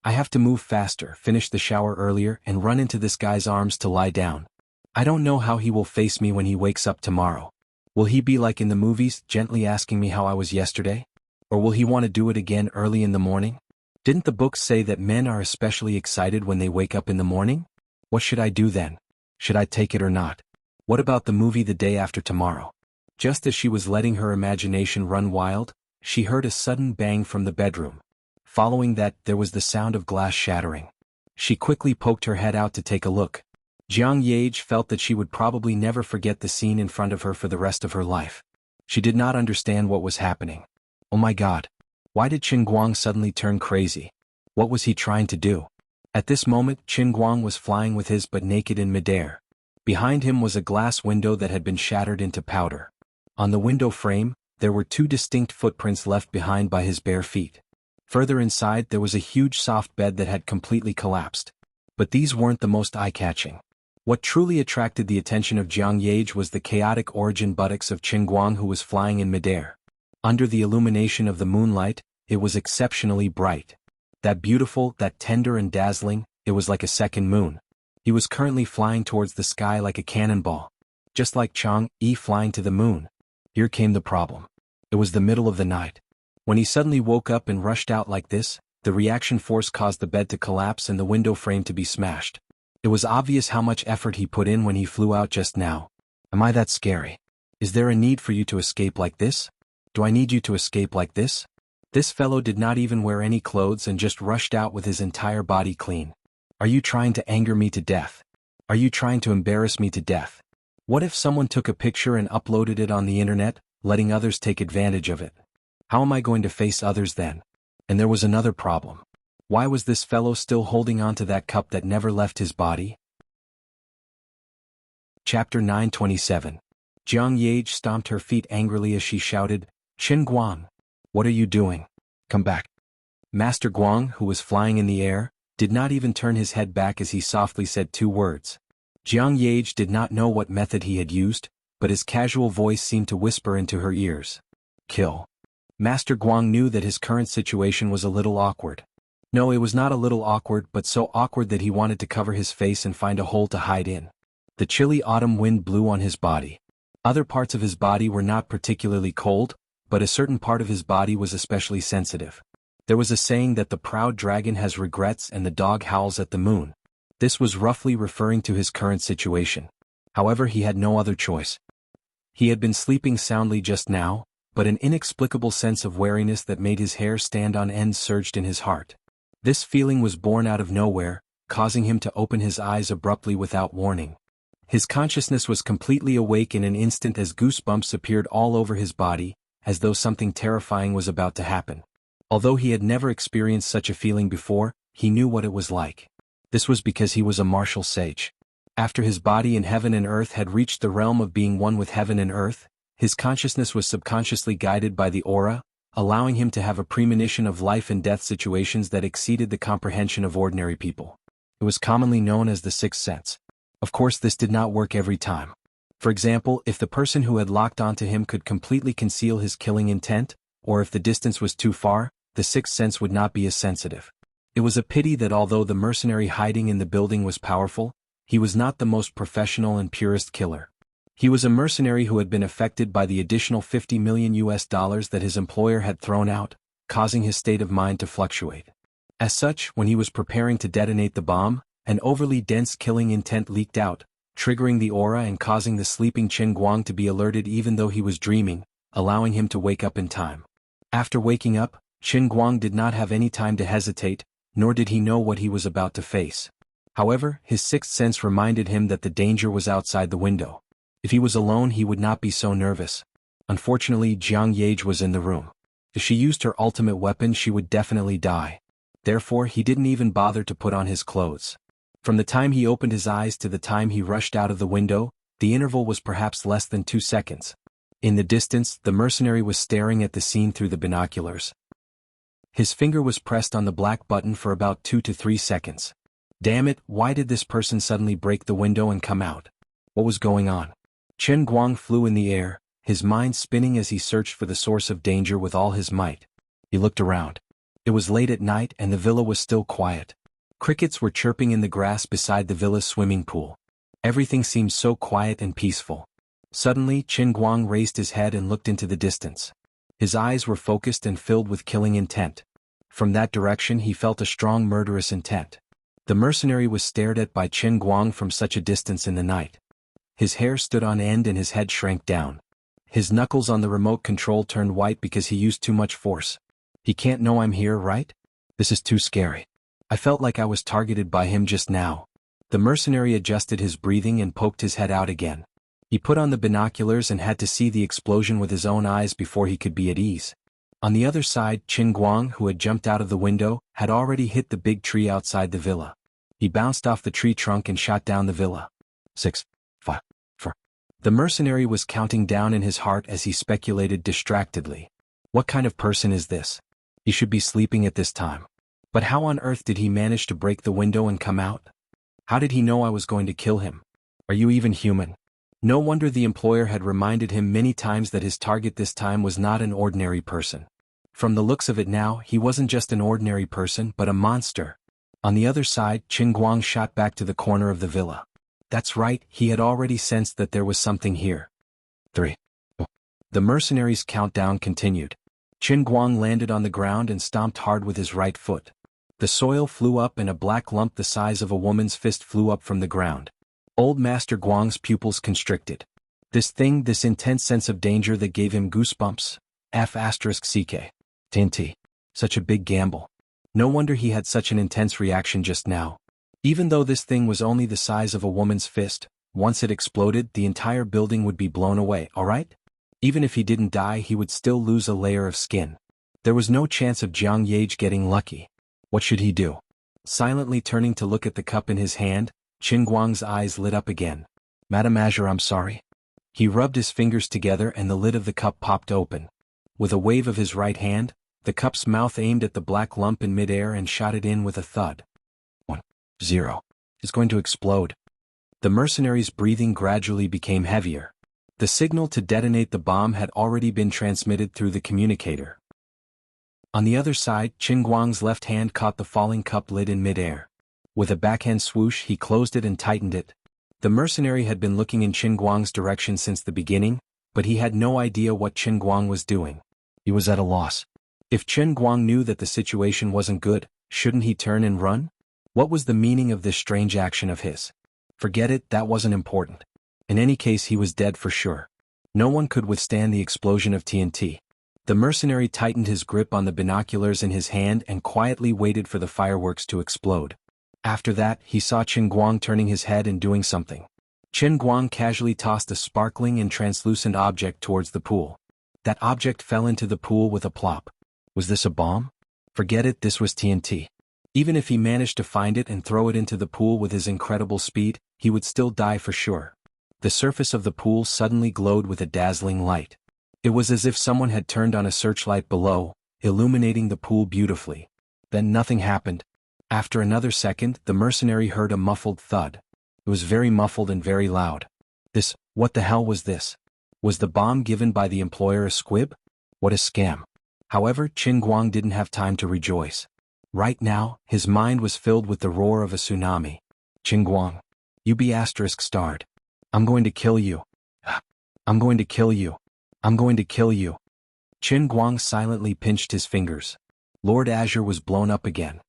I have to move faster, finish the shower earlier, and run into this guy's arms to lie down. I don't know how he will face me when he wakes up tomorrow. Will he be like in the movies, gently asking me how I was yesterday? Or will he want to do it again early in the morning? Didn't the books say that men are especially excited when they wake up in the morning? What should I do then? Should I take it or not? What about the movie The Day After Tomorrow? Just as she was letting her imagination run wild, she heard a sudden bang from the bedroom. Following that, there was the sound of glass shattering. She quickly poked her head out to take a look. Jiang Yage felt that she would probably never forget the scene in front of her for the rest of her life. She did not understand what was happening. Oh my God. Why did Chen Guang suddenly turn crazy? What was he trying to do? At this moment, Chen Guang was flying with his butt naked in midair. Behind him was a glass window that had been shattered into powder. On the window frame, there were 2 distinct footprints left behind by his bare feet. Further inside, there was a huge soft bed that had completely collapsed. But these weren't the most eye-catching. What truly attracted the attention of Jiang Yage was the chaotic origin buttocks of Chen Guang, who was flying in midair. Under the illumination of the moonlight, it was exceptionally bright. That beautiful, that tender and dazzling, it was like a second moon. He was currently flying towards the sky like a cannonball. Just like Chang'e flying to the moon. Here came the problem. It was the middle of the night. When he suddenly woke up and rushed out like this, the reaction force caused the bed to collapse and the window frame to be smashed. It was obvious how much effort he put in when he flew out just now. Am I that scary? Is there a need for you to escape like this? Do I need you to escape like this? This fellow did not even wear any clothes and just rushed out with his entire body clean. Are you trying to anger me to death? Are you trying to embarrass me to death? What if someone took a picture and uploaded it on the internet, letting others take advantage of it? How am I going to face others then? And there was another problem. Why was this fellow still holding on to that cup that never left his body? Chapter 927. Jiang Yage stomped her feet angrily as she shouted, Chen Guang, what are you doing? Come back. Master Guang, who was flying in the air, did not even turn his head back as he softly said 2 words. Jiang Yage did not know what method he had used, but his casual voice seemed to whisper into her ears. Kill. Master Guang knew that his current situation was a little awkward. No, it was not a little awkward, but so awkward that he wanted to cover his face and find a hole to hide in. The chilly autumn wind blew on his body. Other parts of his body were not particularly cold, but a certain part of his body was especially sensitive. There was a saying that the proud dragon has regrets and the dog howls at the moon. This was roughly referring to his current situation. However, he had no other choice. He had been sleeping soundly just now, but an inexplicable sense of wariness that made his hair stand on end surged in his heart. This feeling was born out of nowhere, causing him to open his eyes abruptly without warning. His consciousness was completely awake in an instant as goosebumps appeared all over his body, as though something terrifying was about to happen. Although he had never experienced such a feeling before, he knew what it was like. This was because he was a martial sage. After his body in heaven and earth had reached the realm of being one with heaven and earth, his consciousness was subconsciously guided by the aura, allowing him to have a premonition of life and death situations that exceeded the comprehension of ordinary people. It was commonly known as the sixth sense. Of course, this did not work every time. For example, if the person who had locked onto him could completely conceal his killing intent, or if the distance was too far, the sixth sense would not be as sensitive. It was a pity that although the mercenary hiding in the building was powerful, he was not the most professional and purest killer. He was a mercenary who had been affected by the additional $50 million that his employer had thrown out, causing his state of mind to fluctuate. As such, when he was preparing to detonate the bomb, an overly dense killing intent leaked out, triggering the aura and causing the sleeping Chen Guang to be alerted even though he was dreaming, allowing him to wake up in time. After waking up, Chen Guang did not have any time to hesitate, nor did he know what he was about to face. However, his sixth sense reminded him that the danger was outside the window. If he was alone, he would not be so nervous. Unfortunately, Jiang Yage was in the room. If she used her ultimate weapon, she would definitely die. Therefore, he didn't even bother to put on his clothes. From the time he opened his eyes to the time he rushed out of the window, the interval was perhaps less than 2 seconds. In the distance, the mercenary was staring at the scene through the binoculars. His finger was pressed on the black button for about 2 to 3 seconds. Damn it, why did this person suddenly break the window and come out? What was going on? Chen Guang flew in the air, his mind spinning as he searched for the source of danger with all his might. He looked around. It was late at night and the villa was still quiet. Crickets were chirping in the grass beside the villa's swimming pool. Everything seemed so quiet and peaceful. Suddenly, Chen Guang raised his head and looked into the distance. His eyes were focused and filled with killing intent. From that direction he felt a strong murderous intent. The mercenary was stared at by Chen Guang from such a distance in the night. His hair stood on end and his head shrank down. His knuckles on the remote control turned white because he used too much force. He can't know I'm here, right? This is too scary. I felt like I was targeted by him just now. The mercenary adjusted his breathing and poked his head out again. He put on the binoculars and had to see the explosion with his own eyes before he could be at ease. On the other side, Chen Guang, who had jumped out of the window, had already hit the big tree outside the villa. He bounced off the tree trunk and shot down the villa. 6, 5, 4. The mercenary was counting down in his heart as he speculated distractedly. What kind of person is this? He should be sleeping at this time. But how on earth did he manage to break the window and come out? How did he know I was going to kill him? Are you even human? No wonder the employer had reminded him many times that his target this time was not an ordinary person. From the looks of it now, he wasn't just an ordinary person but a monster. On the other side, Chen Guang shot back to the corner of the villa. That's right, he had already sensed that there was something here. 3. The mercenary's countdown continued. Chen Guang landed on the ground and stomped hard with his right foot. The soil flew up and a black lump the size of a woman's fist flew up from the ground. Old Master Guang's pupils constricted. This intense sense of danger that gave him goosebumps. F***ck. TNT. Such a big gamble. No wonder he had such an intense reaction just now. Even though this thing was only the size of a woman's fist, once it exploded, the entire building would be blown away, alright? Even if he didn't die, he would still lose a layer of skin. There was no chance of Jiang Yage getting lucky. What should he do? Silently turning to look at the cup in his hand, Chen Guang's eyes lit up again. Madame Azure, I'm sorry. He rubbed his fingers together and the lid of the cup popped open. With a wave of his right hand, the cup's mouth aimed at the black lump in midair and shot it in with a thud. 1, 0. It's going to explode. The mercenary's breathing gradually became heavier. The signal to detonate the bomb had already been transmitted through the communicator. On the other side, Chen Guang's left hand caught the falling cup lid in midair. With a backhand swoosh, he closed it and tightened it. The mercenary had been looking in Chen Guang's direction since the beginning, but he had no idea what Chen Guang was doing. He was at a loss. If Chen Guang knew that the situation wasn't good, shouldn't he turn and run? What was the meaning of this strange action of his? Forget it, that wasn't important. In any case, he was dead for sure. No one could withstand the explosion of TNT. The mercenary tightened his grip on the binoculars in his hand and quietly waited for the fireworks to explode. After that, he saw Chen Guang turning his head and doing something. Chen Guang casually tossed a sparkling and translucent object towards the pool. That object fell into the pool with a plop. Was this a bomb? Forget it, this was TNT. Even if he managed to find it and throw it into the pool with his incredible speed, he would still die for sure. The surface of the pool suddenly glowed with a dazzling light. It was as if someone had turned on a searchlight below, illuminating the pool beautifully. Then nothing happened. After another second, the mercenary heard a muffled thud. It was very muffled and very loud. What the hell was this? Was the bomb given by the employer a squib? What a scam. However, Chen Guang didn't have time to rejoice. Right now, his mind was filled with the roar of a tsunami. Chen Guang. You be ****. I'm going to kill you. I'm going to kill you. I'm going to kill you. Chen Guang silently pinched his fingers. Lord Azure was blown up again.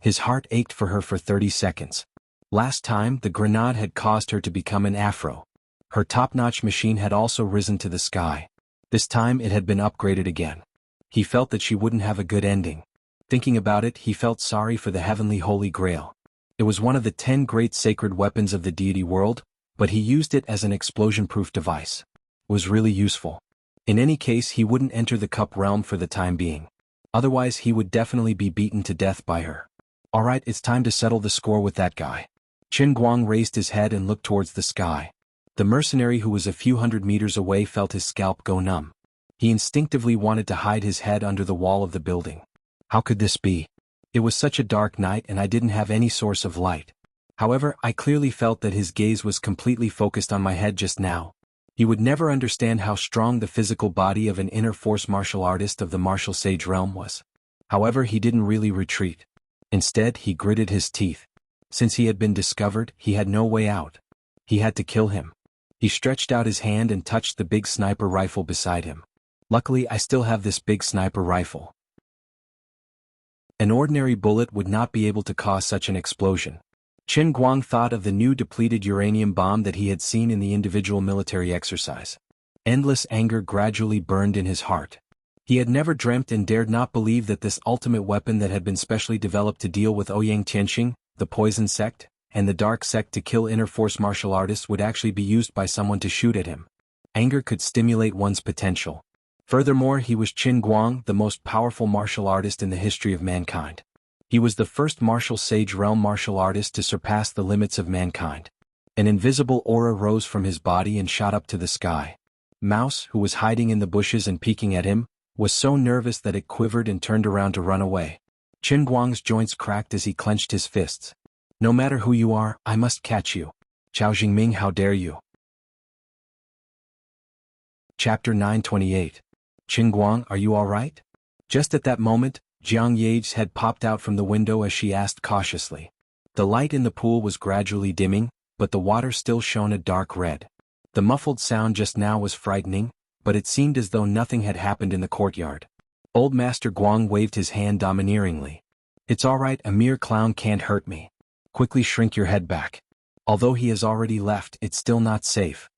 His heart ached for her for 30 seconds. Last time, the grenade had caused her to become an afro. Her top-notch machine had also risen to the sky. This time it had been upgraded again. He felt that she wouldn't have a good ending. Thinking about it, he felt sorry for the heavenly Holy Grail. It was one of the 10 great sacred weapons of the deity world, but he used it as an explosion-proof device. It was really useful. In any case, he wouldn't enter the cup realm for the time being. Otherwise, he would definitely be beaten to death by her. Alright, it's time to settle the score with that guy. Chen Guang raised his head and looked towards the sky. The mercenary who was a few hundred meters away felt his scalp go numb. He instinctively wanted to hide his head under the wall of the building. How could this be? It was such a dark night and I didn't have any source of light. However, I clearly felt that his gaze was completely focused on my head just now. He would never understand how strong the physical body of an inner force martial artist of the martial sage realm was. However, he didn't really retreat. Instead, he gritted his teeth. Since he had been discovered, he had no way out. He had to kill him. He stretched out his hand and touched the big sniper rifle beside him. Luckily, I still have this big sniper rifle. An ordinary bullet would not be able to cause such an explosion. Chen Guang thought of the new depleted uranium bomb that he had seen in the individual military exercise. Endless anger gradually burned in his heart. He had never dreamt and dared not believe that this ultimate weapon that had been specially developed to deal with Ouyang Tianxing, the poison sect, and the dark sect to kill inner force martial artists would actually be used by someone to shoot at him. Anger could stimulate one's potential. Furthermore, he was Chen Guang, the most powerful martial artist in the history of mankind. He was the first martial sage realm martial artist to surpass the limits of mankind. An invisible aura rose from his body and shot up to the sky. Mouse, who was hiding in the bushes and peeking at him, was so nervous that it quivered and turned around to run away. Chen Guang's joints cracked as he clenched his fists. No matter who you are, I must catch you. Chao Jingming, how dare you? Chapter 928. Chen Guang, are you alright? Just at that moment, Jiang Ye's head popped out from the window as she asked cautiously. The light in the pool was gradually dimming, but the water still shone a dark red. The muffled sound just now was frightening, but it seemed as though nothing had happened in the courtyard. Old Master Guang waved his hand domineeringly. It's alright, a mere clown can't hurt me. Quickly shrink your head back. Although he has already left, it's still not safe.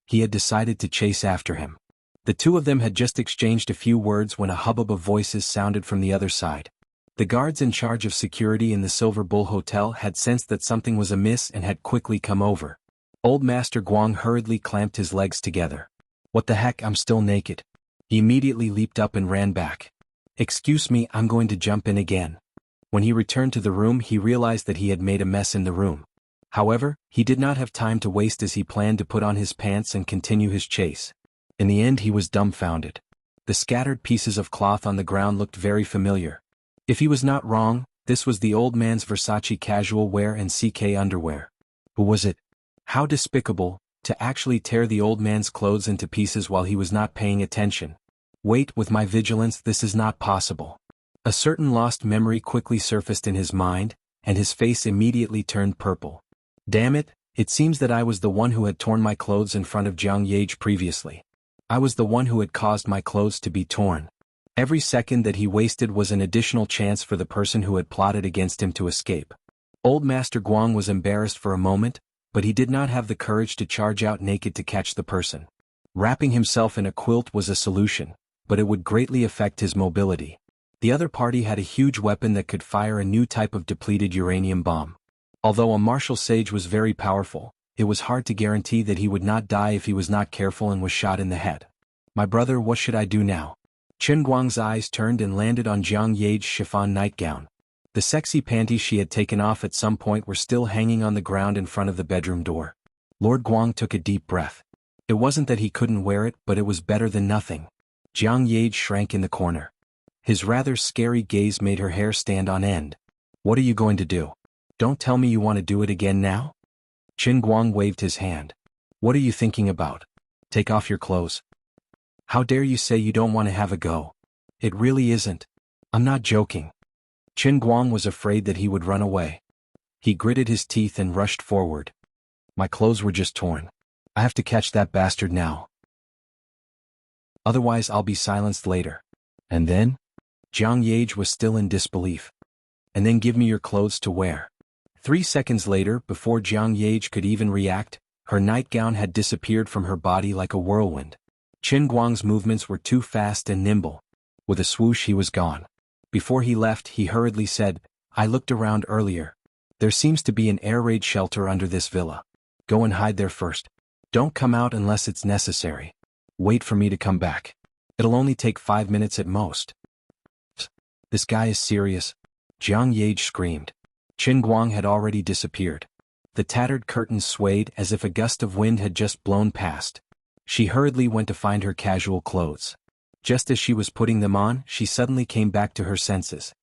He had decided to chase after him. The two of them had just exchanged a few words when a hubbub of voices sounded from the other side. The guards in charge of security in the Silver Bull Hotel had sensed that something was amiss and had quickly come over. Old Master Guang hurriedly clamped his legs together. What the heck, I'm still naked. He immediately leaped up and ran back. Excuse me, I'm going to jump in again. When he returned to the room, he realized that he had made a mess in the room. However, he did not have time to waste as he planned to put on his pants and continue his chase. In the end, he was dumbfounded. The scattered pieces of cloth on the ground looked very familiar. If he was not wrong, this was the old man's Versace casual wear and CK underwear. Who was it? How despicable, to actually tear the old man's clothes into pieces while he was not paying attention. Wait, with my vigilance, this is not possible. A certain lost memory quickly surfaced in his mind, and his face immediately turned purple. Damn it, it seems that I was the one who had torn my clothes in front of Jiang Ye previously. I was the one who had caused my clothes to be torn. Every second that he wasted was an additional chance for the person who had plotted against him to escape. Old Master Guang was embarrassed for a moment, but he did not have the courage to charge out naked to catch the person. Wrapping himself in a quilt was a solution, but it would greatly affect his mobility. The other party had a huge weapon that could fire a new type of depleted uranium bomb. Although a martial sage was very powerful, it was hard to guarantee that he would not die if he was not careful and was shot in the head. My brother, what should I do now? Chen Guang's eyes turned and landed on Jiang Yade's chiffon nightgown. The sexy panties she had taken off at some point were still hanging on the ground in front of the bedroom door. Lord Guang took a deep breath. It wasn't that he couldn't wear it, but it was better than nothing. Jiang Yade shrank in the corner. His rather scary gaze made her hair stand on end. What are you going to do? Don't tell me you want to do it again now? Qin Guang waved his hand. What are you thinking about? Take off your clothes. How dare you say you don't want to have a go? It really isn't. I'm not joking. Qin Guang was afraid that he would run away. He gritted his teeth and rushed forward. My clothes were just torn. I have to catch that bastard now. Otherwise I'll be silenced later. And then? Jiang Yade was still in disbelief. And then give me your clothes to wear. 3 seconds later, before Jiang Yade could even react, her nightgown had disappeared from her body like a whirlwind. Qin Guang's movements were too fast and nimble. With a swoosh he was gone. Before he left, he hurriedly said, I looked around earlier. There seems to be an air raid shelter under this villa. Go and hide there first. Don't come out unless it's necessary. Wait for me to come back. It'll only take 5 minutes at most. This guy is serious. Jiang Yade screamed. Qin Guang had already disappeared. The tattered curtains swayed as if a gust of wind had just blown past. She hurriedly went to find her casual clothes. Just as she was putting them on, she suddenly came back to her senses.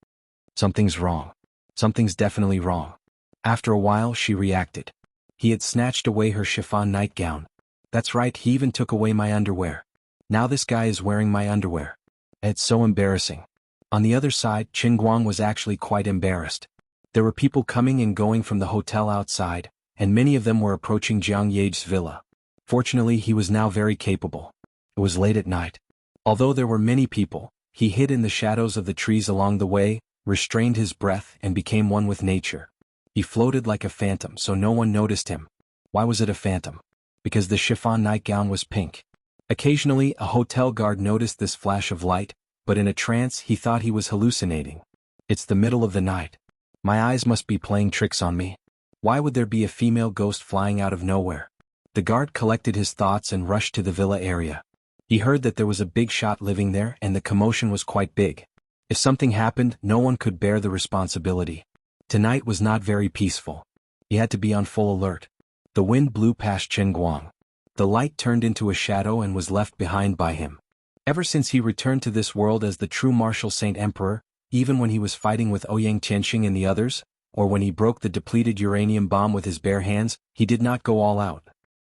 Something's wrong. Something's definitely wrong. After a while she reacted. He had snatched away her chiffon nightgown. That's right, he even took away my underwear. Now this guy is wearing my underwear. It's so embarrassing. On the other side, Qin Guang was actually quite embarrassed. There were people coming and going from the hotel outside, and many of them were approaching Jiang Yade's villa. Fortunately, he was now very capable. It was late at night. Although there were many people, he hid in the shadows of the trees along the way, restrained his breath and became one with nature. He floated like a phantom so no one noticed him. Why was it a phantom? Because the chiffon nightgown was pink. Occasionally, a hotel guard noticed this flash of light, but in a trance he thought he was hallucinating. It's the middle of the night. My eyes must be playing tricks on me. Why would there be a female ghost flying out of nowhere? The guard collected his thoughts and rushed to the villa area. He heard that there was a big shot living there and the commotion was quite big. If something happened, no one could bear the responsibility. Tonight was not very peaceful. He had to be on full alert. The wind blew past Qin Guang. The light turned into a shadow and was left behind by him. Ever since he returned to this world as the true martial saint emperor, even when he was fighting with Ouyang Tianxing and the others, or when he broke the depleted uranium bomb with his bare hands, he did not go all out.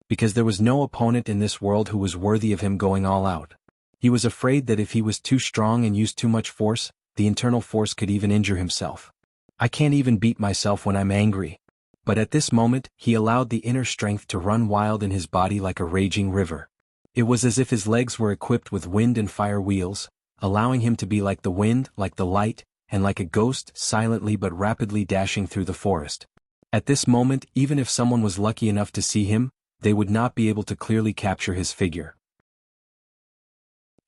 Because there was no opponent in this world who was worthy of him going all out. He was afraid that if he was too strong and used too much force, the internal force could even injure himself. I can't even beat myself when I'm angry. But at this moment, he allowed the inner strength to run wild in his body like a raging river. It was as if his legs were equipped with wind and fire wheels, allowing him to be like the wind, like the light, and like a ghost, silently but rapidly dashing through the forest. At this moment, even if someone was lucky enough to see him, they would not be able to clearly capture his figure.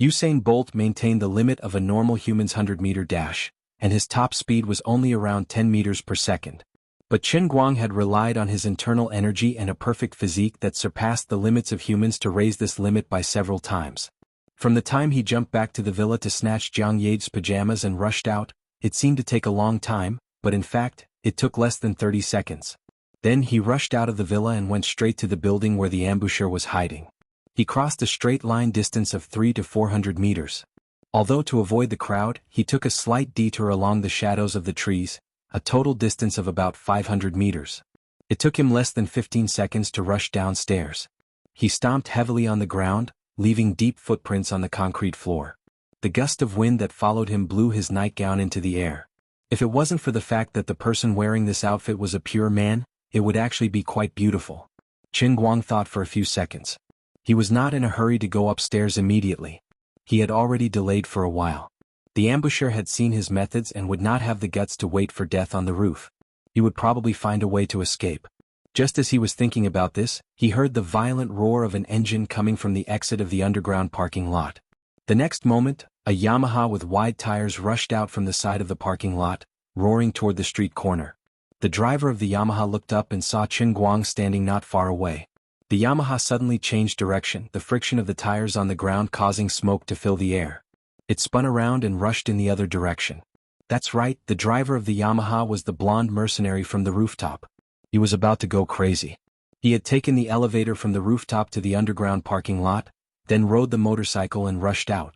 Usain Bolt maintained the limit of a normal human's 100-meter dash, and his top speed was only around 10 meters per second. But Qin Guang had relied on his internal energy and a perfect physique that surpassed the limits of humans to raise this limit by several times. From the time he jumped back to the villa to snatch Jiang Yade's pajamas and rushed out, it seemed to take a long time, but in fact, it took less than 30 seconds. Then he rushed out of the villa and went straight to the building where the ambusher was hiding. He crossed a straight line distance of 300 to 400 meters. Although to avoid the crowd, he took a slight detour along the shadows of the trees, a total distance of about 500 meters. It took him less than 15 seconds to rush downstairs. He stomped heavily on the ground, leaving deep footprints on the concrete floor. The gust of wind that followed him blew his nightgown into the air. If it wasn't for the fact that the person wearing this outfit was a pure man, it would actually be quite beautiful. Qin Guang thought for a few seconds. He was not in a hurry to go upstairs immediately. He had already delayed for a while. The ambusher had seen his methods and would not have the guts to wait for death on the roof. He would probably find a way to escape. Just as he was thinking about this, he heard the violent roar of an engine coming from the exit of the underground parking lot. The next moment, a Yamaha with wide tires rushed out from the side of the parking lot, roaring toward the street corner. The driver of the Yamaha looked up and saw Qin Guang standing not far away. The Yamaha suddenly changed direction, the friction of the tires on the ground causing smoke to fill the air. It spun around and rushed in the other direction. That's right, the driver of the Yamaha was the blonde mercenary from the rooftop. He was about to go crazy. He had taken the elevator from the rooftop to the underground parking lot, then rode the motorcycle and rushed out.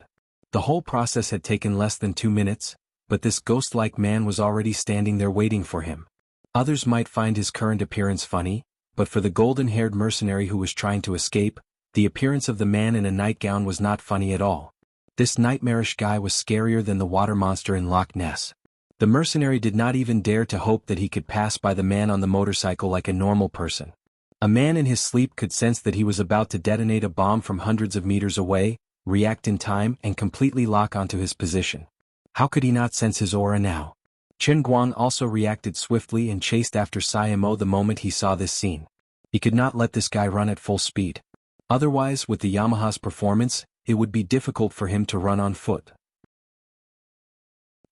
The whole process had taken less than 2 minutes, but this ghost-like man was already standing there waiting for him. Others might find his current appearance funny, but for the golden-haired mercenary who was trying to escape, the appearance of the man in a nightgown was not funny at all. This nightmarish guy was scarier than the water monster in Loch Ness. The mercenary did not even dare to hope that he could pass by the man on the motorcycle like a normal person. A man in his sleep could sense that he was about to detonate a bomb from hundreds of meters away, react in time and completely lock onto his position. How could he not sense his aura now? Qin Guang also reacted swiftly and chased after Sayamo the moment he saw this scene. He could not let this guy run at full speed. Otherwise, with the Yamaha's performance, it would be difficult for him to run on foot.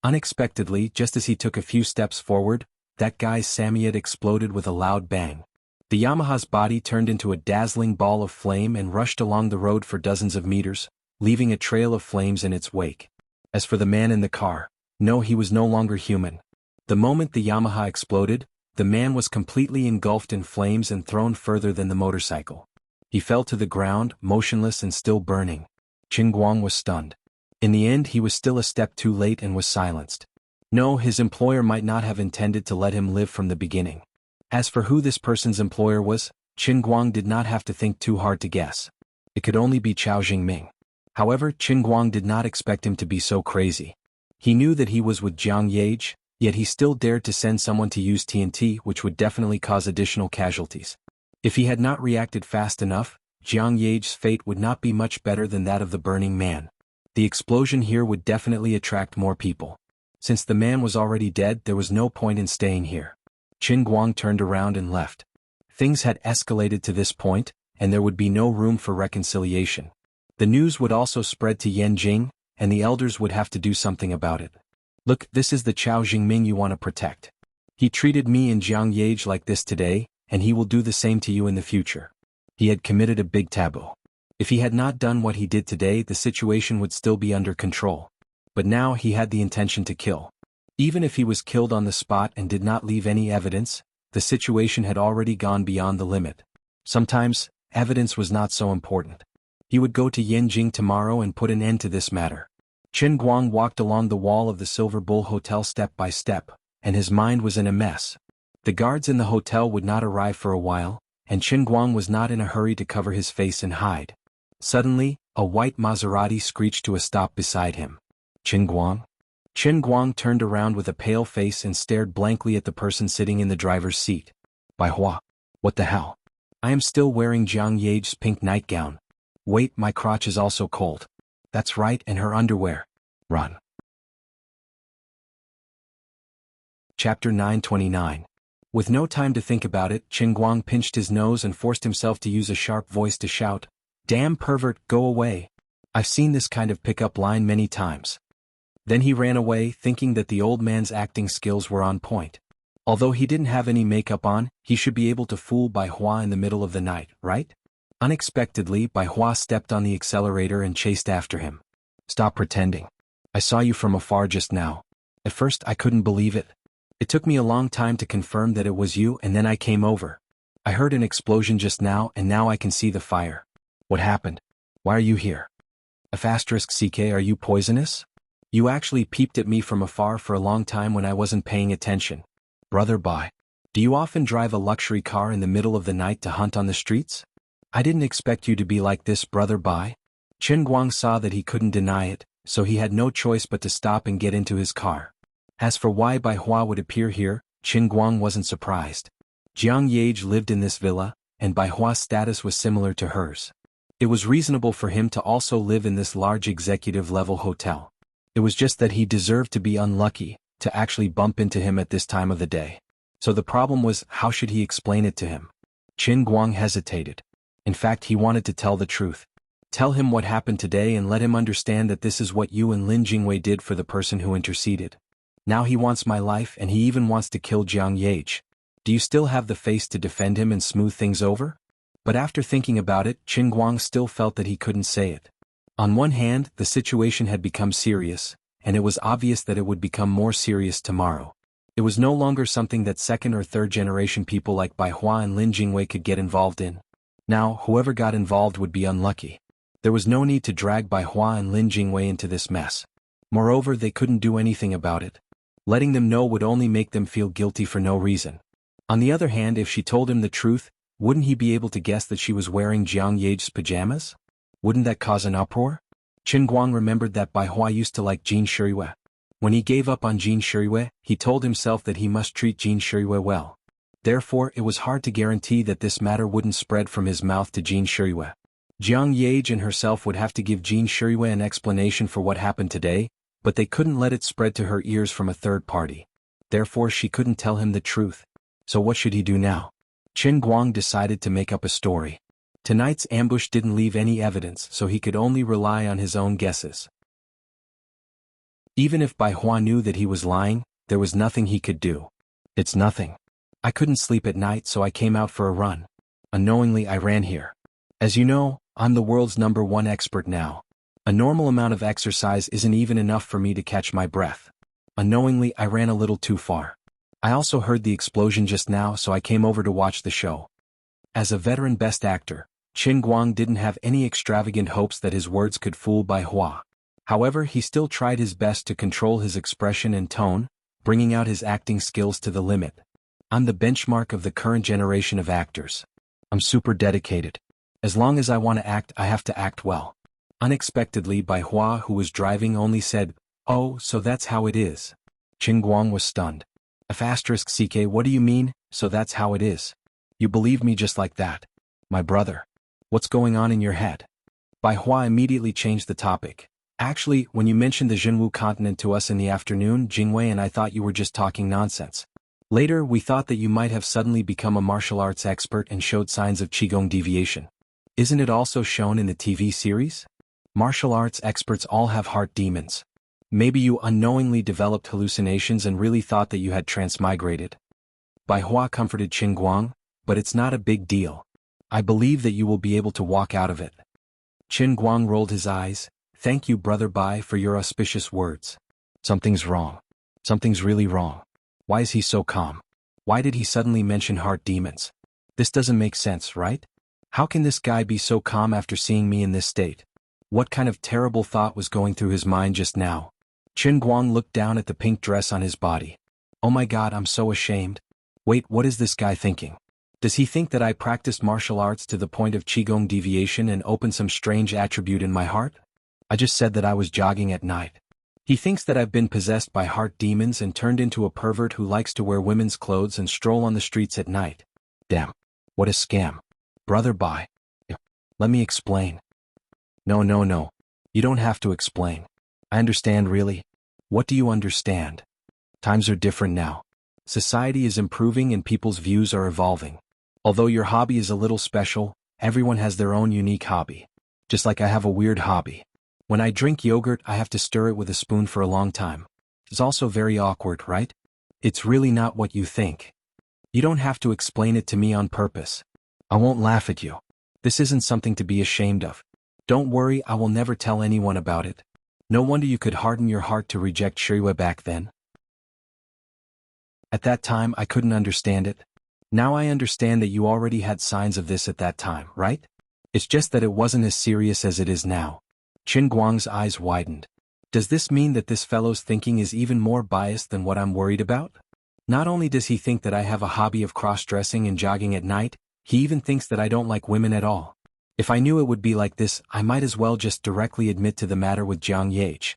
Unexpectedly, just as he took a few steps forward, that guy's Samyet exploded with a loud bang. The Yamaha's body turned into a dazzling ball of flame and rushed along the road for dozens of meters, leaving a trail of flames in its wake. As for the man in the car, no, he was no longer human. The moment the Yamaha exploded, the man was completely engulfed in flames and thrown further than the motorcycle. He fell to the ground, motionless and still burning. Qin Guang was stunned. In the end, he was still a step too late and was silenced. No, his employer might not have intended to let him live from the beginning. As for who this person's employer was, Qin Guang did not have to think too hard to guess. It could only be Chao Jingming. However, Qin Guang did not expect him to be so crazy. He knew that he was with Jiang Yage, yet he still dared to send someone to use TNT, which would definitely cause additional casualties. If he had not reacted fast enough, Jiang Yage's fate would not be much better than that of the burning man. The explosion here would definitely attract more people. Since the man was already dead, there was no point in staying here. Qin Guang turned around and left. Things had escalated to this point, and there would be no room for reconciliation. The news would also spread to Yanjing, and the elders would have to do something about it. Look, this is the Chao Jingming you want to protect. He treated me and Jiang Yage like this today, and he will do the same to you in the future. He had committed a big taboo. If he had not done what he did today, the situation would still be under control. But now he had the intention to kill. Even if he was killed on the spot and did not leave any evidence, the situation had already gone beyond the limit. Sometimes, evidence was not so important. He would go to Yanjing tomorrow and put an end to this matter. Qin Guang walked along the wall of the Silver Bull Hotel step by step, and his mind was in a mess. The guards in the hotel would not arrive for a while, and Qin Guang was not in a hurry to cover his face and hide. Suddenly, a white Maserati screeched to a stop beside him. Qin Guang? Qin Guang turned around with a pale face and stared blankly at the person sitting in the driver's seat. Bai Hua. What the hell? I am still wearing Jiang Yage's pink nightgown. Wait, my crotch is also cold. That's right, and her underwear. Run. Chapter 929. With no time to think about it, Qin Guang pinched his nose and forced himself to use a sharp voice to shout, "Damn pervert, go away. I've seen this kind of pickup line many times." Then he ran away, thinking that the old man's acting skills were on point. Although he didn't have any makeup on, he should be able to fool Bai Hua in the middle of the night, right? Unexpectedly, Bai Hua stepped on the accelerator and chased after him. Stop pretending. I saw you from afar just now. At first I couldn't believe it. It took me a long time to confirm that it was you, and then I came over. I heard an explosion just now, and now I can see the fire. What happened? Why are you here? *CK, are you poisonous? You actually peeped at me from afar for a long time when I wasn't paying attention. Brother Bai. Do you often drive a luxury car in the middle of the night to hunt on the streets? I didn't expect you to be like this, Brother Bai. Qin Guang saw that he couldn't deny it, so he had no choice but to stop and get into his car. As for why Bai Hua would appear here, Qin Guang wasn't surprised. Jiang Yage lived in this villa, and Bai Hua's status was similar to hers. It was reasonable for him to also live in this large executive-level hotel. It was just that he deserved to be unlucky, to actually bump into him at this time of the day. So the problem was, how should he explain it to him? Qin Guang hesitated. In fact, he wanted to tell the truth. Tell him what happened today and let him understand that this is what you and Lin Jingwei did for the person who interceded. Now he wants my life and he even wants to kill Jiang Yage. Do you still have the face to defend him and smooth things over? But after thinking about it, Qin Guang still felt that he couldn't say it. On one hand, the situation had become serious, and it was obvious that it would become more serious tomorrow. It was no longer something that second or third generation people like Bai Hua and Lin Jingwei could get involved in. Now, whoever got involved would be unlucky. There was no need to drag Bai Hua and Lin Jingwei into this mess. Moreover, they couldn't do anything about it. Letting them know would only make them feel guilty for no reason. On the other hand, if she told him the truth, wouldn't he be able to guess that she was wearing Jiang Yage's pajamas? Wouldn't that cause an uproar? Qin Guang remembered that Bai Hua used to like Jin Shiriyue. When he gave up on Jin Shiriyue, he told himself that he must treat Jin Shiriyue well. Therefore, it was hard to guarantee that this matter wouldn't spread from his mouth to Jin Shiriyue. Jiang Yage and herself would have to give Jin Shiriyue an explanation for what happened today, but they couldn't let it spread to her ears from a third party. Therefore, she couldn't tell him the truth. So what should he do now? Qin Guang decided to make up a story. Tonight's ambush didn't leave any evidence, so he could only rely on his own guesses. Even if Bai Hua knew that he was lying, there was nothing he could do. It's nothing. I couldn't sleep at night, so I came out for a run. Unknowingly, I ran here. As you know, I'm the world's #1 expert now. A normal amount of exercise isn't even enough for me to catch my breath. Unknowingly, I ran a little too far. I also heard the explosion just now, so I came over to watch the show. As a veteran best actor, Qin Guang didn't have any extravagant hopes that his words could fool Bai Hua. However, he still tried his best to control his expression and tone, bringing out his acting skills to the limit. I'm the benchmark of the current generation of actors. I'm super dedicated. As long as I want to act, I have to act well. Unexpectedly, Bai Hua, who was driving, only said, "Oh, so that's how it is." Qin Guang was stunned. *CK, what do you mean, so that's how it is? You believe me just like that? My brother. What's going on in your head? Bai Hua immediately changed the topic. Actually, when you mentioned the Zhenwu continent to us in the afternoon, Jingwei and I thought you were just talking nonsense. Later, we thought that you might have suddenly become a martial arts expert and showed signs of Qigong deviation. Isn't it also shown in the TV series? Martial arts experts all have heart demons. Maybe you unknowingly developed hallucinations and really thought that you had transmigrated. Bai Hua comforted Qin Guang, but it's not a big deal. I believe that you will be able to walk out of it. Qin Guang rolled his eyes. Thank you, Brother Bai, for your auspicious words. Something's wrong. Something's really wrong. Why is he so calm? Why did he suddenly mention heart demons? This doesn't make sense, right? How can this guy be so calm after seeing me in this state? What kind of terrible thought was going through his mind just now? Qin Guang looked down at the pink dress on his body. Oh my god, I'm so ashamed. Wait, what is this guy thinking? Does he think that I practiced martial arts to the point of Qigong deviation and opened some strange attribute in my heart? I just said that I was jogging at night. He thinks that I've been possessed by heart demons and turned into a pervert who likes to wear women's clothes and stroll on the streets at night. Damn. What a scam. Brother Bai. Let me explain. No. You don't have to explain. I understand really. What do you understand? Times are different now. Society is improving and people's views are evolving. Although your hobby is a little special, everyone has their own unique hobby. Just like I have a weird hobby. When I drink yogurt, I have to stir it with a spoon for a long time. It's also very awkward, right? It's really not what you think. You don't have to explain it to me on purpose. I won't laugh at you. This isn't something to be ashamed of. Don't worry, I will never tell anyone about it. No wonder you could harden your heart to reject Shiriyue back then. At that time, I couldn't understand it. Now I understand that you already had signs of this at that time, right? It's just that it wasn't as serious as it is now. Qin Guang's eyes widened. Does this mean that this fellow's thinking is even more biased than what I'm worried about? Not only does he think that I have a hobby of cross-dressing and jogging at night, he even thinks that I don't like women at all. If I knew it would be like this, I might as well just directly admit to the matter with Jiang Yage.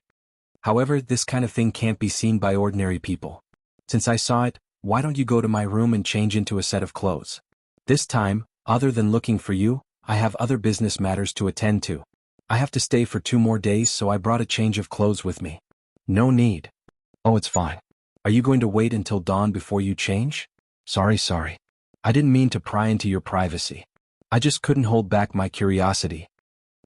However, this kind of thing can't be seen by ordinary people. Since I saw it, why don't you go to my room and change into a set of clothes? This time, other than looking for you, I have other business matters to attend to. I have to stay for 2 more days, so I brought a change of clothes with me. No need. Oh, it's fine. Are you going to wait until dawn before you change? Sorry. I didn't mean to pry into your privacy. I just couldn't hold back my curiosity.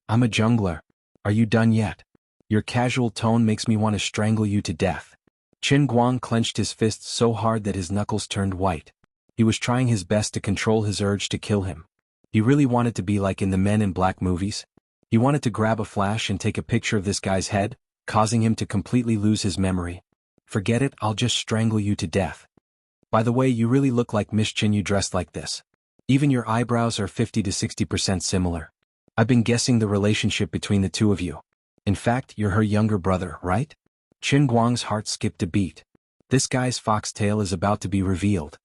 I'm a jungler. Are you done yet? Your casual tone makes me want to strangle you to death. Chen Guang clenched his fists so hard that his knuckles turned white. He was trying his best to control his urge to kill him. He really wanted to be like in the Men in Black movies. He wanted to grab a flash and take a picture of this guy's head, causing him to completely lose his memory. Forget it, I'll just strangle you to death. By the way, you really look like Miss Chin, you dressed like this. Even your eyebrows are 50 to 60% similar. I've been guessing the relationship between the two of you. In fact, you're her younger brother, right? Chen Guang's heart skipped a beat. This guy's foxtail is about to be revealed.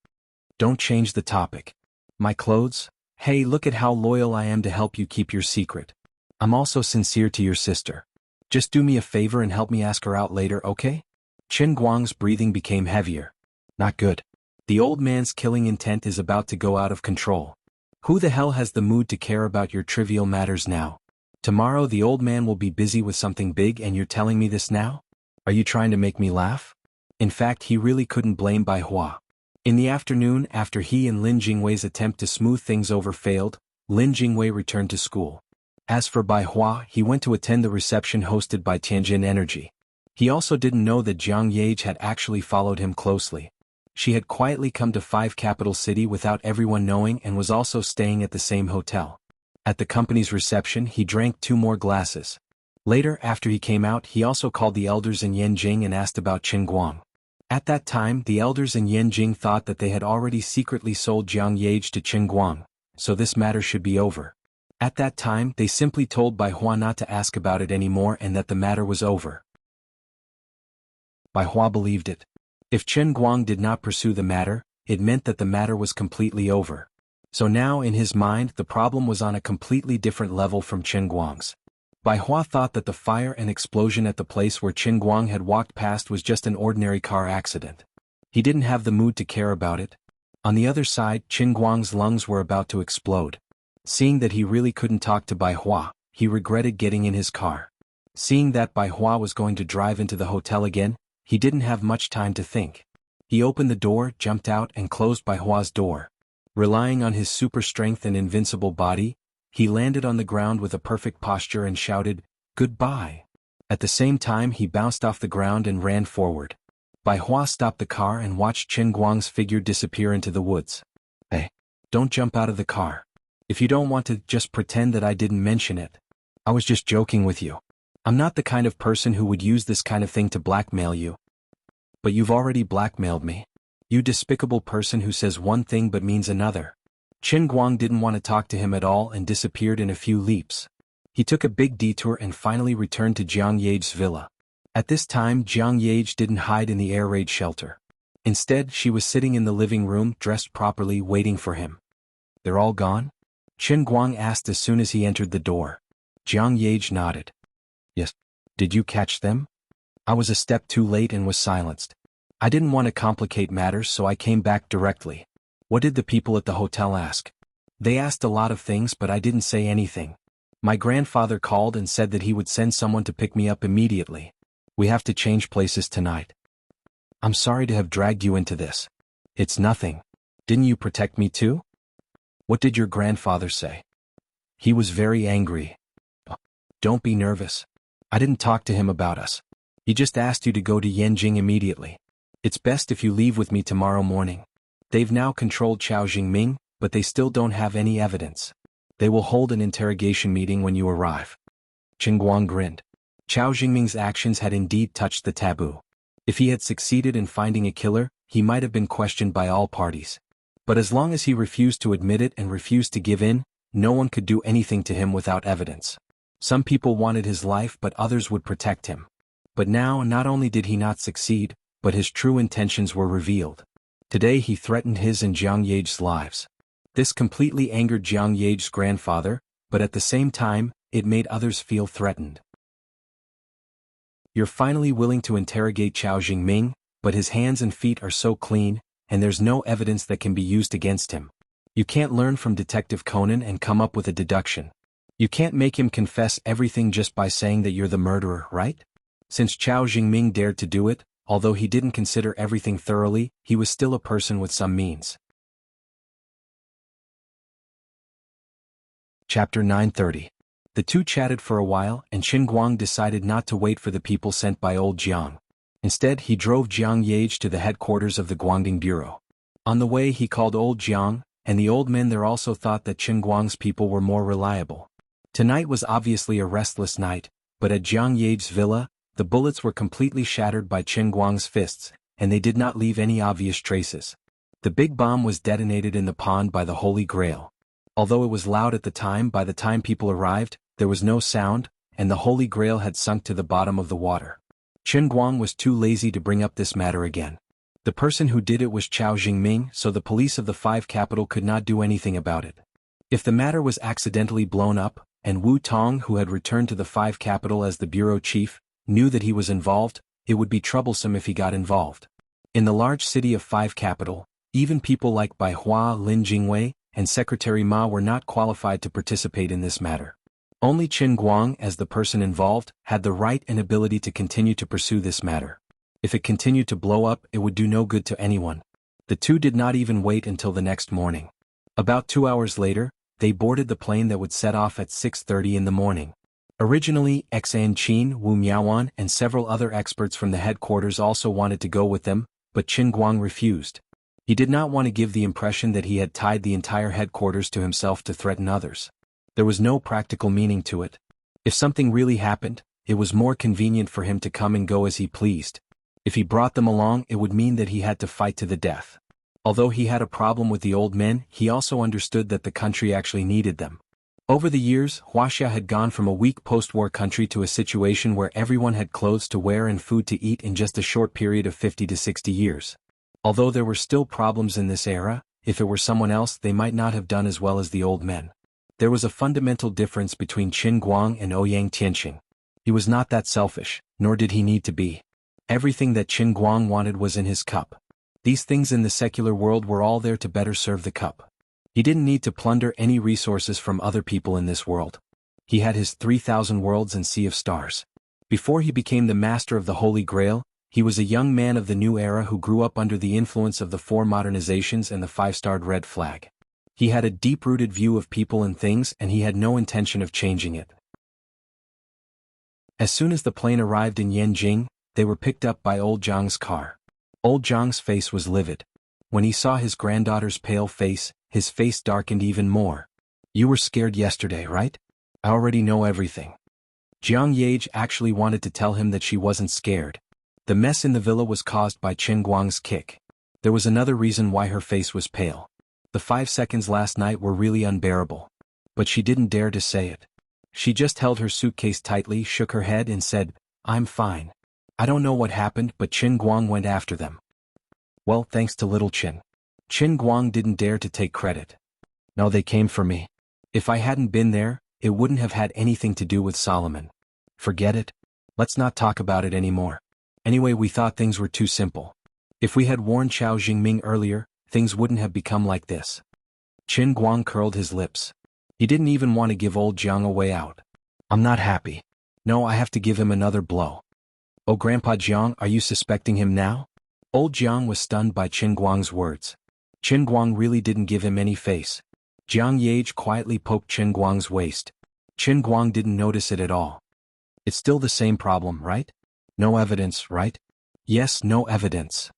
Don't change the topic. My clothes? Hey, look at how loyal I am to help you keep your secret. I'm also sincere to your sister. Just do me a favor and help me ask her out later, okay? Chen Guang's breathing became heavier. Not good. The old man's killing intent is about to go out of control. Who the hell has the mood to care about your trivial matters now? Tomorrow the old man will be busy with something big and you're telling me this now? Are you trying to make me laugh? In fact, he really couldn't blame Bai Hua. In the afternoon, after he and Lin Jingwei's attempt to smooth things over failed, Lin Jingwei returned to school. As for Bai Hua, he went to attend the reception hosted by Tianjin Energy. He also didn't know that Jiang Yage had actually followed him closely. She had quietly come to 5 Capital City without everyone knowing and was also staying at the same hotel. At the company's reception, he drank 2 more glasses. Later, after he came out, he also called the elders in Yanjing and asked about Chen Guang. At that time, the elders in Yanjing thought that they had already secretly sold Jiang Yage to Chen Guang, so this matter should be over. At that time, they simply told Bai Hua not to ask about it anymore and that the matter was over. Bai Hua believed it. If Chen Guang did not pursue the matter, it meant that the matter was completely over. So now in his mind the problem was on a completely different level from Chen Guang's. Bai Hua thought that the fire and explosion at the place where Chen Guang had walked past was just an ordinary car accident. He didn't have the mood to care about it. On the other side, Chen Guang's lungs were about to explode. Seeing that he really couldn't talk to Bai Hua, he regretted getting in his car. Seeing that Bai Hua was going to drive into the hotel again, he didn't have much time to think. He opened the door, jumped out and closed Bai Hua's door. Relying on his super strength and invincible body, he landed on the ground with a perfect posture and shouted, "Goodbye." At the same time he bounced off the ground and ran forward. Bai Hua stopped the car and watched Chen Guang's figure disappear into the woods. Hey, don't jump out of the car. If you don't want to, just pretend that I didn't mention it. I was just joking with you. I'm not the kind of person who would use this kind of thing to blackmail you. But you've already blackmailed me. You despicable person who says one thing but means another. Chen Guang didn't want to talk to him at all and disappeared in a few leaps. He took a big detour and finally returned to Jiang Yage's villa. At this time Jiang Yage didn't hide in the air raid shelter. Instead, she was sitting in the living room dressed properly waiting for him. They're all gone? Chen Guang asked as soon as he entered the door. Jiang Yage nodded. Yes. Did you catch them? I was a step too late and was silenced. I didn't want to complicate matters so I came back directly. What did the people at the hotel ask? They asked a lot of things but I didn't say anything. My grandfather called and said that he would send someone to pick me up immediately. We have to change places tonight. I'm sorry to have dragged you into this. It's nothing. Didn't you protect me too? What did your grandfather say? He was very angry. Don't be nervous. I didn't talk to him about us. He just asked you to go to Yanjing immediately. It's best if you leave with me tomorrow morning. They've now controlled Chao Jingming, but they still don't have any evidence. They will hold an interrogation meeting when you arrive. Chen Guang grinned. Chao Jingming's actions had indeed touched the taboo. If he had succeeded in finding a killer, he might have been questioned by all parties. But as long as he refused to admit it and refused to give in, no one could do anything to him without evidence. Some people wanted his life but others would protect him. But now not only did he not succeed, but his true intentions were revealed. Today he threatened his and Jiang Yage's lives. This completely angered Jiang Yage's grandfather, but at the same time, it made others feel threatened. You're finally willing to interrogate Chao Jingming, but his hands and feet are so clean, and there's no evidence that can be used against him. You can't learn from Detective Conan and come up with a deduction. You can't make him confess everything just by saying that you're the murderer, right? Since Chao Jingming dared to do it, although he didn't consider everything thoroughly, he was still a person with some means. Chapter 930. The two chatted for a while and Qin Guang decided not to wait for the people sent by old Jiang. Instead, he drove Jiang Yage to the headquarters of the Guangding Bureau. On the way he called old Jiang, and the old men there also thought that Qin Guang's people were more reliable. Tonight was obviously a restless night, but at Jiang Yage's villa, the bullets were completely shattered by Qin Guang's fists, and they did not leave any obvious traces. The big bomb was detonated in the pond by the Holy Grail. Although it was loud at the time, by the time people arrived, there was no sound, and the Holy Grail had sunk to the bottom of the water. Qin Guang was too lazy to bring up this matter again. The person who did it was Chao Jingming, so the police of the Five Capital could not do anything about it. If the matter was accidentally blown up, and Wu Tong, who had returned to the Five Capital as the bureau chief, knew that he was involved, it would be troublesome if he got involved. In the large city of Five Capital, even people like Bai Hua, Lin Jingwei, and Secretary Ma were not qualified to participate in this matter. Only Qin Guang, as the person involved, had the right and ability to continue to pursue this matter. If it continued to blow up, it would do no good to anyone. The two did not even wait until the next morning. About 2 hours later, they boarded the plane that would set off at 6:30 in the morning. Originally, Xan Qin, Wu Miaowan, and several other experts from the headquarters also wanted to go with them, but Qin Guang refused. He did not want to give the impression that he had tied the entire headquarters to himself to threaten others. There was no practical meaning to it. If something really happened, it was more convenient for him to come and go as he pleased. If he brought them along, it would mean that he had to fight to the death. Although he had a problem with the old men, he also understood that the country actually needed them. Over the years, Huaxia had gone from a weak post-war country to a situation where everyone had clothes to wear and food to eat in just a short period of 50 to 60 years. Although there were still problems in this era, if it were someone else they might not have done as well as the old men. There was a fundamental difference between Qin Guang and Ouyang Tianqing. He was not that selfish, nor did he need to be. Everything that Qin Guang wanted was in his cup. These things in the secular world were all there to better serve the cup. He didn't need to plunder any resources from other people in this world. He had his 3,000 worlds and sea of stars. Before he became the master of the Holy Grail, he was a young man of the new era who grew up under the influence of the 4 modernizations and the 5-starred red flag. He had a deep-rooted view of people and things, and he had no intention of changing it. As soon as the plane arrived in Yanjing, they were picked up by old Zhang's car. Old Zhang's face was livid. When he saw his granddaughter's pale face, his face darkened even more. "You were scared yesterday, right? I already know everything." Jiang Yage actually wanted to tell him that she wasn't scared. The mess in the villa was caused by Qin Guang's kick. There was another reason why her face was pale. The 5 seconds last night were really unbearable. But she didn't dare to say it. She just held her suitcase tightly, shook her head and said, "I'm fine. I don't know what happened, but Qin Guang went after them." Well, thanks to little Qin. Qin Guang didn't dare to take credit. "No, they came for me. If I hadn't been there, it wouldn't have had anything to do with Solomon. Forget it. Let's not talk about it anymore. Anyway, we thought things were too simple. If we had warned Chao Jingming earlier, things wouldn't have become like this." Qin Guang curled his lips. He didn't even want to give old Jiang a way out. "I'm not happy. No, I have to give him another blow." "Oh, Grandpa Jiang, are you suspecting him now?" Old Jiang was stunned by Qin Guang's words. Qin Guang really didn't give him any face. Jiang Yage quietly poked Qin Guang's waist. Qin Guang didn't notice it at all. "It's still the same problem, right? No evidence, right?" "Yes, no evidence."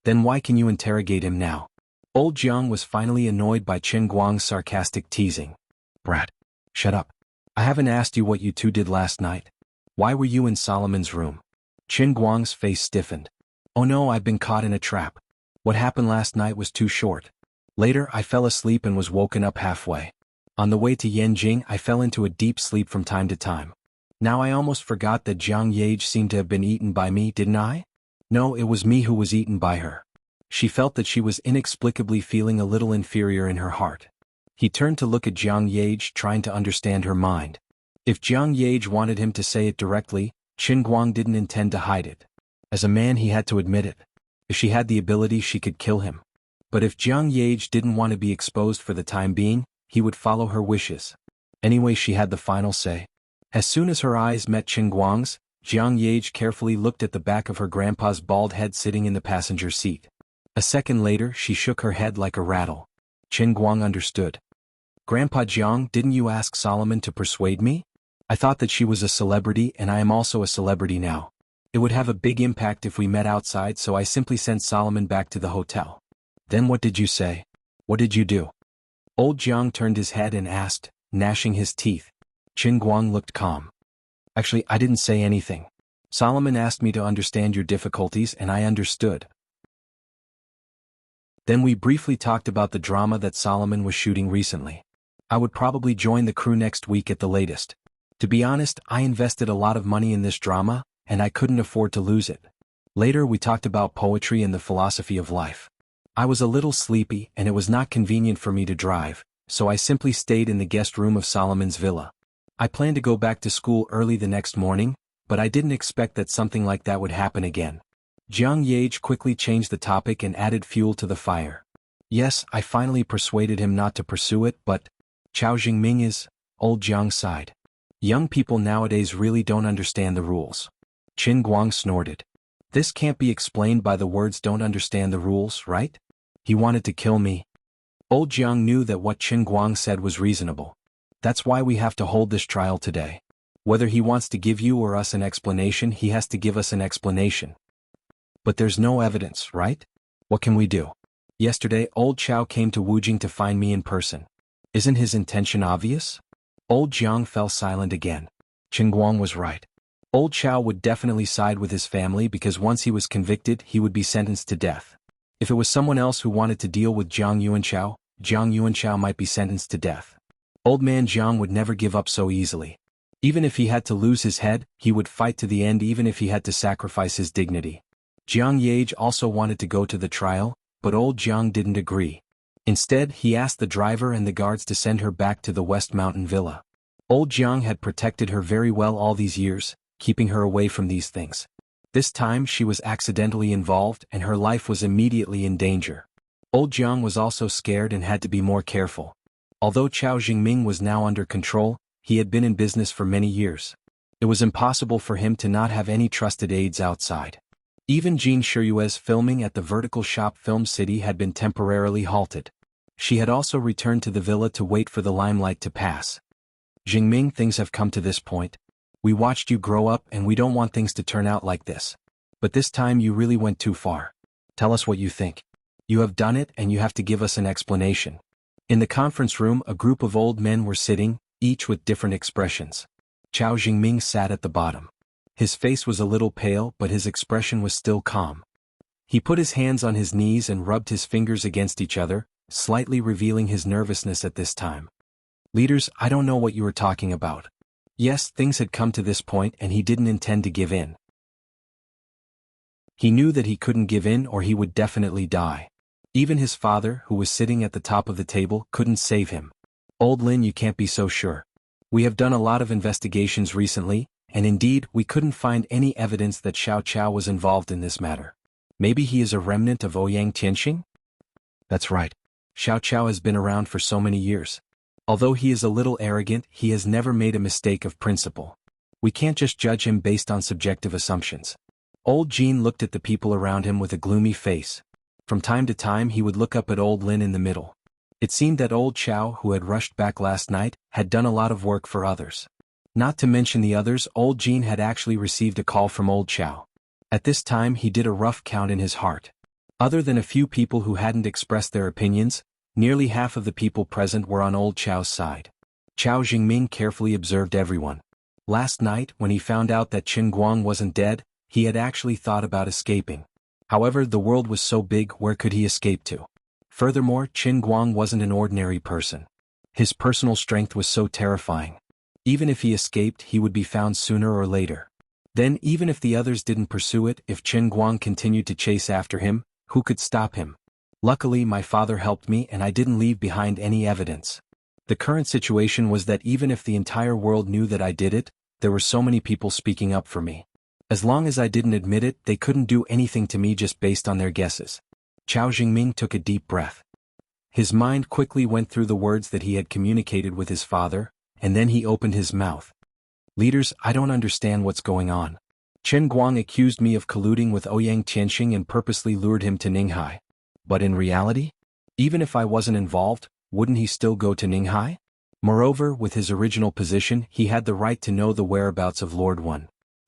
"Then why can you interrogate him now?" Old Jiang was finally annoyed by Qin Guang's sarcastic teasing. "Brat. Shut up. I haven't asked you what you two did last night. Why were you in Solomon's room?" Qin Guang's face stiffened. "Oh no, I've been caught in a trap. What happened last night was too short. Later I fell asleep and was woken up halfway. On the way to Yanjing I fell into a deep sleep from time to time. Now I almost forgot that Jiang Yage seemed to have been eaten by me, didn't I? No, it was me who was eaten by her." She felt that she was inexplicably feeling a little inferior in her heart. He turned to look at Jiang Yage, trying to understand her mind. If Jiang Yage wanted him to say it directly, Qin Guang didn't intend to hide it. As a man he had to admit it. If she had the ability she could kill him. But if Jiang Yage didn't want to be exposed for the time being, he would follow her wishes. Anyway, she had the final say. As soon as her eyes met Qin Guang's, Jiang Yage carefully looked at the back of her grandpa's bald head sitting in the passenger seat. A second later she shook her head like a rattle. Qin Guang understood. "Grandpa Jiang, didn't you ask Solomon to persuade me? I thought that she was a celebrity and I am also a celebrity now. It would have a big impact if we met outside, so I simply sent Solomon back to the hotel. Then what did you say? What did you do? Old Jiang turned his head and asked, gnashing his teeth. Qin Guang looked calm. Actually, I didn't say anything. Solomon asked me to understand your difficulties and I understood. Then we briefly talked about the drama that Solomon was shooting recently. I would probably join the crew next week at the latest. To be honest, I invested a lot of money in this drama, and I couldn't afford to lose it. Later we talked about poetry and the philosophy of life. I was a little sleepy and it was not convenient for me to drive, so I simply stayed in the guest room of Solomon's villa. I planned to go back to school early the next morning, but I didn't expect that something like that would happen again. Jiang Yage quickly changed the topic and added fuel to the fire. Yes, I finally persuaded him not to pursue it, but Chao Jingming is, old Jiang sighed. Young people nowadays really don't understand the rules. Qin Guang snorted. This can't be explained by the words don't understand the rules, right? He wanted to kill me. Old Jiang knew that what Qin Guang said was reasonable. That's why we have to hold this trial today. Whether he wants to give you or us an explanation, he has to give us an explanation. But there's no evidence, right? What can we do? Yesterday, old Chao came to Wujing to find me in person. Isn't his intention obvious? Old Jiang fell silent again. Qin Guang was right. Old Chao would definitely side with his family because once he was convicted, he would be sentenced to death. If it was someone else who wanted to deal with Jiang Yuanchao might be sentenced to death. Old man Jiang would never give up so easily. Even if he had to lose his head, he would fight to the end even if he had to sacrifice his dignity. Jiang Yage also wanted to go to the trial, but old Jiang didn't agree. Instead, he asked the driver and the guards to send her back to the West Mountain Villa. Old Jiang had protected her very well all these years, keeping her away from these things. This time she was accidentally involved and her life was immediately in danger. Old Jiang was also scared and had to be more careful. Although Chao Jingming was now under control, he had been in business for many years. It was impossible for him to not have any trusted aides outside. Even Jean Shiyue's filming at the Vertical Shop Film City had been temporarily halted. She had also returned to the villa to wait for the limelight to pass. Jingming, things have come to this point. We watched you grow up and we don't want things to turn out like this. But this time you really went too far. Tell us what you think. You have done it and you have to give us an explanation. In the conference room, a group of old men were sitting, each with different expressions. Chao Jingming sat at the bottom. His face was a little pale, but his expression was still calm. He put his hands on his knees and rubbed his fingers against each other, slightly revealing his nervousness at this time. Leaders, I don't know what you were talking about. Yes, things had come to this point and he didn't intend to give in. He knew that he couldn't give in or he would definitely die. Even his father, who was sitting at the top of the table, couldn't save him. Old Lin, you can't be so sure. We have done a lot of investigations recently, and indeed, we couldn't find any evidence that Xiao Chao was involved in this matter. Maybe he is a remnant of Ouyang Tianxing? That's right. Xiao Chao has been around for so many years. Although he is a little arrogant, he has never made a mistake of principle. We can't just judge him based on subjective assumptions. Old Jean looked at the people around him with a gloomy face. From time to time he would look up at old Lin in the middle. It seemed that old Chao, who had rushed back last night, had done a lot of work for others. Not to mention the others, old Jean had actually received a call from old Chao. At this time he did a rough count in his heart. Other than a few people who hadn't expressed their opinions, nearly half of the people present were on old Chao's side. Chao Jingming carefully observed everyone. Last night, when he found out that Qin Guang wasn't dead, he had actually thought about escaping. However, the world was so big, where could he escape to? Furthermore, Qin Guang wasn't an ordinary person. His personal strength was so terrifying. Even if he escaped, he would be found sooner or later. Then, even if the others didn't pursue it, if Qin Guang continued to chase after him, who could stop him? Luckily, my father helped me and I didn't leave behind any evidence. The current situation was that even if the entire world knew that I did it, there were so many people speaking up for me. As long as I didn't admit it, they couldn't do anything to me just based on their guesses. Chao Jingming took a deep breath. His mind quickly went through the words that he had communicated with his father, and then he opened his mouth. Leaders, I don't understand what's going on. Qin Guang accused me of colluding with Ouyang Tianxing and purposely lured him to Ninghai. But in reality, even if I wasn't involved, wouldn't he still go to Ninghai? Moreover, with his original position, he had the right to know the whereabouts of Lord One.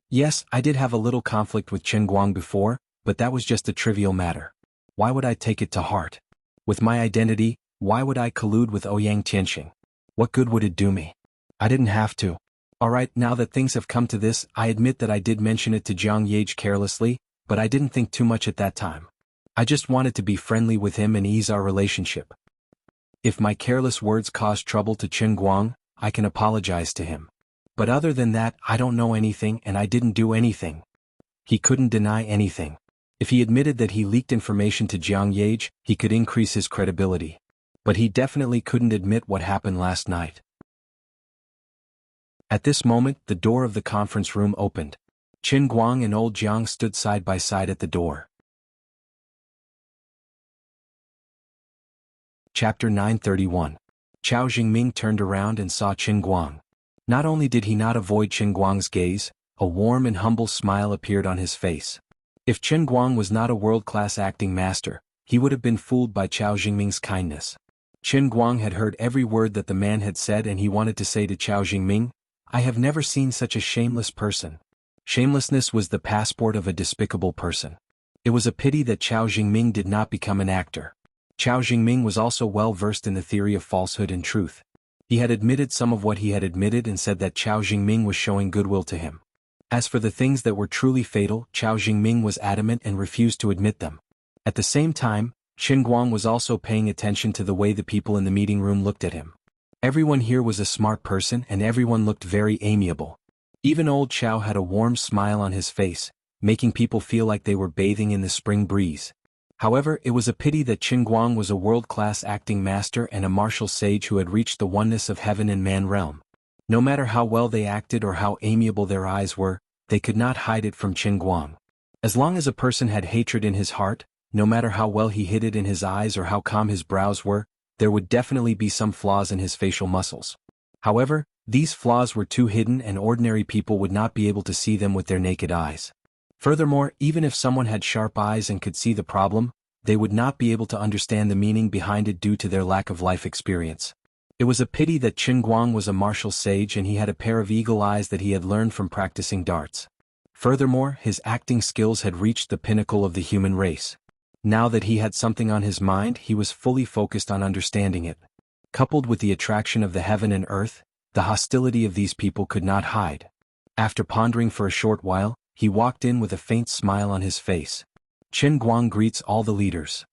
Yes, I did have a little conflict with Chen Guang before, but that was just a trivial matter. Why would I take it to heart? With my identity, why would I collude with Ouyang Tianxing? What good would it do me? I didn't have to. Alright, now that things have come to this, I admit that I did mention it to Jiang Yage carelessly, but I didn't think too much at that time. I just wanted to be friendly with him and ease our relationship. If my careless words caused trouble to Chen Guang, I can apologize to him. But other than that, I don't know anything and I didn't do anything. He couldn't deny anything. If he admitted that he leaked information to Jiang Yage, he could increase his credibility. But he definitely couldn't admit what happened last night. At this moment, the door of the conference room opened. Chen Guang and old Jiang stood side by side at the door. Chapter 931. Chao Jingming turned around and saw Chen Guang. Not only did he not avoid Chen Guang's gaze, a warm and humble smile appeared on his face. If Chen Guang was not a world-class acting master, he would have been fooled by Chao Jingming's kindness. Chen Guang had heard every word that the man had said and he wanted to say to Chao Jingming, I have never seen such a shameless person. Shamelessness was the passport of a despicable person. It was a pity that Chao Jingming did not become an actor. Chao Jingming was also well versed in the theory of falsehood and truth. He had admitted some of what he had admitted and said that Chao Jingming was showing goodwill to him. As for the things that were truly fatal, Chao Jingming was adamant and refused to admit them. At the same time, Chen Guang was also paying attention to the way the people in the meeting room looked at him. Everyone here was a smart person and everyone looked very amiable. Even old Chao had a warm smile on his face, making people feel like they were bathing in the spring breeze. However, it was a pity that Chen Guang was a world-class acting master and a martial sage who had reached the oneness of heaven and man realm. No matter how well they acted or how amiable their eyes were, they could not hide it from Chen Guang. As long as a person had hatred in his heart, no matter how well he hid it in his eyes or how calm his brows were, there would definitely be some flaws in his facial muscles. However, these flaws were too hidden and ordinary people would not be able to see them with their naked eyes. Furthermore, even if someone had sharp eyes and could see the problem, they would not be able to understand the meaning behind it due to their lack of life experience. It was a pity that Chen Guang was a martial sage and he had a pair of eagle eyes that he had learned from practicing darts. Furthermore, his acting skills had reached the pinnacle of the human race. Now that he had something on his mind, he was fully focused on understanding it. Coupled with the attraction of the heaven and earth, the hostility of these people could not hide. After pondering for a short while, he walked in with a faint smile on his face. Chen Guang greets all the leaders.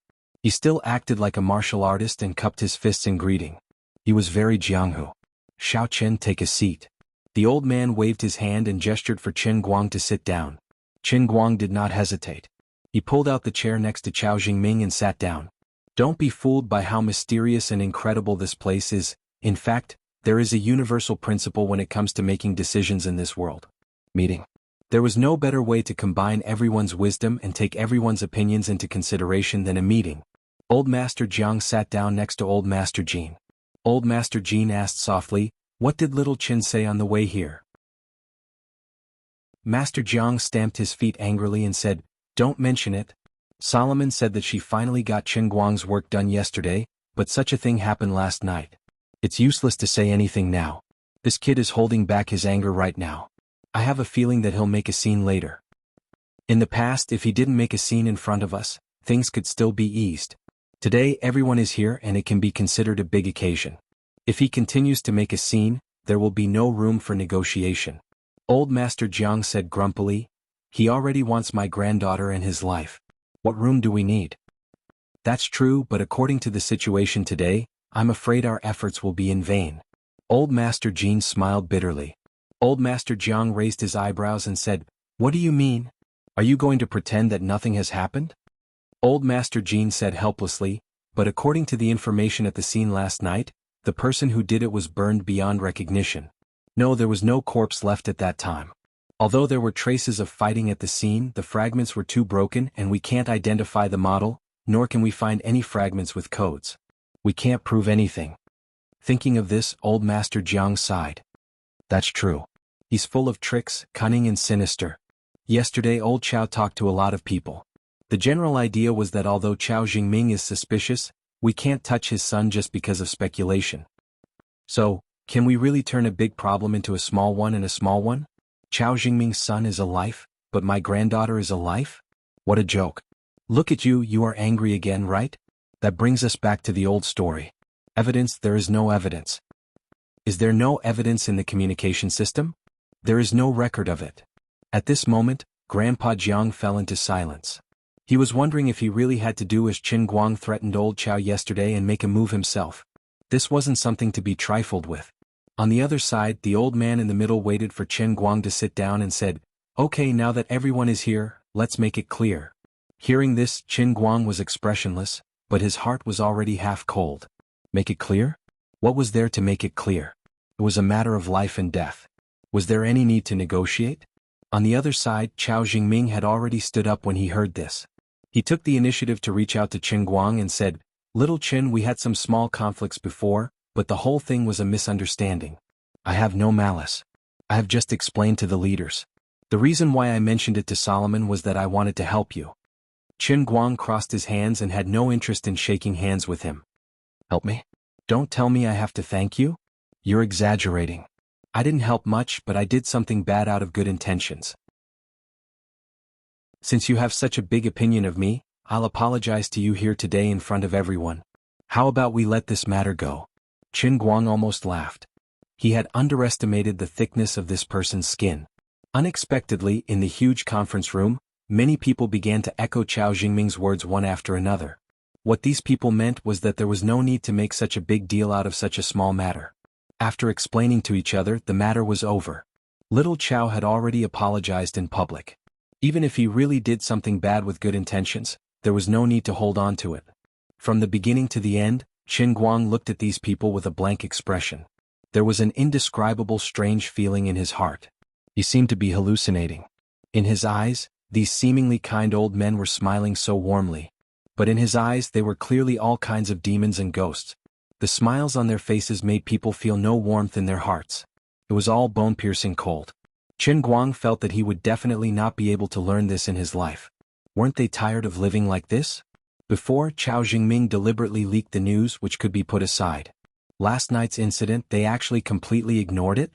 He still acted like a martial artist and cupped his fists in greeting. He was very Jianghu. Xiao Chen, take a seat. The old man waved his hand and gestured for Chen Guang to sit down. Chen Guang did not hesitate. He pulled out the chair next to Chao Jingming and sat down. Don't be fooled by how mysterious and incredible this place is. In fact, there is a universal principle when it comes to making decisions in this world. Meeting. There was no better way to combine everyone's wisdom and take everyone's opinions into consideration than a meeting. Old Master Jiang sat down next to Old Master Jin. Old Master Jin asked softly, what did little Chin say on the way here? Master Jiang stamped his feet angrily and said, don't mention it. Solomon said that she finally got Chen Guang's work done yesterday, but such a thing happened last night. It's useless to say anything now. This kid is holding back his anger right now. I have a feeling that he'll make a scene later. In the past, if he didn't make a scene in front of us, things could still be eased. Today everyone is here and it can be considered a big occasion. If he continues to make a scene, there will be no room for negotiation. Old Master Jiang said grumpily, he already wants my granddaughter in his life. What room do we need? That's true, but according to the situation today, I'm afraid our efforts will be in vain. Old Master Jin smiled bitterly. Old Master Jiang raised his eyebrows and said, what do you mean? Are you going to pretend that nothing has happened? Old Master Jin said helplessly, but according to the information at the scene last night, the person who did it was burned beyond recognition. No, there was no corpse left at that time. Although there were traces of fighting at the scene, the fragments were too broken and we can't identify the model, nor can we find any fragments with codes. We can't prove anything. Thinking of this, Old Master Jiang sighed. That's true. He's full of tricks, cunning and sinister. Yesterday old Chao talked to a lot of people. The general idea was that although Chao Jingming is suspicious, we can't touch his son just because of speculation. So, can we really turn a big problem into a small one and a small one? Chao Jingming's son is alive, but my granddaughter is alive? What a joke. Look at you, you are angry again, right? That brings us back to the old story. Evidence, there is no evidence. Is there no evidence in the communication system? There is no record of it. At this moment, Grandpa Jiang fell into silence. He was wondering if he really had to do as Qin Guang threatened old Chao yesterday and make a move himself. This wasn't something to be trifled with. On the other side, the old man in the middle waited for Qin Guang to sit down and said, "Okay, now that everyone is here, let's make it clear." Hearing this, Qin Guang was expressionless, but his heart was already half cold. Make it clear? What was there to make it clear? It was a matter of life and death. Was there any need to negotiate? On the other side, Chao Jingming had already stood up when he heard this. He took the initiative to reach out to Qin Guang and said, "Little Qin, we had some small conflicts before, but the whole thing was a misunderstanding. I have no malice. I have just explained to the leaders. The reason why I mentioned it to Solomon was that I wanted to help you." Qin Guang crossed his hands and had no interest in shaking hands with him. "Help me? Don't tell me I have to thank you? You're exaggerating. I didn't help much, but I did something bad out of good intentions. Since you have such a big opinion of me, I'll apologize to you here today in front of everyone. How about we let this matter go?" Qin Guang almost laughed. He had underestimated the thickness of this person's skin. Unexpectedly, in the huge conference room, many people began to echo Chao Jingming's words one after another. What these people meant was that there was no need to make such a big deal out of such a small matter. After explaining to each other, the matter was over. Little Chao had already apologized in public. Even if he really did something bad with good intentions, there was no need to hold on to it. From the beginning to the end, Qin Guang looked at these people with a blank expression. There was an indescribable strange feeling in his heart. He seemed to be hallucinating. In his eyes, these seemingly kind old men were smiling so warmly. But in his eyes they were clearly all kinds of demons and ghosts. The smiles on their faces made people feel no warmth in their hearts. It was all bone-piercing cold. Qin Guang felt that he would definitely not be able to learn this in his life. Weren't they tired of living like this? Before, Chao Jingming deliberately leaked the news which could be put aside. Last night's incident, they actually completely ignored it?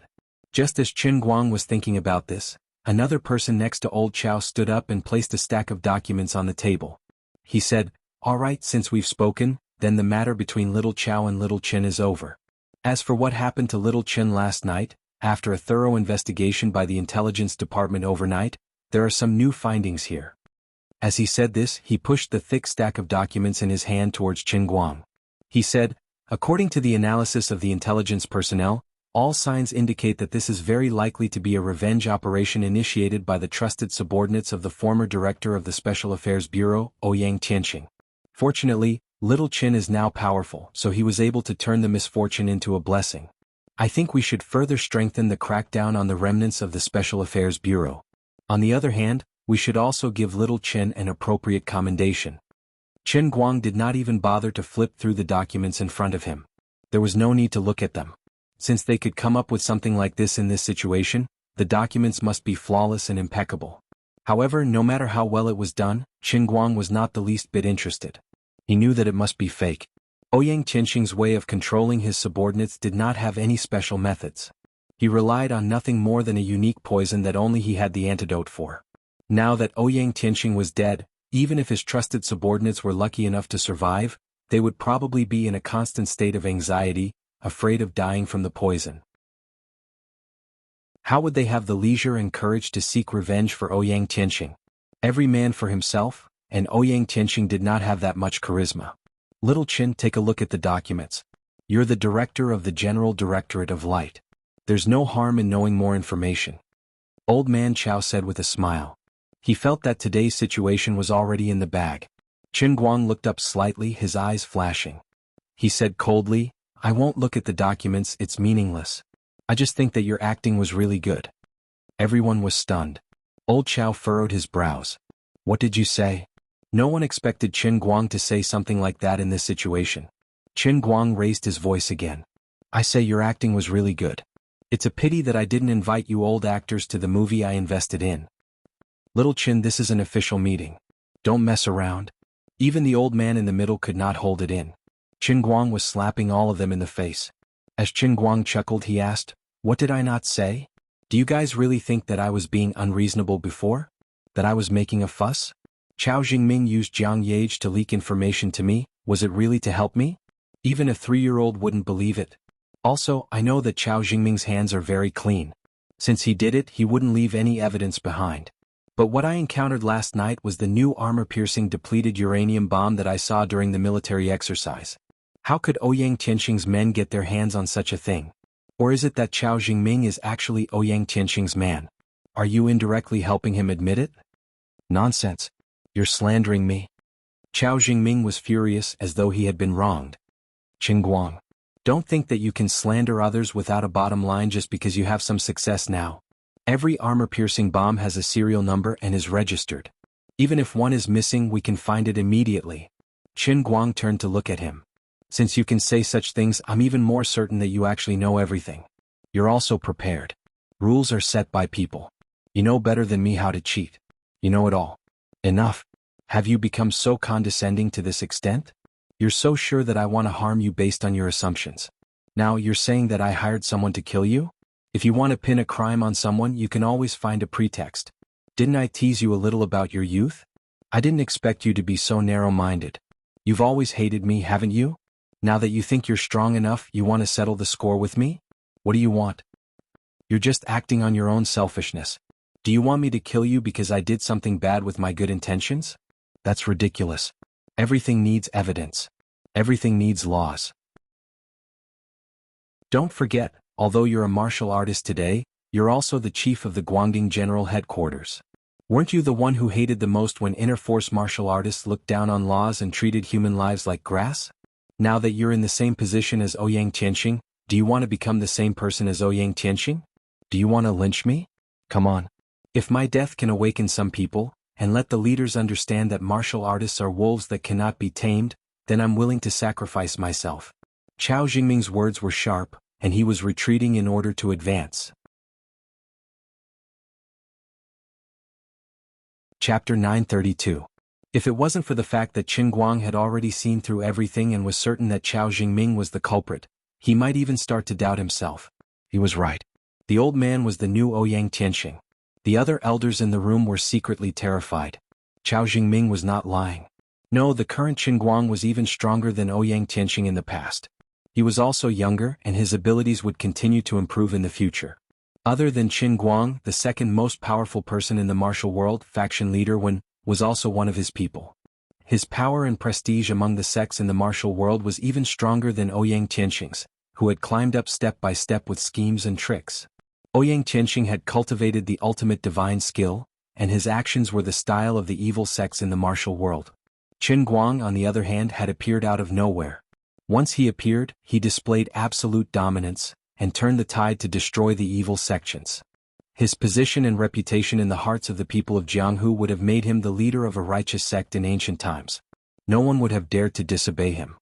Just as Qin Guang was thinking about this, another person next to old Chao stood up and placed a stack of documents on the table. He said, "All right, since we've spoken, then the matter between Little Chao and Little Qin is over. As for what happened to Little Qin last night, after a thorough investigation by the intelligence department overnight, there are some new findings here." As he said this, he pushed the thick stack of documents in his hand towards Qin Guang. He said, "According to the analysis of the intelligence personnel, all signs indicate that this is very likely to be a revenge operation initiated by the trusted subordinates of the former director of the Special Affairs Bureau, Ouyang Tianqing. Fortunately, Little Qin is now powerful, so he was able to turn the misfortune into a blessing. I think we should further strengthen the crackdown on the remnants of the Special Affairs Bureau. On the other hand, we should also give Little Qin an appropriate commendation." Qin Guang did not even bother to flip through the documents in front of him. There was no need to look at them. Since they could come up with something like this in this situation, the documents must be flawless and impeccable. However, no matter how well it was done, Qin Guang was not the least bit interested. He knew that it must be fake. Ouyang Tianqing's way of controlling his subordinates did not have any special methods. He relied on nothing more than a unique poison that only he had the antidote for. Now that Ouyang Tianqing was dead, even if his trusted subordinates were lucky enough to survive, they would probably be in a constant state of anxiety, afraid of dying from the poison. How would they have the leisure and courage to seek revenge for Ouyang Tianqing? Every man for himself, and Ouyang Tianqing did not have that much charisma. Little Qin, take a look at the documents. You're the director of the General Directorate of Light. There's no harm in knowing more information. Old Man Chao said with a smile. He felt that today's situation was already in the bag. Qin Guang looked up slightly, his eyes flashing. He said coldly, "I won't look at the documents, it's meaningless. I just think that your acting was really good." Everyone was stunned. Old Chao furrowed his brows. "What did you say?" No one expected Qin Guang to say something like that in this situation. Qin Guang raised his voice again. "I say your acting was really good. It's a pity that I didn't invite you old actors to the movie I invested in. Little Qin, this is an official meeting. Don't mess around." Even the old man in the middle could not hold it in. Qin Guang was slapping all of them in the face. As Qin Guang chuckled, he asked, "What did I not say?" Do you guys really think that I was being unreasonable before? That I was making a fuss? Chao Jingming used Jiang Yage to leak information to me. Was it really to help me? Even a 3-year-old wouldn't believe it. Also, I know that Chao Jingming's hands are very clean. Since he did it, he wouldn't leave any evidence behind. But what I encountered last night was the new armor-piercing depleted uranium bomb that I saw during the military exercise. How could Ouyang Tianxing's men get their hands on such a thing? Or is it that Chao Jingming is actually Ouyang Tianxing's man? Are you indirectly helping him admit it? Nonsense. You're slandering me. Chao Jingming was furious as though he had been wronged. Qin Guang. Don't think that you can slander others without a bottom line just because you have some success now. Every armor-piercing bomb has a serial number and is registered. Even if one is missing, we can find it immediately. Qin Guang turned to look at him. Since you can say such things, I'm even more certain that you actually know everything. You're also prepared. Rules are set by people. You know better than me how to cheat. You know it all. Enough. Have you become so condescending to this extent? You're so sure that I want to harm you based on your assumptions. Now you're saying that I hired someone to kill you? If you want to pin a crime on someone, you can always find a pretext. Didn't I tease you a little about your youth? I didn't expect you to be so narrow-minded. You've always hated me, haven't you? Now that you think you're strong enough, you want to settle the score with me? What do you want? You're just acting on your own selfishness. Do you want me to kill you because I did something bad with my good intentions? That's ridiculous. Everything needs evidence. Everything needs laws. Don't forget, although you're a martial artist today, you're also the chief of the Guangding General Headquarters. Weren't you the one who hated the most when inner force martial artists looked down on laws and treated human lives like grass? Now that you're in the same position as Ouyang Tianxing, do you want to become the same person as Ouyang Tianxing? Do you want to lynch me? Come on. If my death can awaken some people, and let the leaders understand that martial artists are wolves that cannot be tamed, then I'm willing to sacrifice myself. Chao Jingming's words were sharp, and he was retreating in order to advance. Chapter 932. If it wasn't for the fact that Qin Guang had already seen through everything and was certain that Chao Jingming was the culprit, he might even start to doubt himself. He was right. The old man was the new Ouyang Tianxing. The other elders in the room were secretly terrified. Chao Jingming was not lying. No, the current Qin Guang was even stronger than Ouyang Tianxing in the past. He was also younger, and his abilities would continue to improve in the future. Other than Qin Guang, the second most powerful person in the martial world, faction leader Wen, was also one of his people. His power and prestige among the sects in the martial world was even stronger than Ouyang Tianxing's, who had climbed up step by step with schemes and tricks. Ouyang Tianxing had cultivated the ultimate divine skill, and his actions were the style of the evil sects in the martial world. Qin Guang, on the other hand, had appeared out of nowhere. Once he appeared, he displayed absolute dominance, and turned the tide to destroy the evil sections. His position and reputation in the hearts of the people of Jianghu would have made him the leader of a righteous sect in ancient times. No one would have dared to disobey him.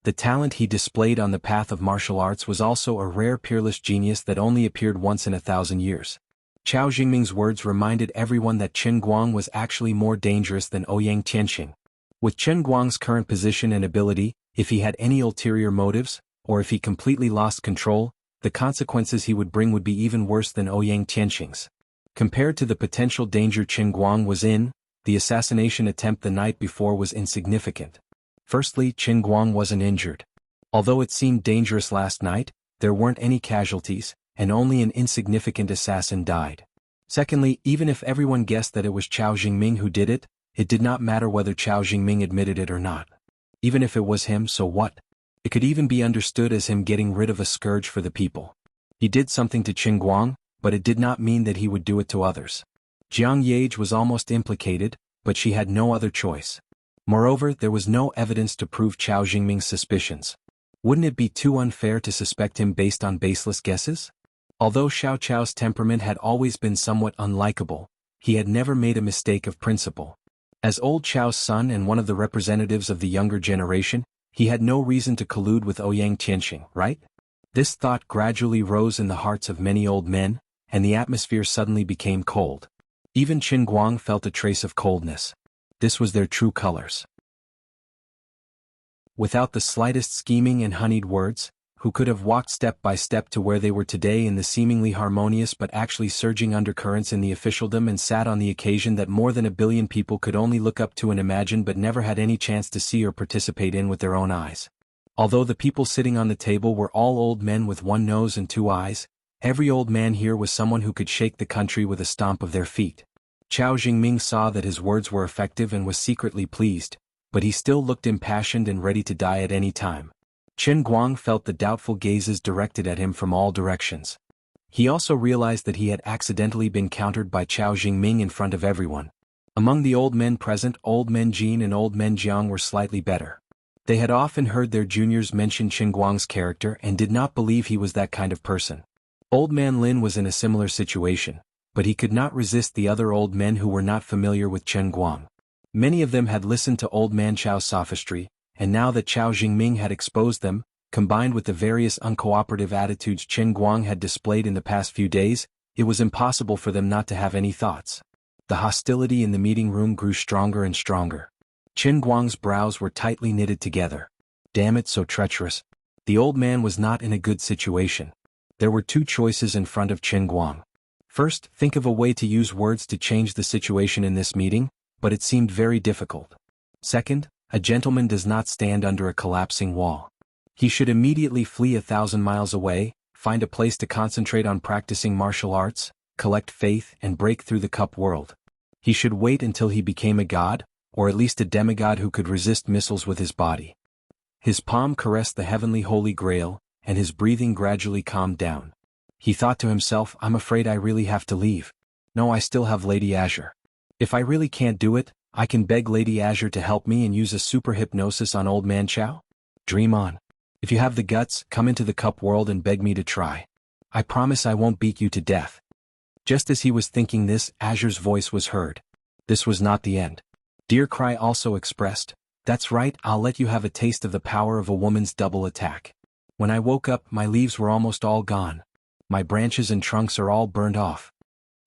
The talent he displayed on the path of martial arts was also a rare peerless genius that only appeared once in 1,000 years. Chao Jingming's words reminded everyone that Qin Guang was actually more dangerous than Ouyang Tianxing. With Qin Guang's current position and ability, if he had any ulterior motives, or if he completely lost control, the consequences he would bring would be even worse than Ouyang Tianxing's. Compared to the potential danger Qin Guang was in, the assassination attempt the night before was insignificant. Firstly, Qin Guang wasn't injured. Although it seemed dangerous last night, there weren't any casualties, and only an insignificant assassin died. Secondly, even if everyone guessed that it was Chao Jingming who did it, it did not matter whether Chao Jingming admitted it or not. Even if it was him, so what? It could even be understood as him getting rid of a scourge for the people. He did something to Qin Guang, but it did not mean that he would do it to others. Jiang Yage was almost implicated, but she had no other choice. Moreover, there was no evidence to prove Chao Jingming's suspicions. Wouldn't it be too unfair to suspect him based on baseless guesses? Although Xiao Chao's temperament had always been somewhat unlikable, he had never made a mistake of principle. As old Chao's son and one of the representatives of the younger generation, he had no reason to collude with Ouyang Tianxing, right? This thought gradually rose in the hearts of many old men, and the atmosphere suddenly became cold. Even Qin Guang felt a trace of coldness. This was their true colors. Without the slightest scheming and honeyed words, who could have walked step by step to where they were today in the seemingly harmonious but actually surging undercurrents in the officialdom, and sat on the occasion that more than a billion people could only look up to and imagine but never had any chance to see or participate in with their own eyes. Although the people sitting on the table were all old men with one nose and two eyes, every old man here was someone who could shake the country with a stomp of their feet. Qiao Jingming saw that his words were effective and was secretly pleased, but he still looked impassioned and ready to die at any time. Chen Guang felt the doubtful gazes directed at him from all directions. He also realized that he had accidentally been countered by Qiao Jingming in front of everyone. Among the old men present, old men Jin and old men Jiang were slightly better. They had often heard their juniors mention Chen Guang's character and did not believe he was that kind of person. Old man Lin was in a similar situation, but he could not resist the other old men who were not familiar with Chen Guang. Many of them had listened to old man Qiao's sophistry, and now that Qiao Jingming had exposed them, combined with the various uncooperative attitudes Chen Guang had displayed in the past few days, it was impossible for them not to have any thoughts. The hostility in the meeting room grew stronger and stronger. Chen Guang's brows were tightly knitted together. Damn it, so treacherous. The old man was not in a good situation. There were two choices in front of Chen Guang. First, think of a way to use words to change the situation in this meeting, but it seemed very difficult. Second, a gentleman does not stand under a collapsing wall. He should immediately flee 1,000 miles away, find a place to concentrate on practicing martial arts, collect faith and break through the cup world. He should wait until he became a god, or at least a demigod who could resist missiles with his body. His palm caressed the heavenly Holy Grail, and his breathing gradually calmed down. He thought to himself, I'm afraid I really have to leave. No, I still have Lady Azure. If I really can't do it, I can beg Lady Azure to help me and use a super hypnosis on old man Qiao. Dream on. If you have the guts, come into the cup world and beg me to try. I promise I won't beat you to death. Just as he was thinking this, Azure's voice was heard. This was not the end. Dear Cry also expressed, that's right, I'll let you have a taste of the power of a woman's double attack. When I woke up, my leaves were almost all gone. My branches and trunks are all burned off.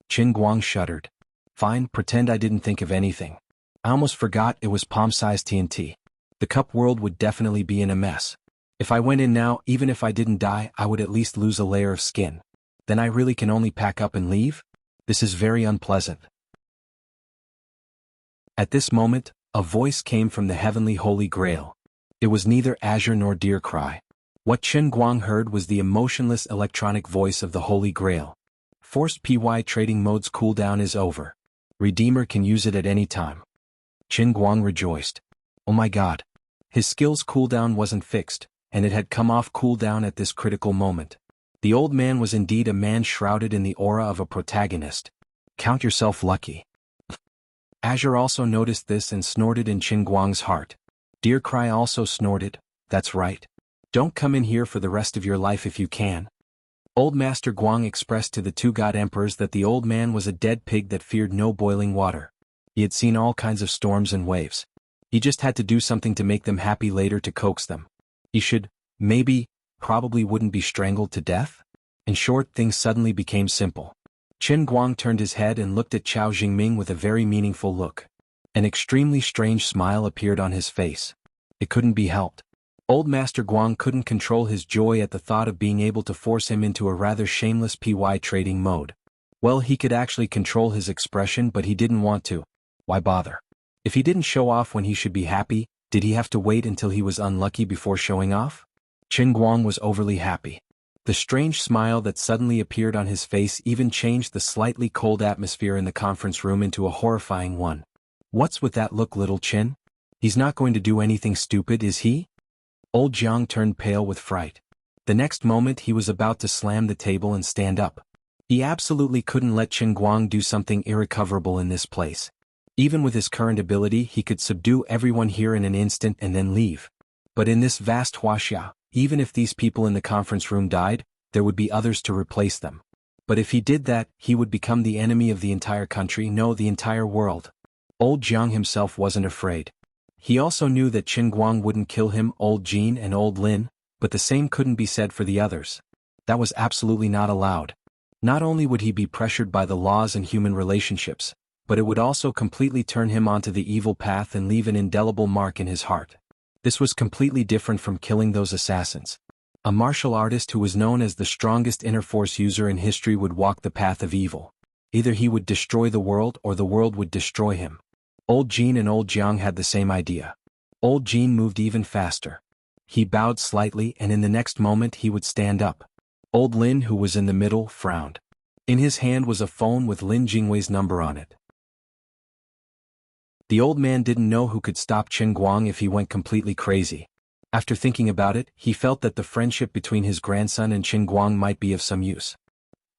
Chen Guang shuddered. Fine, pretend I didn't think of anything. I almost forgot it was palm-sized TNT. The cup world would definitely be in a mess. If I went in now, even if I didn't die, I would at least lose a layer of skin. Then I really can only pack up and leave? This is very unpleasant. At this moment, a voice came from the heavenly Holy Grail. It was neither Azure nor Deer Cry. What Chen Guang heard was the emotionless electronic voice of the Holy Grail. Forced PY trading mode's cooldown is over. Redeemer can use it at any time. Chen Guang rejoiced. Oh my god. His skill's cooldown wasn't fixed, and it had come off cooldown at this critical moment. The old man was indeed a man shrouded in the aura of a protagonist. Count yourself lucky. Azure also noticed this and snorted in Chen Guang's heart. Deer Cry also snorted, that's right. Don't come in here for the rest of your life if you can. Old Master Guang expressed to the two god emperors that the old man was a dead pig that feared no boiling water. He had seen all kinds of storms and waves. He just had to do something to make them happy later to coax them. He should, maybe, probably wouldn't be strangled to death? In short, things suddenly became simple. Chen Guang turned his head and looked at Qiao Jingming with a very meaningful look. An extremely strange smile appeared on his face. It couldn't be helped. Old Master Guang couldn't control his joy at the thought of being able to force him into a rather shameless PY trading mode. Well, he could actually control his expression, but he didn't want to. Why bother? If he didn't show off when he should be happy, did he have to wait until he was unlucky before showing off? Chen Guang was overly happy. The strange smile that suddenly appeared on his face even changed the slightly cold atmosphere in the conference room into a horrifying one. What's with that look, little Chen? He's not going to do anything stupid, is he? Old Jiang turned pale with fright. The next moment he was about to slam the table and stand up. He absolutely couldn't let Chen Guang do something irrecoverable in this place. Even with his current ability, he could subdue everyone here in an instant and then leave. But in this vast Huaxia, even if these people in the conference room died, there would be others to replace them. But if he did that, he would become the enemy of the entire country, no, the entire world. Old Jiang himself wasn't afraid. He also knew that Chen Guang wouldn't kill him, old Jean and old Lin, but the same couldn't be said for the others. That was absolutely not allowed. Not only would he be pressured by the laws and human relationships, but it would also completely turn him onto the evil path and leave an indelible mark in his heart. This was completely different from killing those assassins. A martial artist who was known as the strongest inner force user in history would walk the path of evil. Either he would destroy the world or the world would destroy him. Old Jean and Old Jiang had the same idea. Old Jean moved even faster. He bowed slightly and in the next moment he would stand up. Old Lin, who was in the middle, frowned. In his hand was a phone with Lin Jingwei's number on it. The old man didn't know who could stop Chen Guang if he went completely crazy. After thinking about it, he felt that the friendship between his grandson and Chen Guang might be of some use.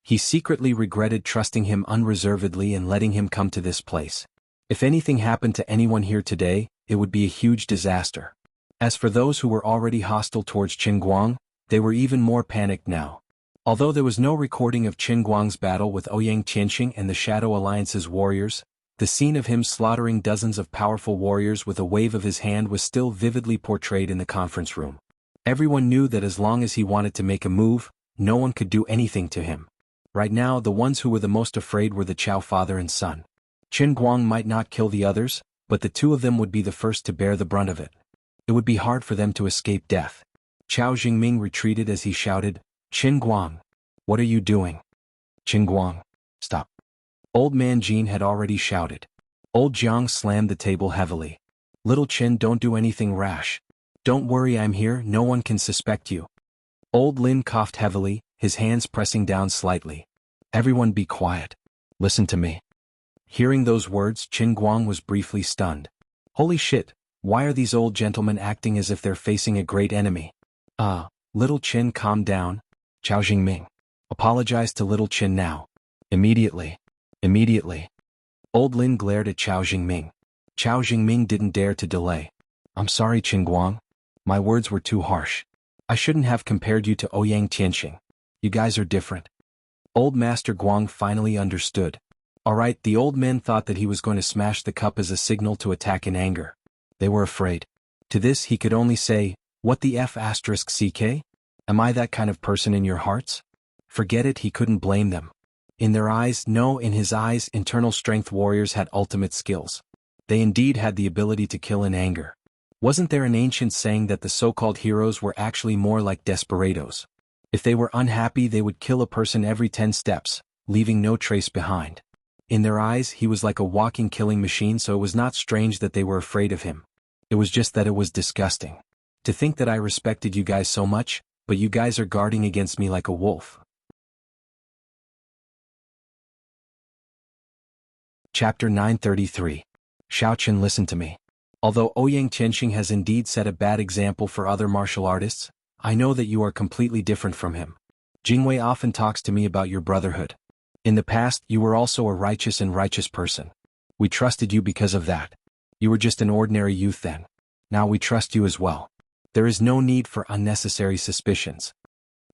He secretly regretted trusting him unreservedly and letting him come to this place. If anything happened to anyone here today, it would be a huge disaster. As for those who were already hostile towards Chen Guang, they were even more panicked now. Although there was no recording of Chen Guang's battle with Ouyang Tianqing and the Shadow Alliance's warriors, the scene of him slaughtering dozens of powerful warriors with a wave of his hand was still vividly portrayed in the conference room. Everyone knew that as long as he wanted to make a move, no one could do anything to him. Right now the ones who were the most afraid were the Chao father and son. Chen Guang might not kill the others, but the two of them would be the first to bear the brunt of it. It would be hard for them to escape death. Chao Jingming retreated as he shouted, "Chen Guang! What are you doing? Chen Guang, stop!" Old man Jean had already shouted. Old Jiang slammed the table heavily. "Little Chen, don't do anything rash. Don't worry, I'm here, no one can suspect you." Old Lin coughed heavily, his hands pressing down slightly. "Everyone be quiet. Listen to me." Hearing those words, Chen Guang was briefly stunned. Holy shit, why are these old gentlemen acting as if they're facing a great enemy? Little Chen, calm down. Chao Jingming, apologize to Little Chen now. Immediately. Immediately. Old Lin glared at Chao Jingming. Chao Jingming didn't dare to delay. "I'm sorry, Chen Guang. My words were too harsh. I shouldn't have compared you to Ouyang Tianqing. You guys are different." Old Master Guang finally understood. Alright, the old men thought that he was going to smash the cup as a signal to attack in anger. They were afraid. To this he could only say, "What the F***CK? Am I that kind of person in your hearts?" Forget it, he couldn't blame them. In their eyes, no, in his eyes, internal strength warriors had ultimate skills. They indeed had the ability to kill in anger. Wasn't there an ancient saying that the so-called heroes were actually more like desperados? If they were unhappy, they would kill a person every 10 steps, leaving no trace behind. In their eyes, he was like a walking killing machine, so it was not strange that they were afraid of him. It was just that it was disgusting. To think that I respected you guys so much, but you guys are guarding against me like a wolf. Chapter 933. Xiaochen, listen to me. Although Ouyang Tianqing has indeed set a bad example for other martial artists, I know that you are completely different from him. Jingwei often talks to me about your brotherhood. In the past, you were also a righteous person. We trusted you because of that. You were just an ordinary youth then. Now we trust you as well. There is no need for unnecessary suspicions.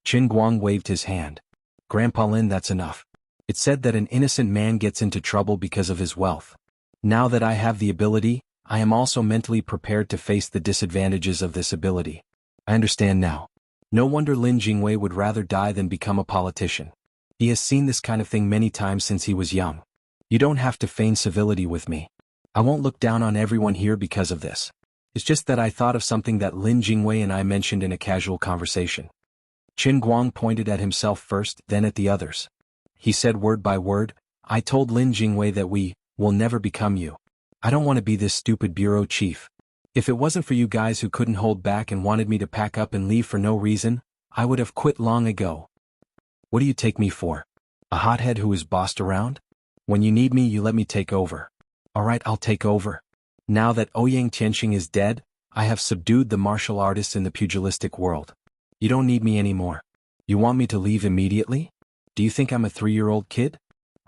Chen Guang waved his hand. Grandpa Lin, that's enough. It's said that an innocent man gets into trouble because of his wealth. Now that I have the ability, I am also mentally prepared to face the disadvantages of this ability. I understand now. No wonder Lin Jingwei would rather die than become a politician. He has seen this kind of thing many times since he was young. You don't have to feign civility with me. I won't look down on everyone here because of this. It's just that I thought of something that Lin Jingwei and I mentioned in a casual conversation. Chen Guang pointed at himself first, then at the others. He said word by word, "I told Lin Jingwei that we will never become you. I don't want to be this stupid bureau chief. If it wasn't for you guys who couldn't hold back and wanted me to pack up and leave for no reason, I would have quit long ago. What do you take me for? A hothead who is bossed around? When you need me, you let me take over. Alright, I'll take over. Now that Ouyang Tianqing is dead, I have subdued the martial artists in the pugilistic world. You don't need me anymore. You want me to leave immediately? Do you think I'm a 3-year-old kid?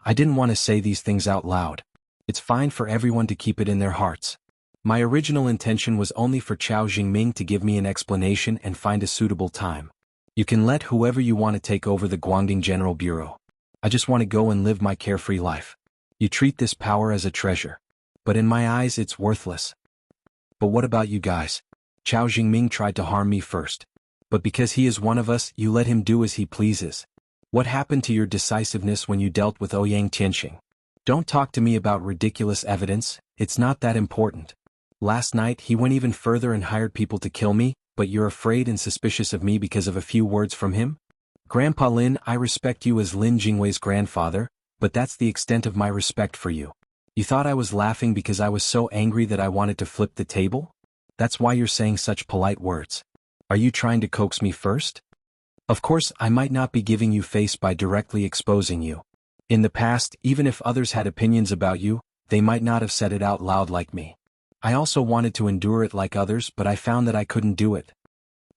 I didn't want to say these things out loud. It's fine for everyone to keep it in their hearts. My original intention was only for Chao Jingming to give me an explanation and find a suitable time. You can let whoever you want to take over the Guangding General Bureau. I just want to go and live my carefree life. You treat this power as a treasure. But in my eyes, it's worthless. But what about you guys? Chao Jingming tried to harm me first. But because he is one of us, you let him do as he pleases. What happened to your decisiveness when you dealt with Ouyang Tianqing? Don't talk to me about ridiculous evidence, it's not that important. Last night he went even further and hired people to kill me, but you're afraid and suspicious of me because of a few words from him? Grandpa Lin, I respect you as Lin Jingwei's grandfather, but that's the extent of my respect for you. You thought I was laughing because I was so angry that I wanted to flip the table? That's why you're saying such polite words. Are you trying to coax me first? Of course, I might not be giving you face by directly exposing you. In the past, even if others had opinions about you, they might not have said it out loud like me. I also wanted to endure it like others, but I found that I couldn't do it.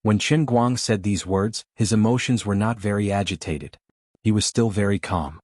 When Qin Guang said these words, his emotions were not very agitated. He was still very calm.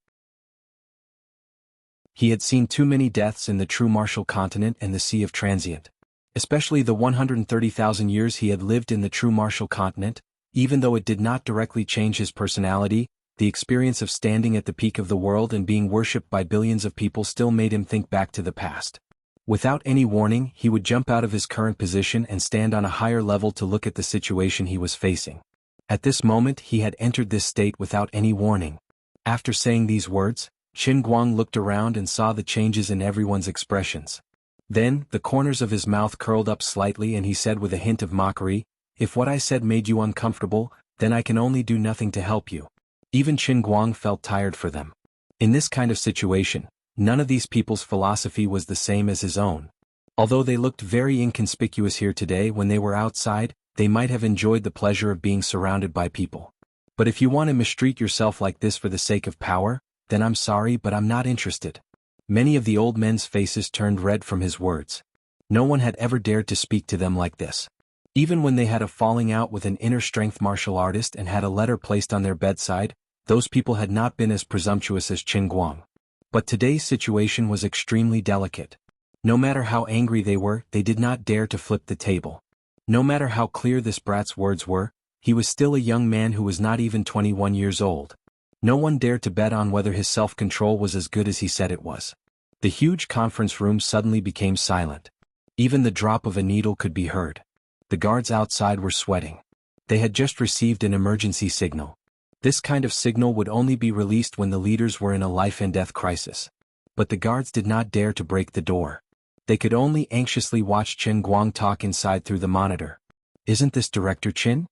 He had seen too many deaths in the true martial continent and the Sea of Transient. Especially the 130,000 years he had lived in the true martial continent, even though it did not directly change his personality, the experience of standing at the peak of the world and being worshipped by billions of people still made him think back to the past. Without any warning, he would jump out of his current position and stand on a higher level to look at the situation he was facing. At this moment he had entered this state without any warning. After saying these words, Qin Guang looked around and saw the changes in everyone's expressions. Then, the corners of his mouth curled up slightly and he said with a hint of mockery, "If what I said made you uncomfortable, then I can only do nothing to help you." Even Qin Guang felt tired for them. In this kind of situation, none of these people's philosophy was the same as his own. Although they looked very inconspicuous here today when they were outside, they might have enjoyed the pleasure of being surrounded by people. But if you want to mistreat yourself like this for the sake of power, then I'm sorry but I'm not interested. Many of the old men's faces turned red from his words. No one had ever dared to speak to them like this. Even when they had a falling out with an inner strength martial artist and had a letter placed on their bedside, those people had not been as presumptuous as Qin Guang. But today's situation was extremely delicate. No matter how angry they were, they did not dare to flip the table. No matter how clear this brat's words were, he was still a young man who was not even 21 years old. No one dared to bet on whether his self-control was as good as he said it was. The huge conference room suddenly became silent. Even the drop of a needle could be heard. The guards outside were sweating. They had just received an emergency signal. This kind of signal would only be released when the leaders were in a life-and-death crisis. But the guards did not dare to break the door. They could only anxiously watch Qin Guang talk inside through the monitor. "Isn't this Director Qin?"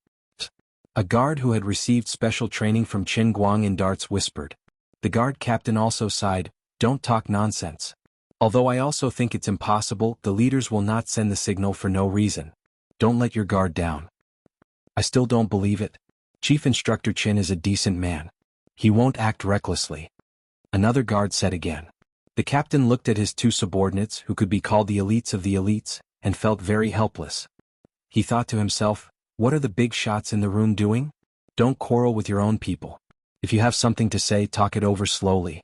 A guard who had received special training from Qin Guang in darts whispered. The guard captain also sighed, "Don't talk nonsense. Although I also think it's impossible, the leaders will not send the signal for no reason. Don't let your guard down." "I still don't believe it. Chief Instructor Qin is a decent man. He won't act recklessly." Another guard said again. The captain looked at his two subordinates who could be called the elites of the elites, and felt very helpless. He thought to himself, what are the big shots in the room doing? Don't quarrel with your own people. If you have something to say, talk it over slowly.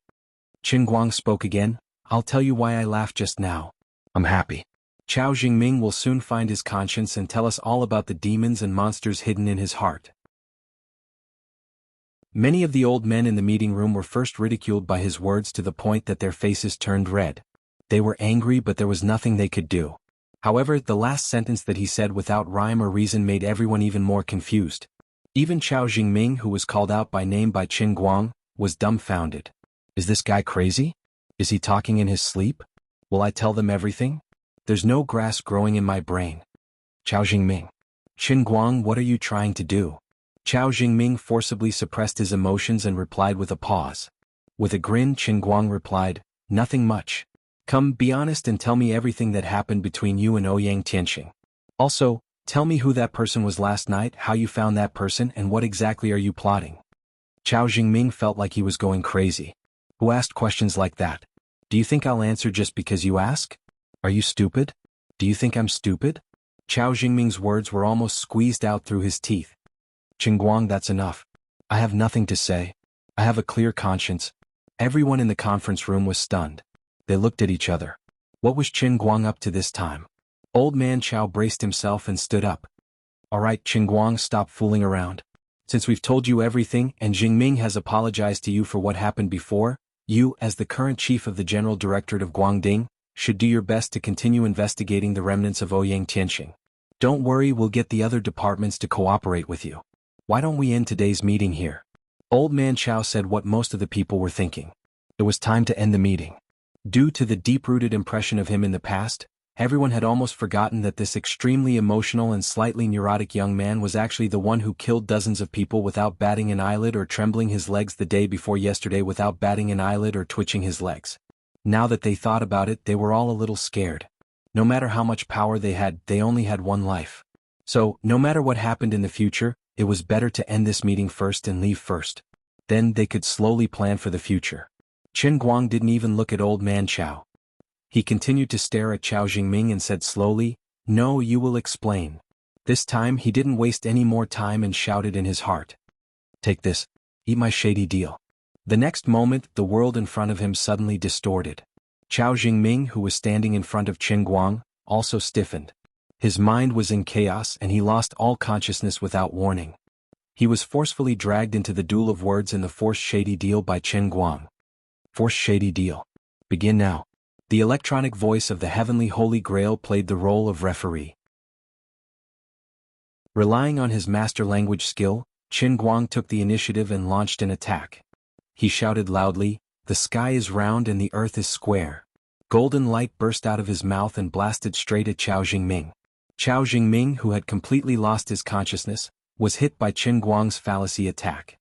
Qin Guang spoke again. "I'll tell you why I laughed just now. I'm happy. Chao Jingming will soon find his conscience and tell us all about the demons and monsters hidden in his heart." Many of the old men in the meeting room were first ridiculed by his words to the point that their faces turned red. They were angry, but there was nothing they could do. However, the last sentence that he said without rhyme or reason made everyone even more confused. Even Chao Jingming, who was called out by name by Qin Guang, was dumbfounded. Is this guy crazy? Is he talking in his sleep? Will I tell them everything? There's no grass growing in my brain. Chao Jingming. Qin Guang, what are you trying to do? Chao Jingming forcibly suppressed his emotions and replied with a pause. With a grin, Qin Guang replied, "Nothing much. Come, be honest and tell me everything that happened between you and Ouyang Tianxing. Also, tell me who that person was last night, how you found that person, and what exactly are you plotting?" Chao Jingming felt like he was going crazy. Who asked questions like that? Do you think I'll answer just because you ask? Are you stupid? Do you think I'm stupid? Chao Jingming's words were almost squeezed out through his teeth. Qin Guang, that's enough. I have nothing to say. I have a clear conscience. Everyone in the conference room was stunned. They looked at each other. What was Qin Guang up to this time? Old man Chao braced himself and stood up. All right, Qin Guang, stop fooling around. Since we've told you everything and Jingming has apologized to you for what happened before, you, as the current chief of the General Directorate of Guangding, should do your best to continue investigating the remnants of Ouyang Tianxing. Don't worry, we'll get the other departments to cooperate with you. Why don't we end today's meeting here? Old man Chao said what most of the people were thinking. It was time to end the meeting. Due to the deep-rooted impression of him in the past, Everyone had almost forgotten that this extremely emotional and slightly neurotic young man was actually the one who killed dozens of people without batting an eyelid or trembling his legs the day before yesterday without batting an eyelid or twitching his legs. Now that they thought about it, they were all a little scared. No matter how much power they had, they only had one life. So, no matter what happened in the future, it was better to end this meeting first and leave first. Then they could slowly plan for the future. Qin Guang didn't even look at old man Chao. He continued to stare at Chao Jingming and said slowly, "No, you will explain." This time he didn't waste any more time and shouted in his heart, "Take this. Eat my shady deal." The next moment, the world in front of him suddenly distorted. Chao Jingming, who was standing in front of Qin Guang, also stiffened. His mind was in chaos and he lost all consciousness without warning. He was forcefully dragged into the duel of words in the forced shady deal by Qin Guang. Forced shady deal. Begin now. The electronic voice of the heavenly Holy Grail played the role of referee. Relying on his master language skill, Qin Guang took the initiative and launched an attack. He shouted loudly, "The sky is round and the earth is square." Golden light burst out of his mouth and blasted straight at Chao Jingming. Chao Jingming, who had completely lost his consciousness, was hit by Qin Guang's fallacy attack.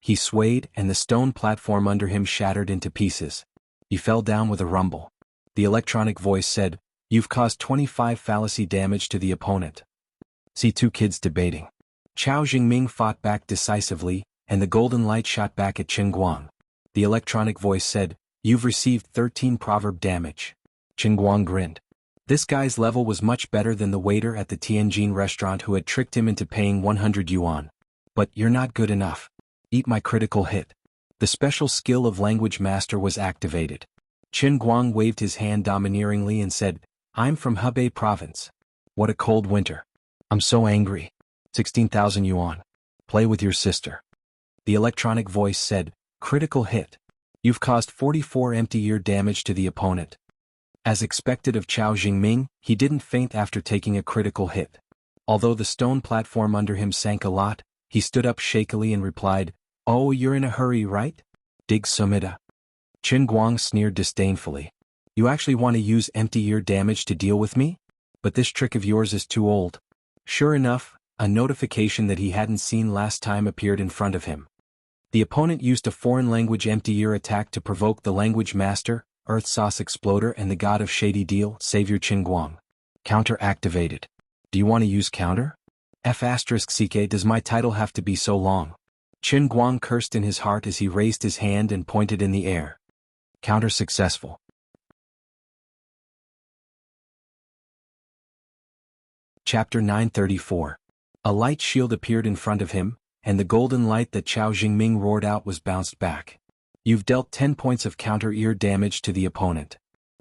He swayed and the stone platform under him shattered into pieces. He fell down with a rumble. The electronic voice said, "You've caused 25 fallacy damage to the opponent." See two kids debating. Chao Jingming fought back decisively, and the golden light shot back at Qin Guang. The electronic voice said, "You've received 13 proverb damage." Qin Guang grinned. This guy's level was much better than the waiter at the Tianjin restaurant who had tricked him into paying 100 yuan. "But you're not good enough. Eat my critical hit." The special skill of Language Master was activated. Qin Guang waved his hand domineeringly and said, "I'm from Hebei province. What a cold winter. I'm so angry. 16,000 yuan. Play with your sister." The electronic voice said, "Critical hit. You've caused 44 empty ear damage to the opponent." As expected of Chao Jingming, he didn't faint after taking a critical hit. Although the stone platform under him sank a lot, he stood up shakily and replied, "Oh, you're in a hurry, right? Dig Sumida." Qin Guang sneered disdainfully. "You actually want to use empty ear damage to deal with me? But this trick of yours is too old." Sure enough, a notification that he hadn't seen last time appeared in front of him. The opponent used a foreign language empty ear attack to provoke the Language Master, Earth Sauce Exploder and the God of Shady Deal, Savior Qin Guang. Counter activated. Do you want to use counter? F***ck, does my title have to be so long? Qin Guang cursed in his heart as he raised his hand and pointed in the air. Counter successful. Chapter 934. A light shield appeared in front of him, and the golden light that Chao Jingming roared out was bounced back. You've dealt 10 points of counter-ear damage to the opponent.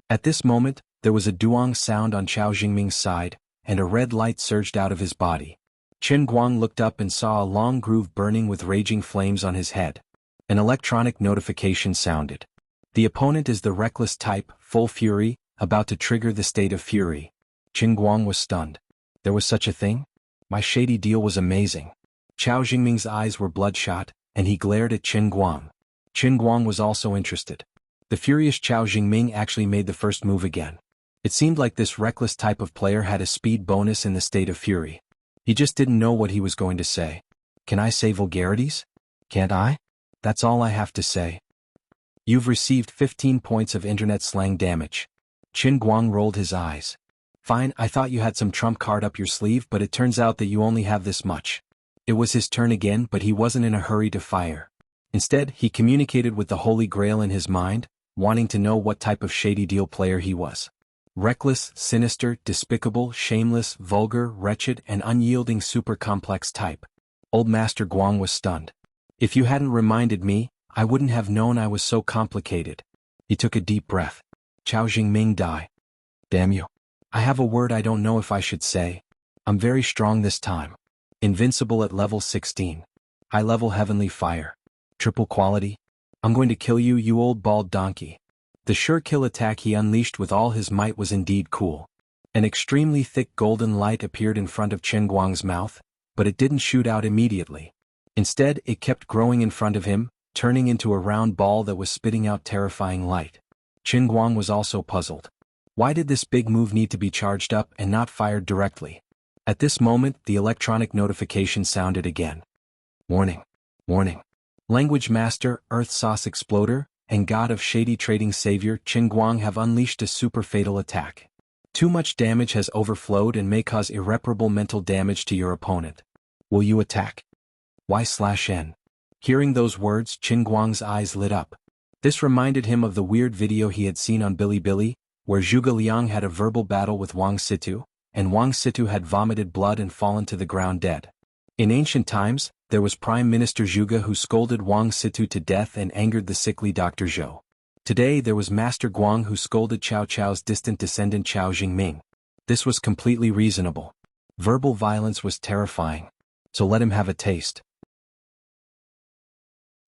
At this moment, there was a duong sound on Chao Jingming's side, and a red light surged out of his body. Qin Guang looked up and saw a long groove burning with raging flames on his head. An electronic notification sounded. The opponent is the reckless type, Full Fury, about to trigger the state of fury. Qin Guang was stunned. There was such a thing? My shady deal was amazing. Chao Jingming's eyes were bloodshot, and he glared at Qin Guang. Qin Guang was also interested. The furious Chao Jingming actually made the first move again. It seemed like this reckless type of player had a speed bonus in the state of fury. He just didn't know what he was going to say. Can I say vulgarities? Can't I? That's all I have to say. You've received 15 points of internet slang damage. Qin Guang rolled his eyes. Fine, I thought you had some trump card up your sleeve, but it turns out that you only have this much. It was his turn again, but he wasn't in a hurry to fire. Instead, he communicated with the Holy Grail in his mind, wanting to know what type of shady deal player he was. Reckless, sinister, despicable, shameless, vulgar, wretched, and unyielding super complex type. Old Master Guang was stunned. If you hadn't reminded me, I wouldn't have known I was so complicated. He took a deep breath. Chao Jingming die. Damn you. I have a word I don't know if I should say. I'm very strong this time. Invincible at level 16. High level heavenly fire. Triple quality. I'm going to kill you, you old bald donkey. The sure kill attack he unleashed with all his might was indeed cool. An extremely thick golden light appeared in front of Qin Guang's mouth, but it didn't shoot out immediately. Instead, it kept growing in front of him, turning into a round ball that was spitting out terrifying light. Qin Guang was also puzzled. Why did this big move need to be charged up and not fired directly? At this moment, the electronic notification sounded again. Warning. Warning. Language Master, Earth Sauce Exploder, and God of Shady Trading Savior Qin Guang have unleashed a super fatal attack. Too much damage has overflowed and may cause irreparable mental damage to your opponent. Will you attack? Y/N. Hearing those words, Qin Guang's eyes lit up. This reminded him of the weird video he had seen on Bilibili, where Zhuge Liang had a verbal battle with Wang Situ, and Wang Situ had vomited blood and fallen to the ground dead. In ancient times, there was Prime Minister Zhuge who scolded Wang Situ to death and angered the sickly Dr. Zhou. Today there was Master Guang who scolded Cao Cao's distant descendant Cao Jingming. This was completely reasonable. Verbal violence was terrifying. So let him have a taste.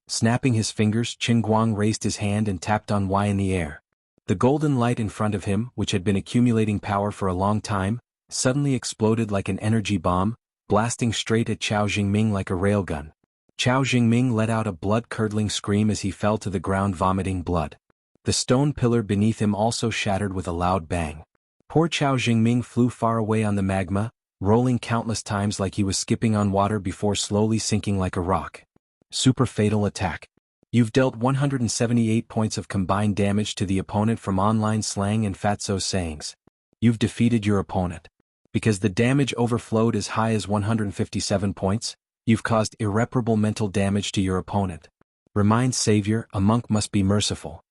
Snapping his fingers, Qin Guang raised his hand and tapped on Y in the air. The golden light in front of him, which had been accumulating power for a long time, suddenly exploded like an energy bomb, blasting straight at Cao Jingming like a railgun. Cao Jingming let out a blood-curdling scream as he fell to the ground vomiting blood. The stone pillar beneath him also shattered with a loud bang. Poor Cao Jingming flew far away on the magma, rolling countless times like he was skipping on water before slowly sinking like a rock. Super fatal attack. You've dealt 178 points of combined damage to the opponent from online slang and fatso sayings. You've defeated your opponent. Because the damage overflowed as high as 157 points, you've caused irreparable mental damage to your opponent. Remind Savior, a monk must be merciful.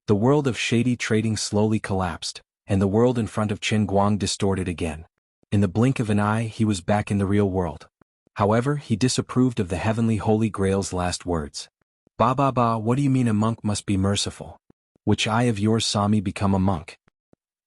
The world of shady trading slowly collapsed, and the world in front of Qin Guang distorted again. In the blink of an eye, he was back in the real world. However, he disapproved of the heavenly Holy Grail's last words. Ba ba ba, what do you mean a monk must be merciful? Which eye of yours saw me become a monk?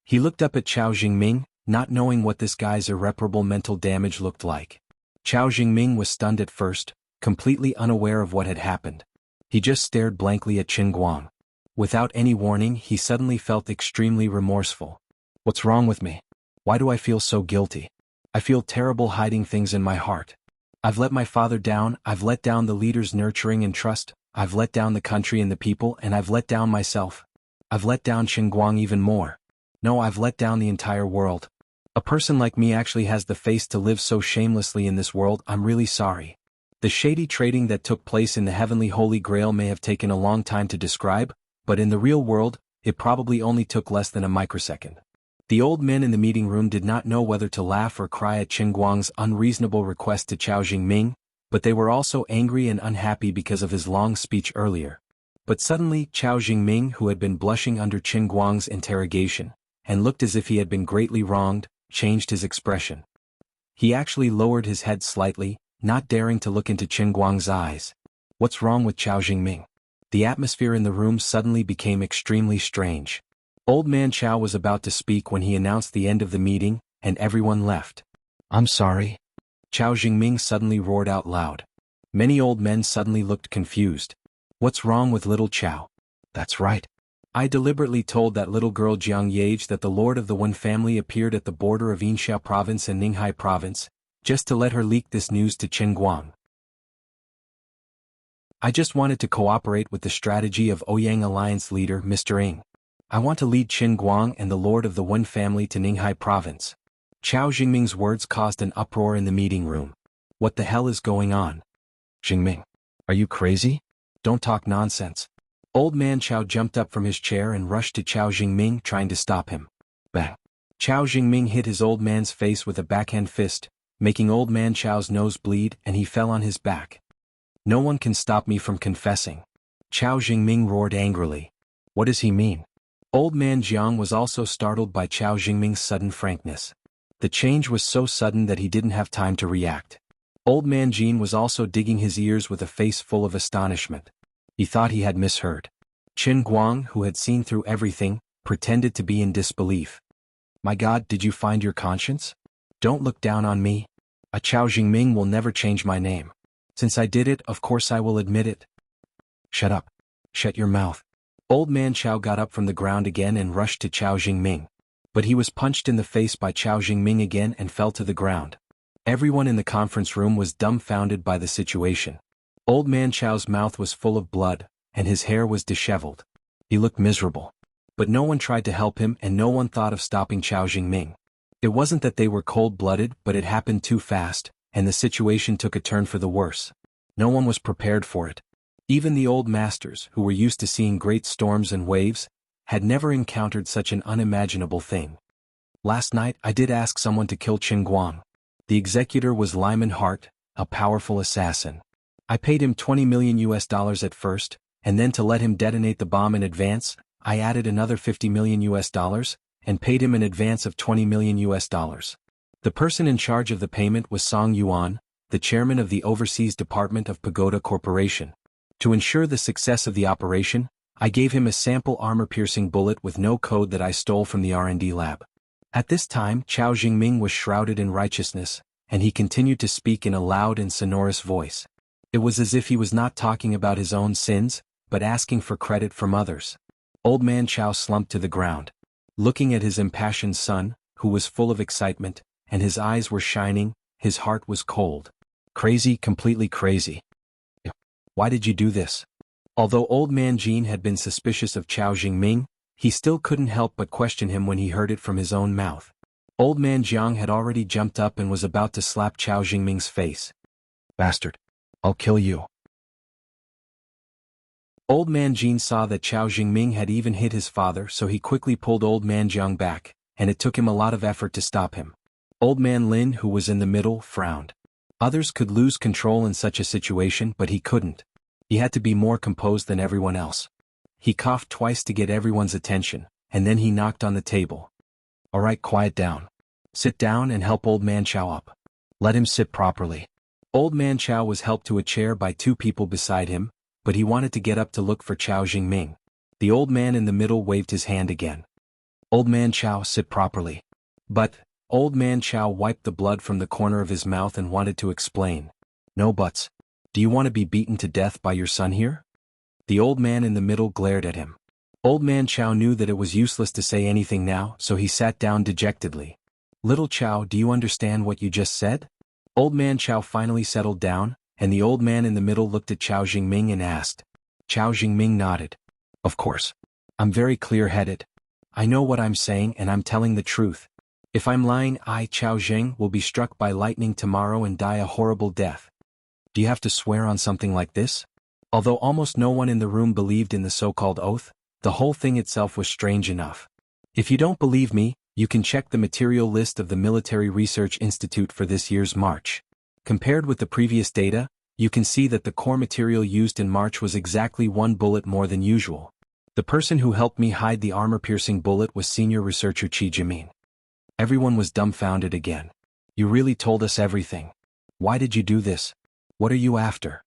He looked up at Cao Jingming, not knowing what this guy's irreparable mental damage looked like. Cao Jingming was stunned at first, completely unaware of what had happened. He just stared blankly at Qin Guang. Without any warning, he suddenly felt extremely remorseful. What's wrong with me? Why do I feel so guilty? I feel terrible hiding things in my heart. I've let my father down, I've let down the leader's nurturing and trust, I've let down the country and the people, and I've let down myself. I've let down Qin Guang even more. No, I've let down the entire world. A person like me actually has the face to live so shamelessly in this world. I'm really sorry. The shady trading that took place in the heavenly Holy Grail may have taken a long time to describe, but in the real world, it probably only took less than a microsecond. The old men in the meeting room did not know whether to laugh or cry at Qin Guang's unreasonable request to Cao Jingming, but they were also angry and unhappy because of his long speech earlier. But suddenly, Cao Jingming, who had been blushing under Qin Guang's interrogation, and looked as if he had been greatly wronged, changed his expression. He actually lowered his head slightly, not daring to look into Qin Guang's eyes. What's wrong with Cao Jingming? The atmosphere in the room suddenly became extremely strange. Old man Cao was about to speak when he announced the end of the meeting, and everyone left. I'm sorry. Cao Jingming suddenly roared out loud. Many old men suddenly looked confused. What's wrong with little Cao? That's right. I deliberately told that little girl Jiang Yage that the Lord of the One family appeared at the border of Yinxiao province and Ninghai province, just to let her leak this news to Qin Guang. I just wanted to cooperate with the strategy of Ouyang Alliance leader Mr. Ng. I want to lead Qin Guang and the Lord of the One family to Ninghai province. Cao Jingming's words caused an uproar in the meeting room. What the hell is going on? Jingming, are you crazy? Don't talk nonsense. Old man Cao jumped up from his chair and rushed to Cao Jingming, trying to stop him. Bang! Cao Jingming hit his old man's face with a backhand fist, making old man Chao's nose bleed, and he fell on his back. No one can stop me from confessing. Cao Jingming roared angrily. What does he mean? Old man Jiang was also startled by Cao Jingming's sudden frankness. The change was so sudden that he didn't have time to react. Old man Jean was also digging his ears with a face full of astonishment. He thought he had misheard. Qin Guang, who had seen through everything, pretended to be in disbelief. My God, did you find your conscience? Don't look down on me. A Cao Jingming will never change my name. Since I did it, of course I will admit it. Shut up. Shut your mouth. Old man Cao got up from the ground again and rushed to Cao Jingming. But he was punched in the face by Cao Jingming again and fell to the ground. Everyone in the conference room was dumbfounded by the situation. Old man Chao's mouth was full of blood, and his hair was disheveled. He looked miserable. But no one tried to help him and no one thought of stopping Chao Jingming. It wasn't that they were cold-blooded, but it happened too fast, and the situation took a turn for the worse. No one was prepared for it. Even the old masters, who were used to seeing great storms and waves, had never encountered such an unimaginable thing. Last night I did ask someone to kill Qin Guang. The executor was Lyman Hart, a powerful assassin. I paid him $20 million at first, and then to let him detonate the bomb in advance, I added another $50 million and paid him an advance of $20 million. The person in charge of the payment was Song Yuan, the chairman of the Overseas Department of Pagoda Corporation. To ensure the success of the operation, I gave him a sample armor-piercing bullet with no code that I stole from the R&D lab. At this time, Chao Jingming was shrouded in righteousness, and he continued to speak in a loud and sonorous voice. It was as if he was not talking about his own sins, but asking for credit from others. Old man Chao slumped to the ground. Looking at his impassioned son, who was full of excitement, and his eyes were shining, his heart was cold. Crazy, completely crazy. Why did you do this? Although old man Jean had been suspicious of Chao Jingming, he still couldn't help but question him when he heard it from his own mouth. Old man Jiang had already jumped up and was about to slap Chao Jingming's face. Bastard. I'll kill you. Old man Jean saw that Chao Jingming had even hit his father, so he quickly pulled old man Jiang back, and it took him a lot of effort to stop him. Old man Lin, who was in the middle, frowned. Others could lose control in such a situation, but he couldn't. He had to be more composed than everyone else. He coughed twice to get everyone's attention, and then he knocked on the table. All right, quiet down. Sit down and help old man Chao up. Let him sit properly. Old man Chao was helped to a chair by two people beside him, but he wanted to get up to look for Chao Jingming. The old man in the middle waved his hand again. Old man Chao, sit properly. But, old man Chao wiped the blood from the corner of his mouth and wanted to explain. No buts. Do you want to be beaten to death by your son here? The old man in the middle glared at him. Old man Chao knew that it was useless to say anything now, so he sat down dejectedly. Little Chao, do you understand what you just said? Old man Chao finally settled down, and the old man in the middle looked at Chao Jingming and asked. Chao Jingming nodded. Of course. I'm very clear-headed. I know what I'm saying and I'm telling the truth. If I'm lying, I, Chao Jing, will be struck by lightning tomorrow and die a horrible death. Do you have to swear on something like this? Although almost no one in the room believed in the so-called oath, the whole thing itself was strange enough. If you don't believe me, you can check the material list of the Military Research Institute for this year's March. Compared with the previous data, you can see that the core material used in March was exactly one bullet more than usual. The person who helped me hide the armor-piercing bullet was senior researcher Qi Jimin. Everyone was dumbfounded again. You really told us everything. Why did you do this? What are you after?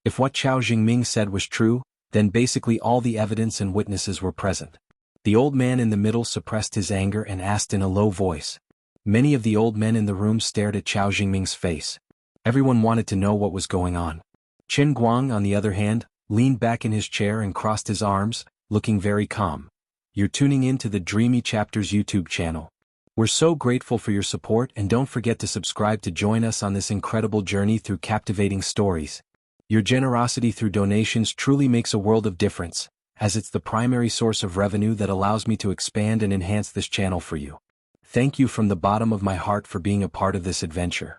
If what Chao Jingming said was true, then basically all the evidence and witnesses were present. The old man in the middle suppressed his anger and asked in a low voice. Many of the old men in the room stared at Chao Jingming's face. Everyone wanted to know what was going on. Qin Guang, on the other hand, leaned back in his chair and crossed his arms, looking very calm. You're tuning in to the Dreamy Chapters YouTube channel. We're so grateful for your support, and don't forget to subscribe to join us on this incredible journey through captivating stories. Your generosity through donations truly makes a world of difference, as it's the primary source of revenue that allows me to expand and enhance this channel for you. Thank you from the bottom of my heart for being a part of this adventure.